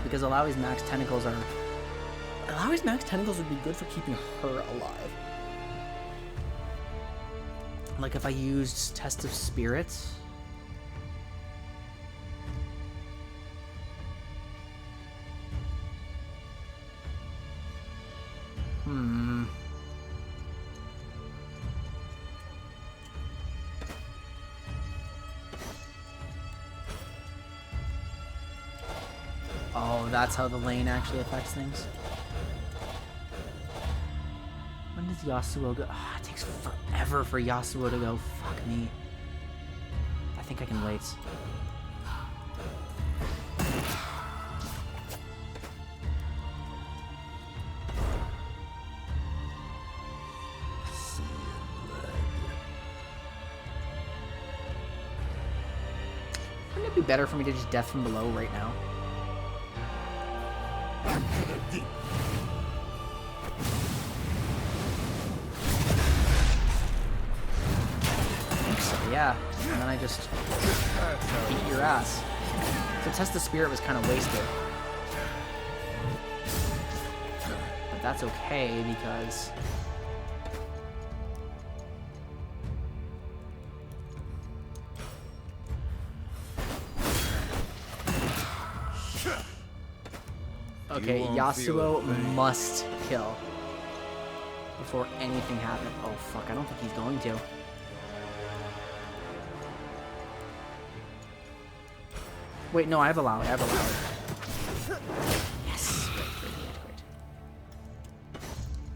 Because Alawi's max tentacles are... Alawi's max tentacles would be good for keeping her alive. Like if I used Test of Spirits. Oh, that's how the lane actually affects things. When does Yasuo go? Oh, it takes forever for Yasuo to go. Fuck me. I think I can wait. Wouldn't it be better for me to just death from below right now? yeah. And then I just beat your ass. So Test the Spirit was kind of wasted. But that's okay because... Okay, Yasuo must kill before anything happens. Oh fuck, I don't think he's going to. Wait, no, I have allowed. Yes, great.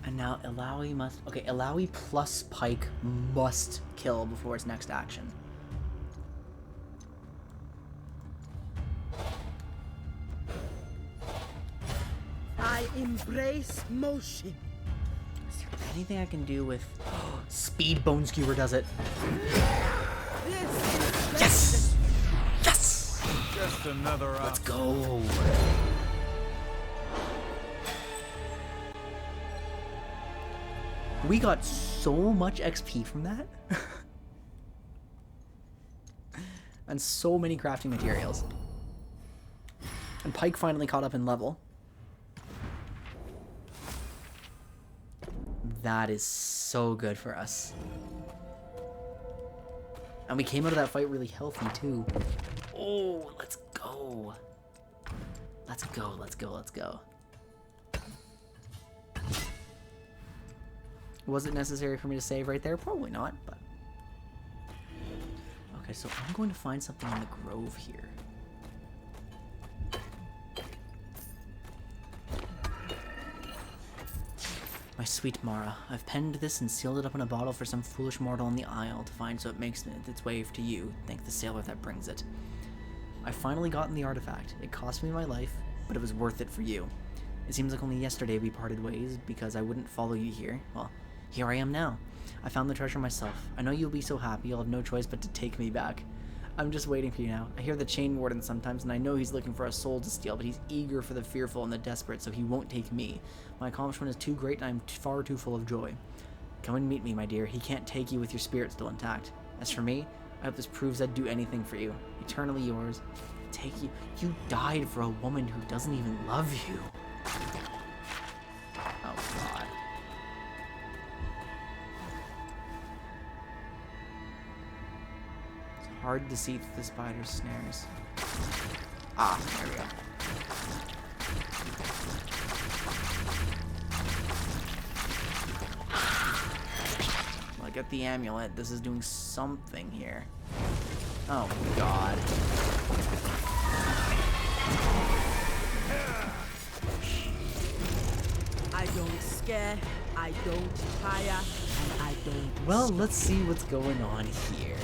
And now Illaoi must... Okay, Illaoi plus Pyke must kill before its next action. I embrace motion. Is there anything I can do with... Speed Bone Skewer does it. Yes! Yes! Just another Let's go. We got so much XP from that. And so many crafting materials. And Pyke finally caught up in level. That is so good for us. And we came out of that fight really healthy too. Oh, let's go. Let's go. Was it necessary for me to save right there? Probably not, but... Okay, so I'm going to find something in the grove here. My sweet Mara, I've penned this and sealed it up in a bottle for some foolish mortal in the Isle to find so it makes its way to you. Thank the sailor that brings it. I've finally gotten the artifact. It cost me my life, but it was worth it for you. It seems like only yesterday we parted ways because I wouldn't follow you here. Well, here I am now. I found the treasure myself. I know you'll be so happy you'll have no choice but to take me back. I'm just waiting for you now. I hear the Chain Warden sometimes, and I know he's looking for a soul to steal, but he's eager for the fearful and the desperate, so he won't take me. My accomplishment is too great, and I'm far too full of joy. Come and meet me, my dear. He can't take you with your spirit still intact. As for me, I hope this proves I'd do anything for you. Eternally yours. Take you. You died for a woman who doesn't even love you. Oh, God. Hard to see through the spider's snares. Ah, there we go. Well, I got the amulet. This is doing something here. Oh, God. I don't scare, I don't tire, and I don't... Well, let's see what's going on here.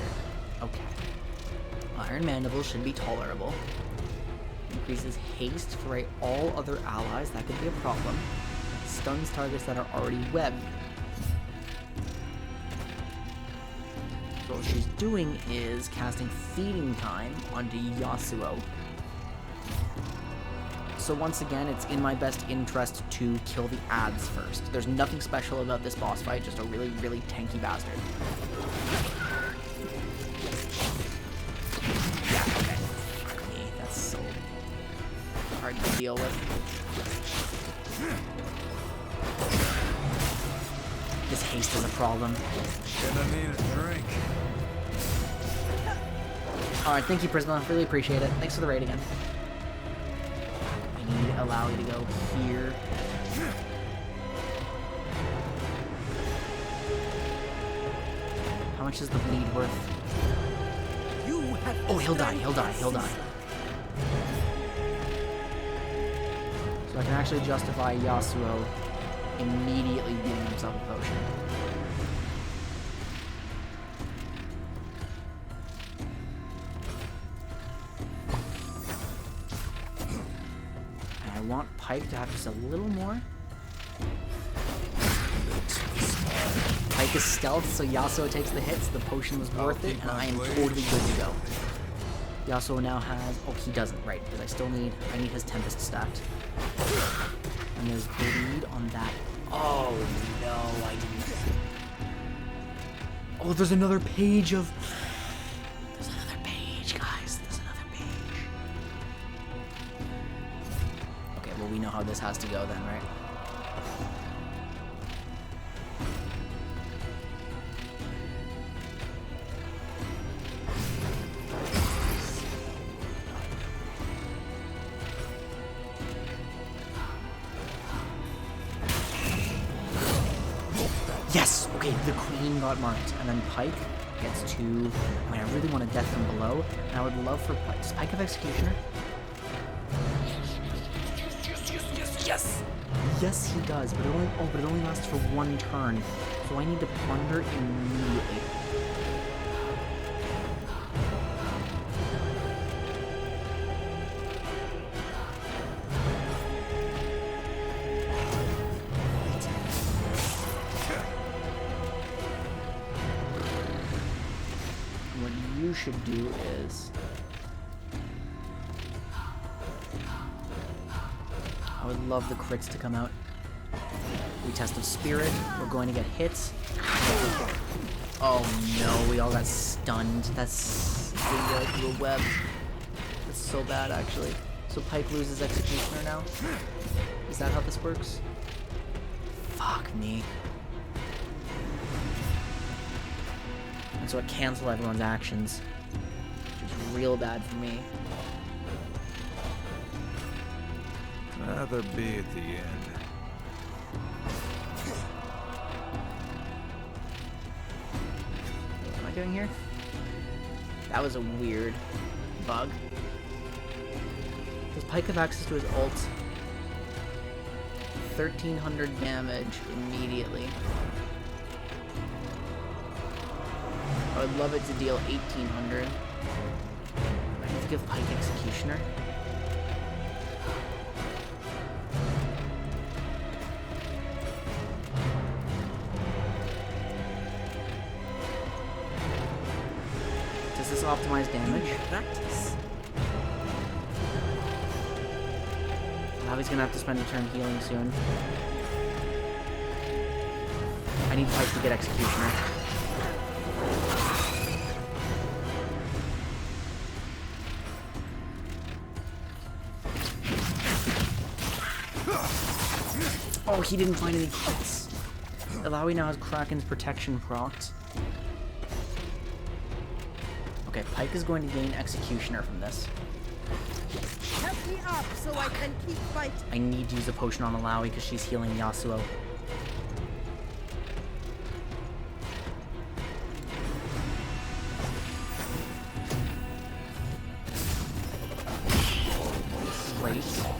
Okay. Iron Mandible should be tolerable. Increases haste for all other allies. That could be a problem. Stuns targets that are already webbed. So what she's doing is casting Feeding Time onto Yasuo. So once again, it's in my best interest to kill the ads first. There's nothing special about this boss fight, just a really, really tanky bastard. Hard to deal with. This haste is a problem. Gonna need a drink. Alright, thank you, Prisma. Really appreciate it. Thanks for the raid again. I need Illaoi to go here. How much is the bleed worth? Oh, he'll die. So I can actually justify Yasuo immediately giving himself a potion. And I want Pyke to have just a little more. Pyke is stealth, so Yasuo takes the hits. The potion was worth it, and I am totally good to go. Yasuo now has... Oh, he doesn't, right, because I need his Tempest stacked. And there's bleed on that. Oh, no, I didn't. Oh, there's another page of... how this has to go then, right? Yes! Okay, the queen got marked, and then Pyke gets to... I mean, I really want a death from below, and I would love for Pyke... Does Pyke have Executioner? Yes! Yes, he does, but it only lasts for one turn, so I need to plunder immediately. Should do is I would love the crits to come out. We tested spirit. We're going to get hits. Oh no, we all got stunned. That's through a web. That's so bad, actually. So Pyke loses Executioner now. Is that how this works? Fuck me. And so it cancels everyone's actions, which is real bad for me. Rather be at the end. What am I doing here? That was a weird bug. Does Pyke have access to his ult? 1300 damage immediately. I would love it to deal 1800. I need to give Pyke Executioner. Does this optimize damage? Practice. Now he's gonna have to spend a turn healing soon. I need Pyke to get Executioner. Oh, he didn't find any crits. Alawi now has Kraken's protection procced. Okay, Pyke is going to gain Executioner from this. Help me up so I can keep fighting. I need to use a potion on Alawi because she's healing Yasuo. Great. So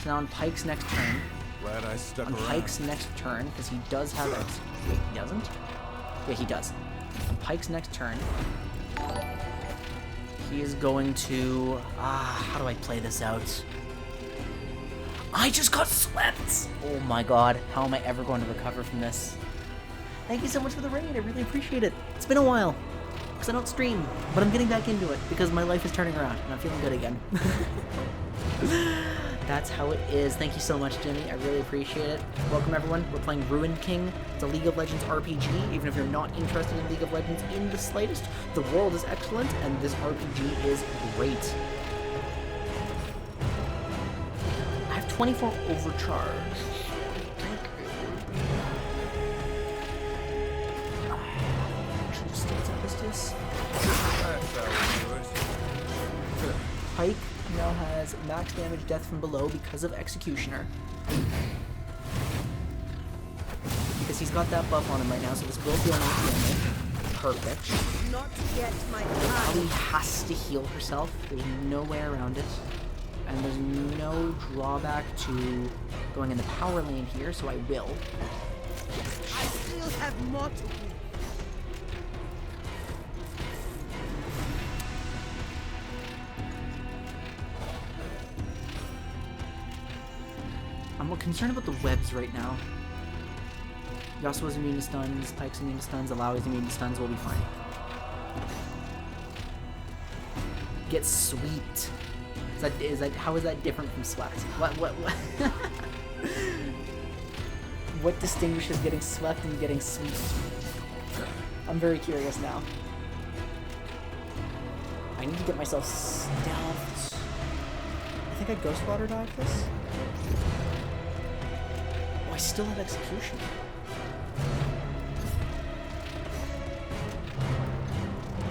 now on Pyke's next turn, Glad I stuck on around. Pyke's next turn, because he does have wait, he doesn't? Yeah, he does. On Pyke's next turn, he is going to... how do I play this out? I just got swept! Oh my god, how am I ever going to recover from this? Thank you so much for the raid, I really appreciate it. It's been a while, because I don't stream, but I'm getting back into it, because my life is turning around, and I'm feeling good again. That's how it is. Thank you so much, Jimmy. I really appreciate it. Welcome, everyone. We're playing Ruined King. It's a League of Legends RPG. Even if you're not interested in League of Legends in the slightest, the world is excellent, and this RPG is great. I have 24 overcharge. Should just stay Tempestus. That's how we do it. Pyke now has max damage death from below because of Executioner. Because he's got that buff on him right now, so this will deal 9 damage. Perfect. Not get my Ali eye. has to heal herself. There's no way around it. And there's no drawback to going in the power lane here, so I will. I still have more to do. I'm more concerned about the webs right now. Yasuo's immune to stuns, Pyke's immune to stuns, Alawi's immune to stuns, we'll be fine. Get sweeped. How is that different from swept? What? What distinguishes getting swept and getting sweeped? I'm very curious now. I need to get myself stealthed. I think I Ghost Water dive this? I still have execution.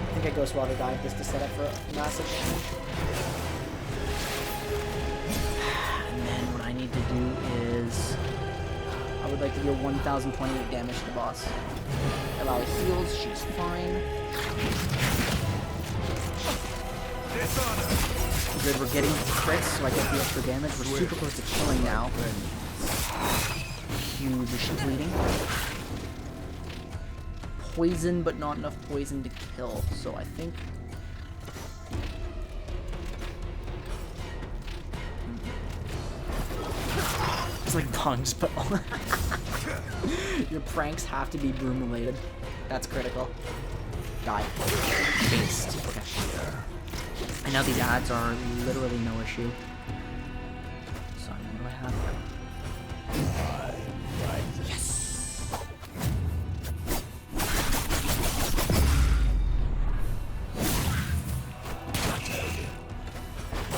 I think I Ghost Water dive this to set up for a massive damage. And then what I need to do is I would like to deal 1,028 damage to the boss. Allow heals, she's fine. Good, we're getting crits, so I get the extra damage. We're super close to killing now. Huge, is she bleeding? Poison, but not enough poison to kill, so I think... It's like Pong's spell. Your pranks have to be broom related. That's critical. Die. Based. Okay. And now these ads are literally no issue. So what do I have here? Yes!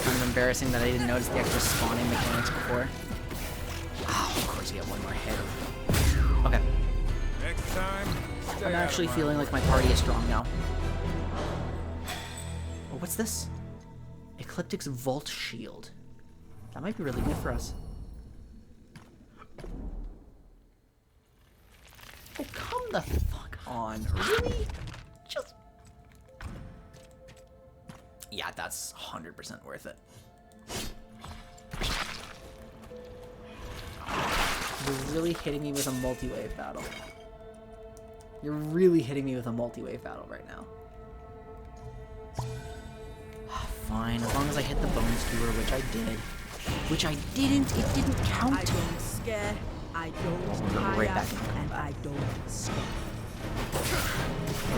Kind of embarrassing that I didn't notice the extra spawning mechanics before. Oh, of course you get one more hit. Okay. Next time, I'm actually feeling like my party is strong now. Oh, what's this? Ecliptic's Vault Shield. That might be really good for us. Oh, come the fuck on. Really? Just... Yeah, that's 100% worth it. You're really hitting me with a multi-wave battle. You're really hitting me with a multi-wave battle right now. Fine, as long as I hit the bone skewer, which I did. Which I didn't, it didn't count. I don't scare, I don't We're right tire, back in and combat. I don't stop.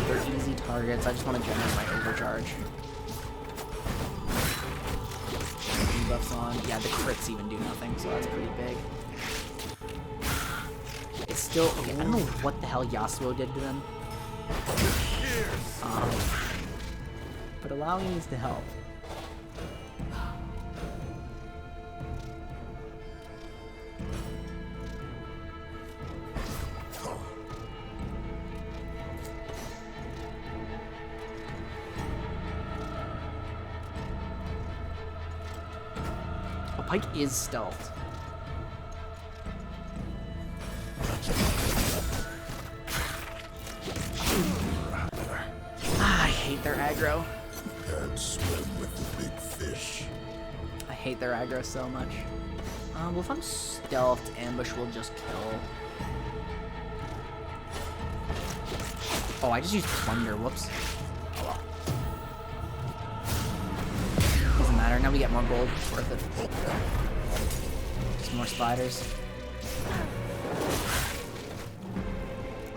They're easy targets, I just want to generate my overcharge. Debuffs on. Yeah, the crits even do nothing, so that's pretty big. It's still, okay, I don't know what the hell Yasuo did to them. But allowing these to help. Oh, Pyke is stealthed. I hate their aggro. Can't swim with the big fish. I hate their aggro so much. Well, if I'm stealthed, ambush will just kill. Oh, I just used plunder. Whoops. Oh well. Doesn't matter. Now we get more gold. It's worth it. Just more spiders.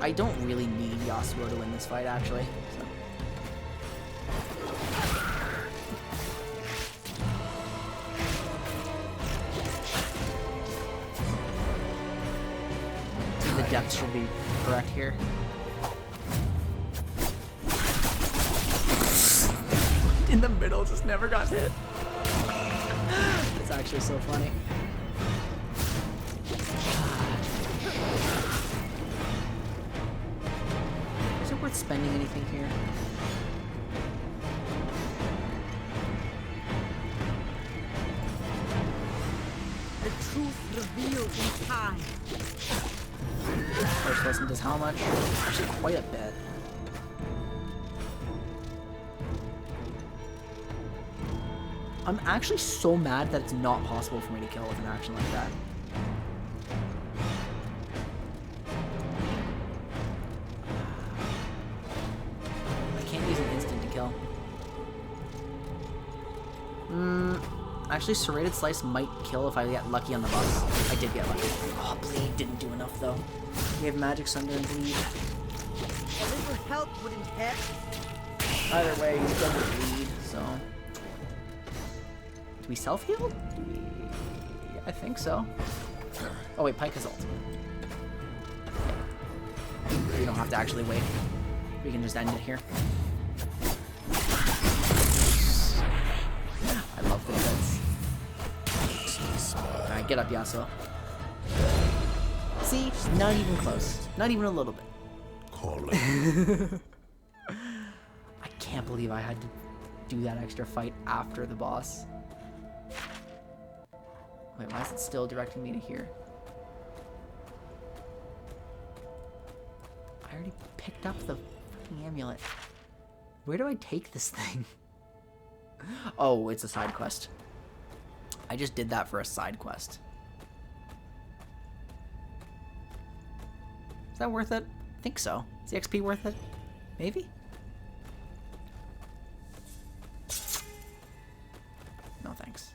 I don't really need Yasuo to win this fight, actually. So. The depth should be correct here. In the middle, just never got hit. It's actually so funny. Is it worth spending anything here? The truth revealed in time. First lesson does how much? Actually, quite a bit. I'm actually so mad that it's not possible for me to kill with an action like that. I can't use an instant to kill. Actually, Serrated Slice might kill if I get lucky on the boss. I did get lucky. Oh, Bleed didn't do enough, though. We have Magic Sunder and Bleed. A little help wouldn't hurt. Either way, he's going to Bleed, so... Do we self-heal? I think so. Oh wait, Pyke has ult. We don't have to actually wait. We can just end it here. I love the hits. Alright, get up, Yasuo. See? Not even close. Not even a little bit. Call it. I can't believe I had to do that extra fight after the boss. Wait, why is it still directing me to here? I already picked up the fucking amulet. Where do I take this thing? Oh, it's a side quest. I just did that for a side quest. Is that worth it? I think so. Is the XP worth it? Maybe? No thanks.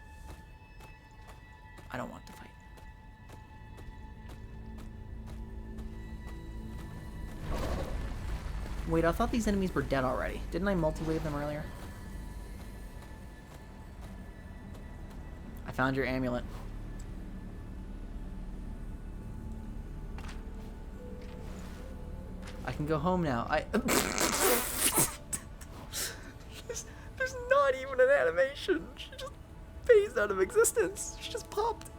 I don't want to fight. Wait, I thought these enemies were dead already. Didn't I multi-wave them earlier? I found your amulet. I can go home now. There's not even an animation. She just phased out of existence. She just popped.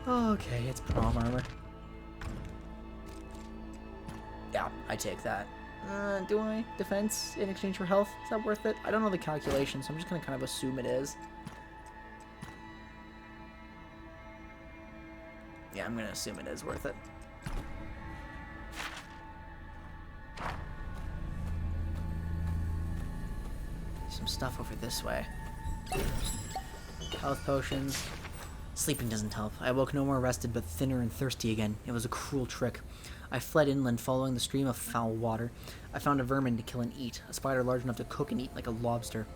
Okay, it's prom armor. Yeah, I take that. Do I? Defense in exchange for health? Is that worth it? I don't know the calculation, so I'm just gonna kind of assume it is. Yeah, I'm gonna assume it is worth it. Some stuff over this way. Health potions. Sleeping doesn't help. I woke no more rested, but thinner and thirsty again. It was a cruel trick. I fled inland, following the stream of foul water. I found a vermin to kill and eat, a spider large enough to cook and eat like a lobster.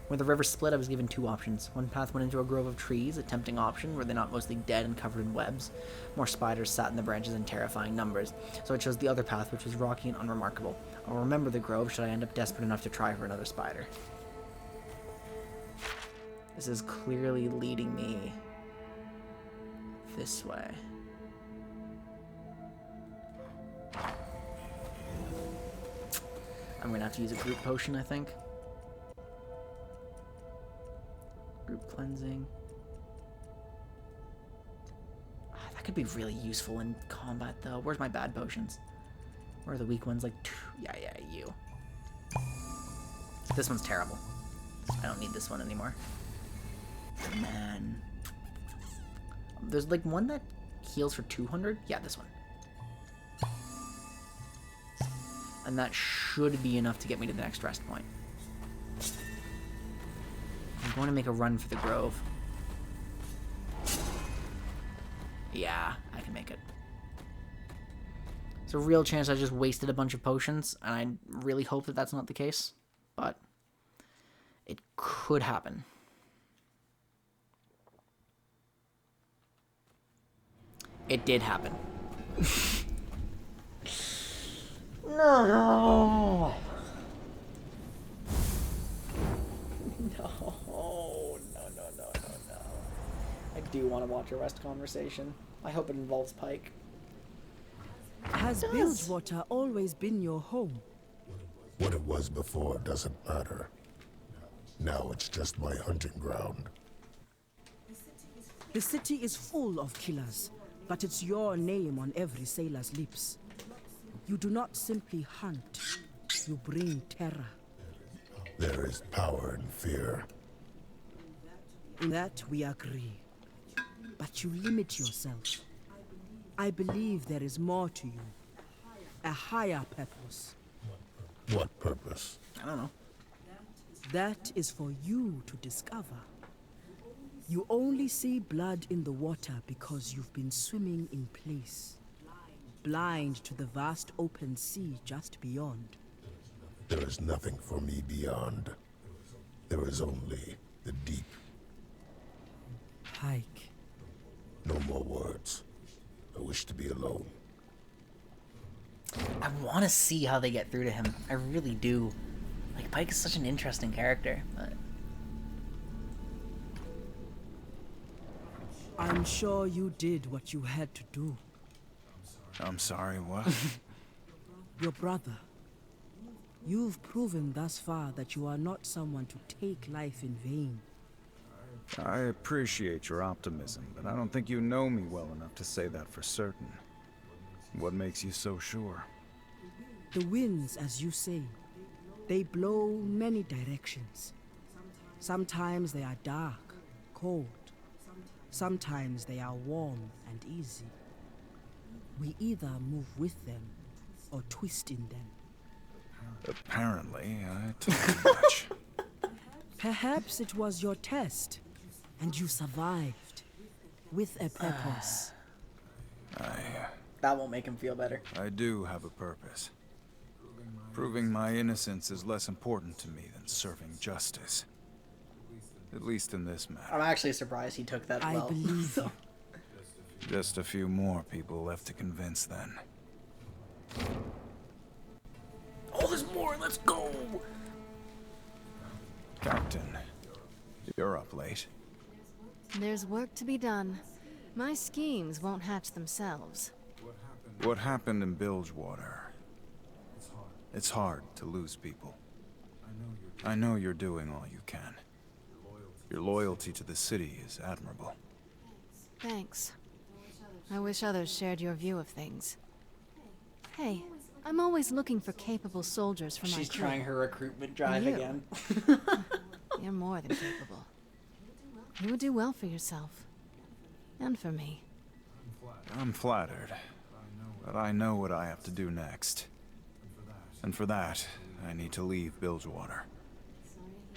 When the river split, I was given two options. One path went into a grove of trees, a tempting option, were they not mostly dead and covered in webs. More spiders sat in the branches in terrifying numbers, so I chose the other path, which was rocky and unremarkable. I'll remember the grove should I end up desperate enough to try for another spider. This is clearly leading me this way. I'm gonna have to use a group potion, I think. Group cleansing. That could be really useful in combat, though. Where's my bad potions? Where are the weak ones? Like, yeah, you. This one's terrible. I don't need this one anymore. Man. There's like one that heals for 200. Yeah, this one. And that should be enough to get me to the next rest point. I'm going to make a run for the grove. Yeah, I can make it. There's a real chance I just wasted a bunch of potions, and I really hope that that's not the case. But it could happen. It did happen. No. No. I do want to watch a rest conversation. I hope it involves Pyke. Has Bilgewater always been your home? What it was before doesn't matter. Now it's just my hunting ground. The city is full of killers, but it's your name on every sailor's lips. You do not simply hunt, you bring terror. There is power in fear. In that we agree. But you limit yourself. I believe there is more to you. A higher purpose. What purpose? I don't know. That is for you to discover. You only see blood in the water because you've been swimming in place. Blind to the vast open sea just beyond. There is nothing for me beyond. There is only the deep. Pyke. No more words. I wish to be alone. I want to see how they get through to him. I really do. Like, Pyke is such an interesting character, but... I'm sure you did what you had to do. I'm sorry, what? Your brother. You've proven thus far that you are not someone to take life in vain. I appreciate your optimism, but I don't think you know me well enough to say that for certain. What makes you so sure? The winds, as you say, they blow many directions. Sometimes they are dark, cold. Sometimes they are warm and easy. We either move with them or twist in them. Apparently, I talk too much. Perhaps it was your test, and you survived. With a purpose. That won't make him feel better. I do have a purpose. Proving my innocence is less important to me than serving justice. At least in this matter. I'm actually surprised he took that I well. believe you. Just a few more people left to convince then. Oh, there's more. Let's go. Captain, you're up late. There's work to be done. My schemes won't hatch themselves. What happened in Bilgewater? It's hard to lose people. I know you're doing all you can. Your loyalty to the city is admirable. Thanks. I wish others shared your view of things. Hey, I'm always looking for capable soldiers for my She's crew. trying her recruitment drive You. again. You're more than capable. You would do well for yourself. And for me. I'm flattered, but I know what I have to do next. And for that, I need to leave Bilgewater.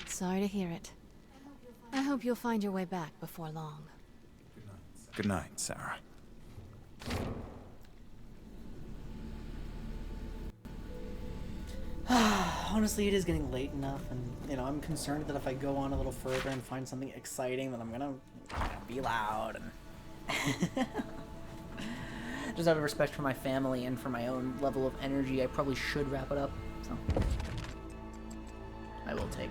Sorry to hear it. I hope you'll find your way back before long. Good night, Sarah. Honestly, it is getting late enough, and you know, I'm concerned that if I go on a little further and find something exciting, that I'm gonna be loud and just out of respect for my family and for my own level of energy, I probably should wrap it up. So I will take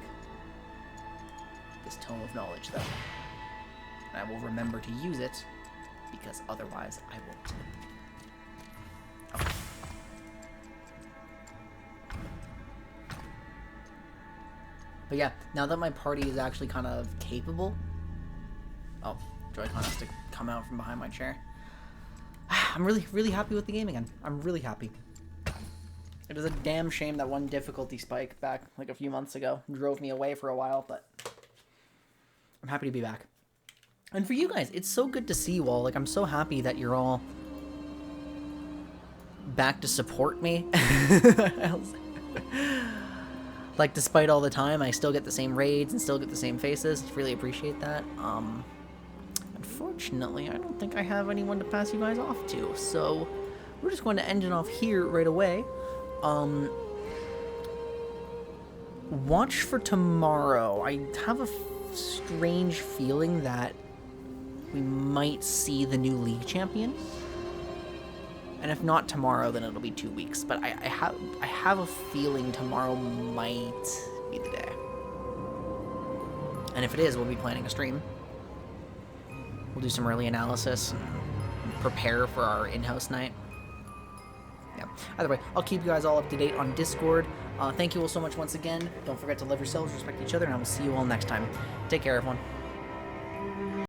this tome of knowledge, though, and I will remember to use it, because otherwise I won't. Okay. But yeah, now that my party is actually kind of capable... Oh, Joy-Con has to come out from behind my chair. I'm really happy with the game again. I'm really happy. It is a damn shame that one difficulty spike back like a few months ago drove me away for a while, but I'm happy to be back. And for you guys, it's so good to see you all. Like, I'm so happy that you're all back to support me. Like, despite all the time, I still get the same raids and still get the same faces. Really appreciate that. Unfortunately, I don't think I have anyone to pass you guys off to, so we're just going to end it off here right away. Watch for tomorrow. I have a strange feeling that we might see the new league champion. And if not tomorrow, then it'll be 2 weeks. But I have a feeling tomorrow might be the day. And if it is, we'll be planning a stream. We'll do some early analysis and prepare for our in-house night. Yeah. Either way, I'll keep you guys all up to date on Discord. Thank you all so much once again. Don't forget to love yourselves, respect each other, and I will see you all next time. Take care, everyone.